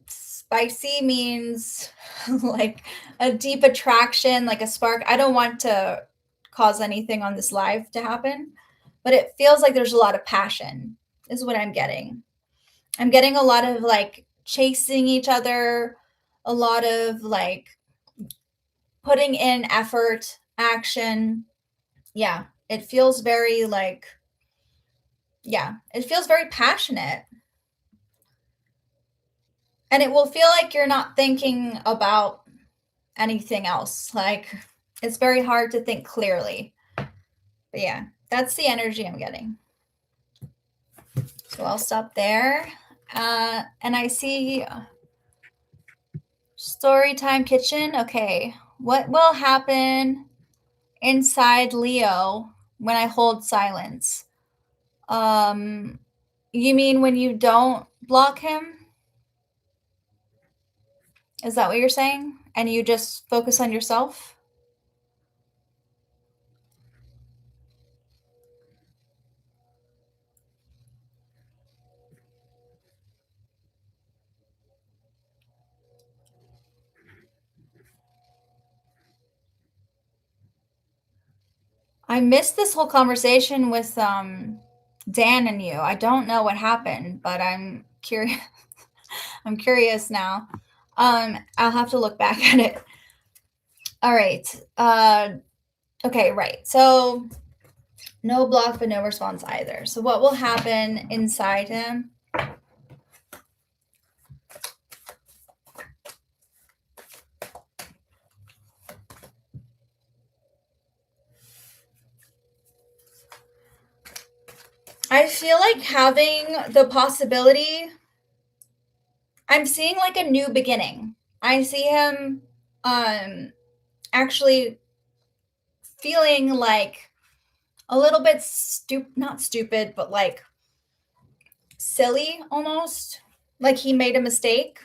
spicy means like a deep attraction, like a spark. I don't want to cause anything on this live to happen, but it feels like there's a lot of passion, is what I'm getting. I'm getting a lot of like chasing each other, a lot of like putting in effort, action. Yeah, it feels very like, yeah, it feels very passionate. And it will feel like you're not thinking about anything else. Like it's very hard to think clearly. But yeah, that's the energy I'm getting. So I'll stop there. And I see Storytime Kitchen. Okay. What will happen inside Leo when I hold silence? You mean when you don't block him? Is that what you're saying? And you just focus on yourself? I missed this whole conversation with Dan and you. I don't know what happened, but I'm curious. I'm curious now. I'll have to look back at it. All right. Okay, right. So no block, but no response either. So what will happen inside him? I feel like having the possibility, I'm seeing like a new beginning. I see him actually feeling like a little bit not stupid, but like silly almost, like he made a mistake.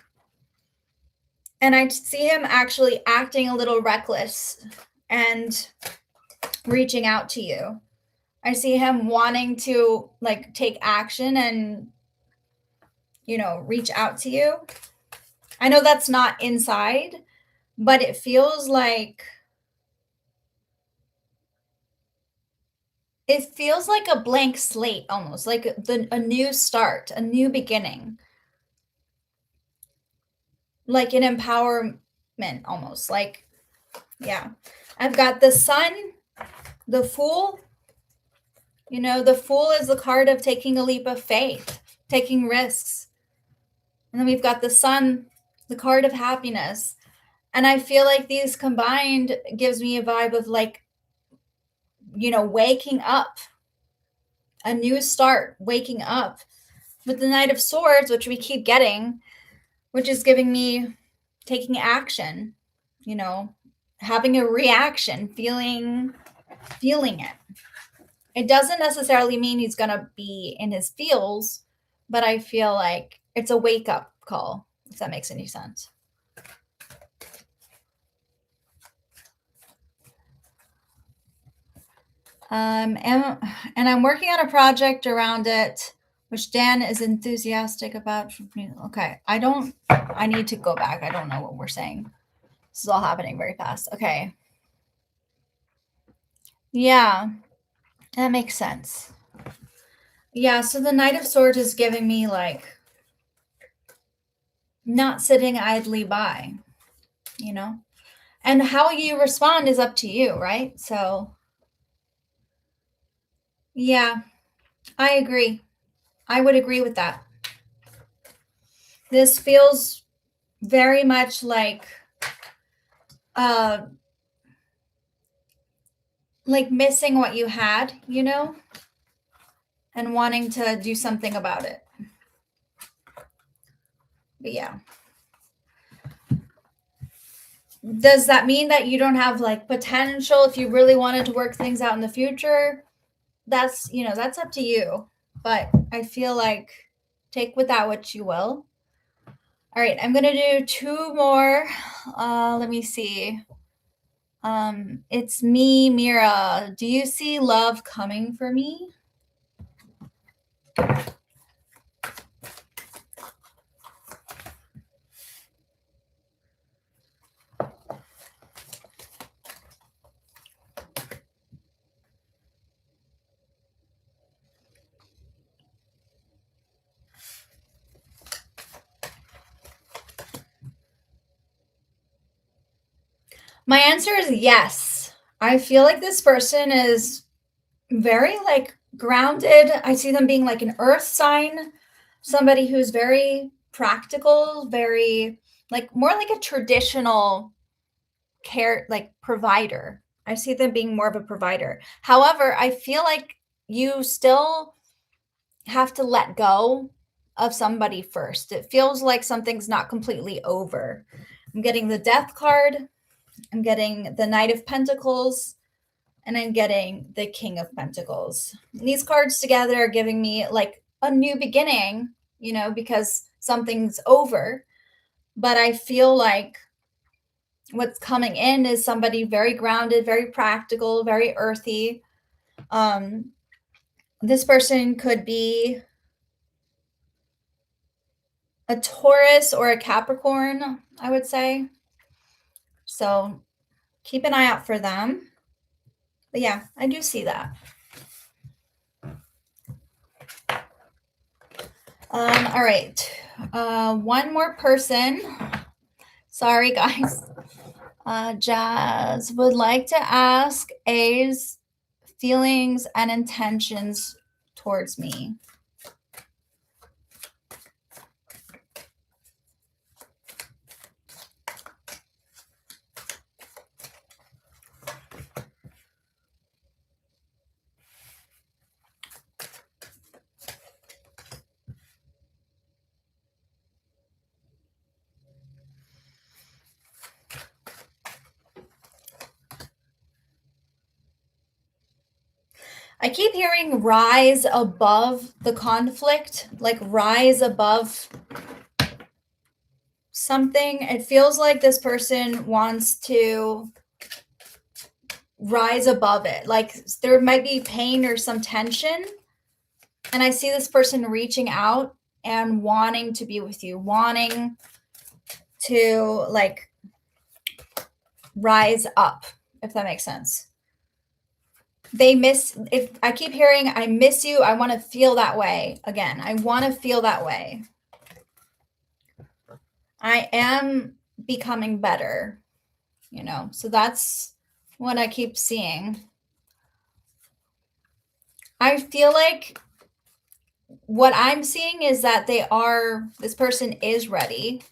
And I see him actually acting a little reckless and reaching out to you. I see him wanting to like take action and, you know, reach out to you. I know that's not inside, but it feels like a blank slate almost, like a new start, a new beginning. Like an empowerment almost. Like, yeah. I've got the Sun, the Fool. You know, the Fool is the card of taking a leap of faith, taking risks. And then we've got the Sun, the card of happiness. And I feel like these combined gives me a vibe of like waking up, a new start, waking up. With the Knight of Swords, which we keep getting, which is giving me taking action, having a reaction, feeling it. It doesn't necessarily mean he's going to be in his feels, but I feel like it's a wake-up call, if that makes any sense. And I'm working on a project around it, which Dan is enthusiastic about. Okay, I need to go back. I don't know what we're saying. This is all happening very fast. Okay. Yeah, that makes sense. Yeah, so the Knight of Swords is giving me like not sitting idly by, and how you respond is up to you, right? So yeah, I agree. I would agree with that. This feels very much like missing what you had, and wanting to do something about it. But yeah. Does that mean that you don't have like potential if you really wanted to work things out in the future? That's, that's up to you. But I feel like take with that what you will. All right, I'm going to do 2 more. Let me see. It's me, Mira. Do you see love coming for me? My answer is yes. I feel like this person is very like grounded. I see them being like an earth sign, somebody who's very practical, very like more like a traditional care, like provider. I see them being more of a provider. However, I feel like you still have to let go of somebody first. It feels like something's not completely over. I'm getting the Death card. I'm getting the Knight of Pentacles, and I'm getting the King of Pentacles. And these cards together are giving me like a new beginning, because something's over. But I feel like what's coming in is somebody very grounded, very practical, very earthy. This person could be a Taurus or a Capricorn, I would say. So keep an eye out for them. But yeah, I do see that. All right. One more person. Sorry, guys. Jazz would like to ask A's feelings and intentions towards me. I keep hearing rise above the conflict, like rise above something. It feels like this person wants to rise above it. Like there might be pain or some tension. And I see this person reaching out and wanting to be with you, wanting to like rise up, if that makes sense. If I keep hearing, I miss you, I want to feel that way again. I want to feel that way. I am becoming better, so that's what I keep seeing. I feel like what I'm seeing is that this person is ready.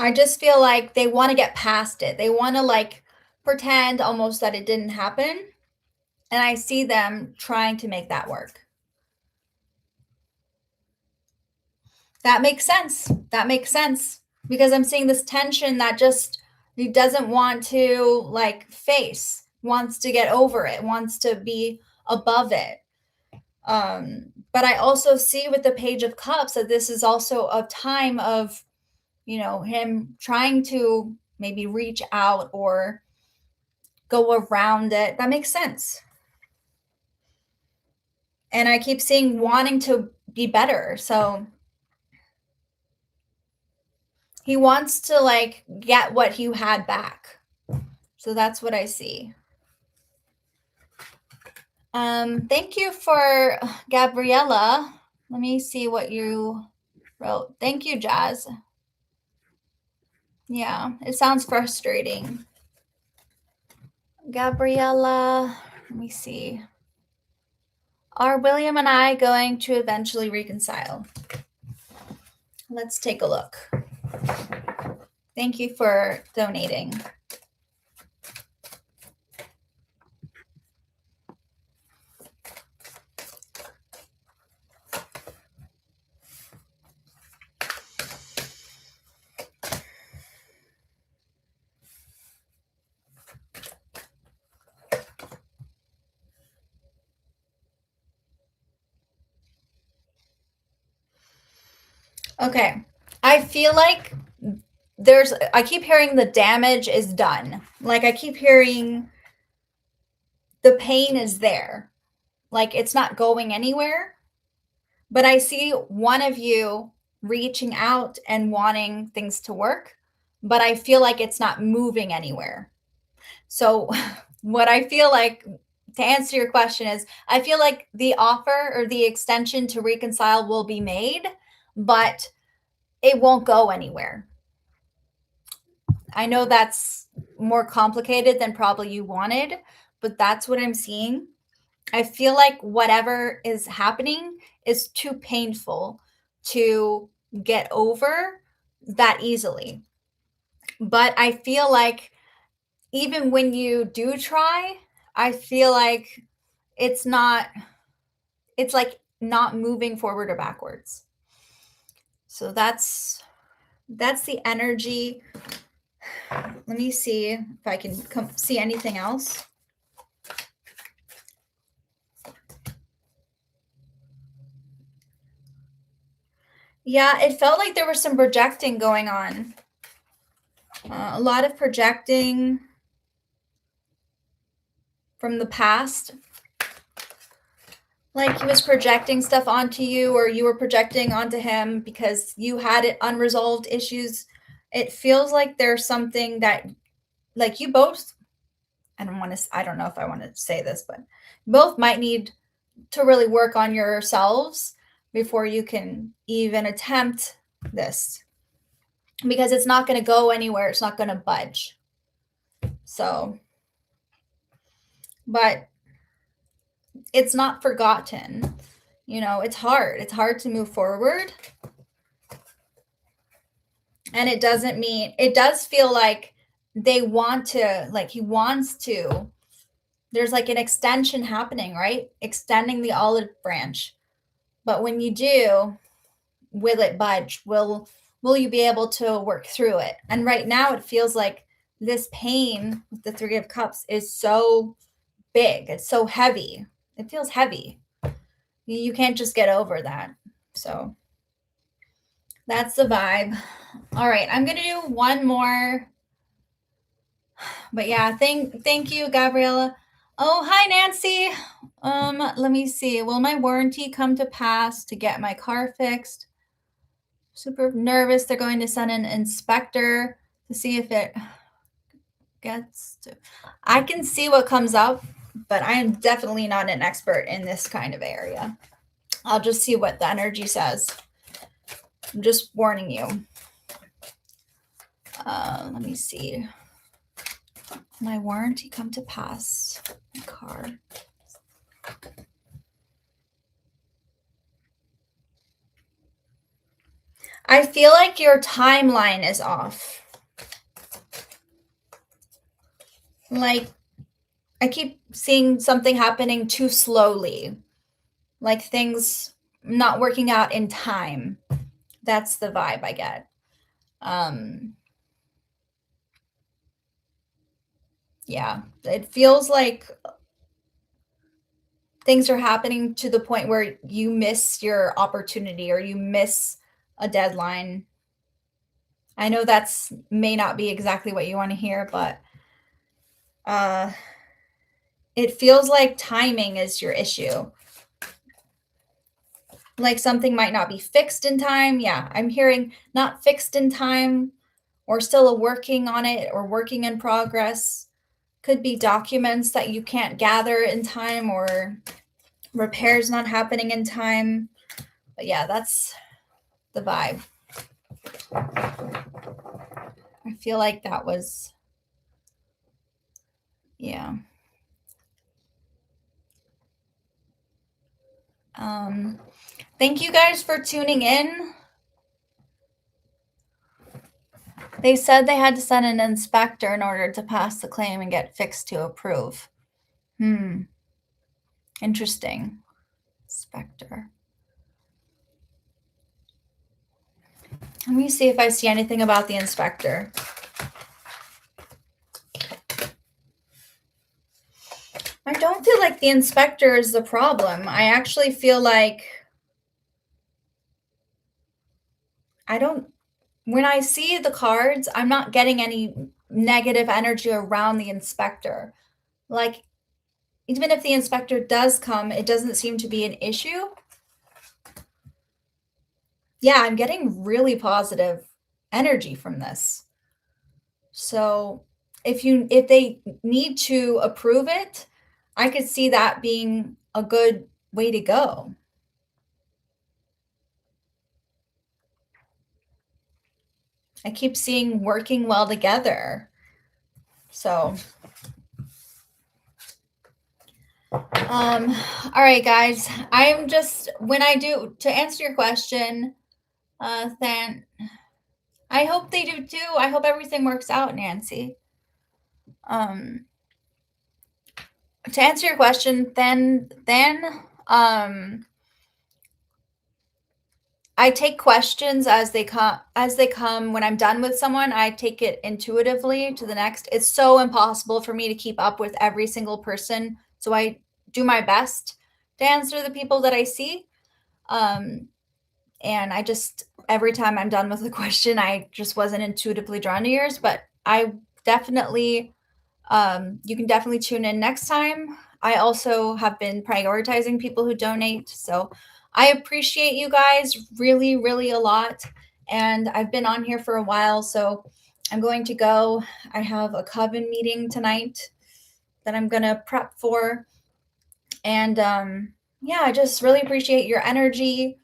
I just feel like they want to get past it. They want to like pretend almost that it didn't happen. And I see them trying to make that work. That makes sense. That makes sense. Because I'm seeing this tension that just he doesn't want to like face, wants to get over it, wants to be above it. But I also see with the Page of Cups that this is also a time of, you know, him trying to maybe reach out or go around it. That makes sense. And I keep seeing wanting to be better. So he wants to like get what he had back. So that's what I see. Thank you for Gabriella. Let me see what you wrote. Thank you, Jazz. Yeah, it sounds frustrating. Gabriella, let me see. Are William and I going to eventually reconcile? Let's take a look. Thank you for donating. Okay. I feel like I keep hearing the damage is done. Like I keep hearing the pain is there. Like it's not going anywhere. But I see one of you reaching out and wanting things to work, but I feel like it's not moving anywhere. So what I feel like, to answer your question, is I feel like the offer or the extension to reconcile will be made, but it won't go anywhere. I know that's more complicated than probably you wanted, but that's what I'm seeing. I feel like whatever is happening is too painful to get over that easily. But I feel like even when you do try, I feel like it's like not moving forward or backwards. So that's the energy. Let me see if I can see anything else. Yeah, it felt like there was some projecting going on. A lot of projecting from the past. Like he was projecting stuff onto you, or you were projecting onto him because you had unresolved issues. It feels like there's something that, like, you both, I don't know if I want to say this, but both might need to really work on yourselves before you can even attempt this, because it's not going to go anywhere. It's not going to budge. So, but it's not forgotten. You know, it's hard. It's hard to move forward. And it does feel like they want to, like he wants to. There's like an extension happening, right? Extending the olive branch. But when you do, will it budge? Will you be able to work through it? And right now it feels like this pain with the 3 of Cups is so big. It's so heavy. It feels heavy. You can't just get over that. So that's the vibe. All right, I'm going to do one more. But yeah, thank you, Gabriella. Oh, hi, Nancy. Let me see. Will my warranty come to pass to get my car fixed? Super nervous. They're going to send an inspector to see if it gets to. I can see what comes up, but I am definitely not an expert in this kind of area. I'll just see what the energy says. I'm just warning you. Let me see. My warranty come to pass. My car. I feel like your timeline is off. Like, I keep seeing something happening too slowly. Like things not working out in time. That's the vibe I get. Yeah, it feels like things are happening to the point where you miss your opportunity or you miss a deadline. I know that's may not be exactly what you want to hear, but it feels like timing is your issue. Like something might not be fixed in time. Yeah, I'm hearing not fixed in time or still a working on it or working in progress. Could be documents that you can't gather in time or repairs not happening in time. But yeah, that's the vibe. I feel like that was, yeah. Thank you guys for tuning in. They said they had to send an inspector in order to pass the claim and get fixed to approve. Interesting. Inspector. Let me see if I see anything about the inspector. I don't feel like the inspector is the problem. I actually feel like when I see the cards, I'm not getting any negative energy around the inspector. Like, even if the inspector does come, it doesn't seem to be an issue. Yeah, I'm getting really positive energy from this. So if they need to approve it, I could see that being a good way to go. I keep seeing working well together. So all right, guys. I'm just to answer your question, then I hope they do too. I hope everything works out, Nancy. To answer your question, then I take questions as they come. When I'm done with someone, I take it intuitively to the next. It's so impossible for me to keep up with every single person, so I do my best to answer the people that I see. And I just, every time I'm done with a question, I just wasn't intuitively drawn to yours, but I definitely, you can definitely tune in next time. I also have been prioritizing people who donate. So I appreciate you guys really, really a lot. And I've been on here for a while, so I'm going to go. I have a coven meeting tonight that I'm going to prep for. And yeah, I just really appreciate your energy.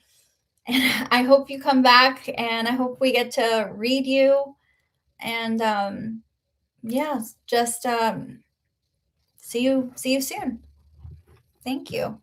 And I hope you come back, and I hope we get to read you. And yeah, just see you soon. Thank you.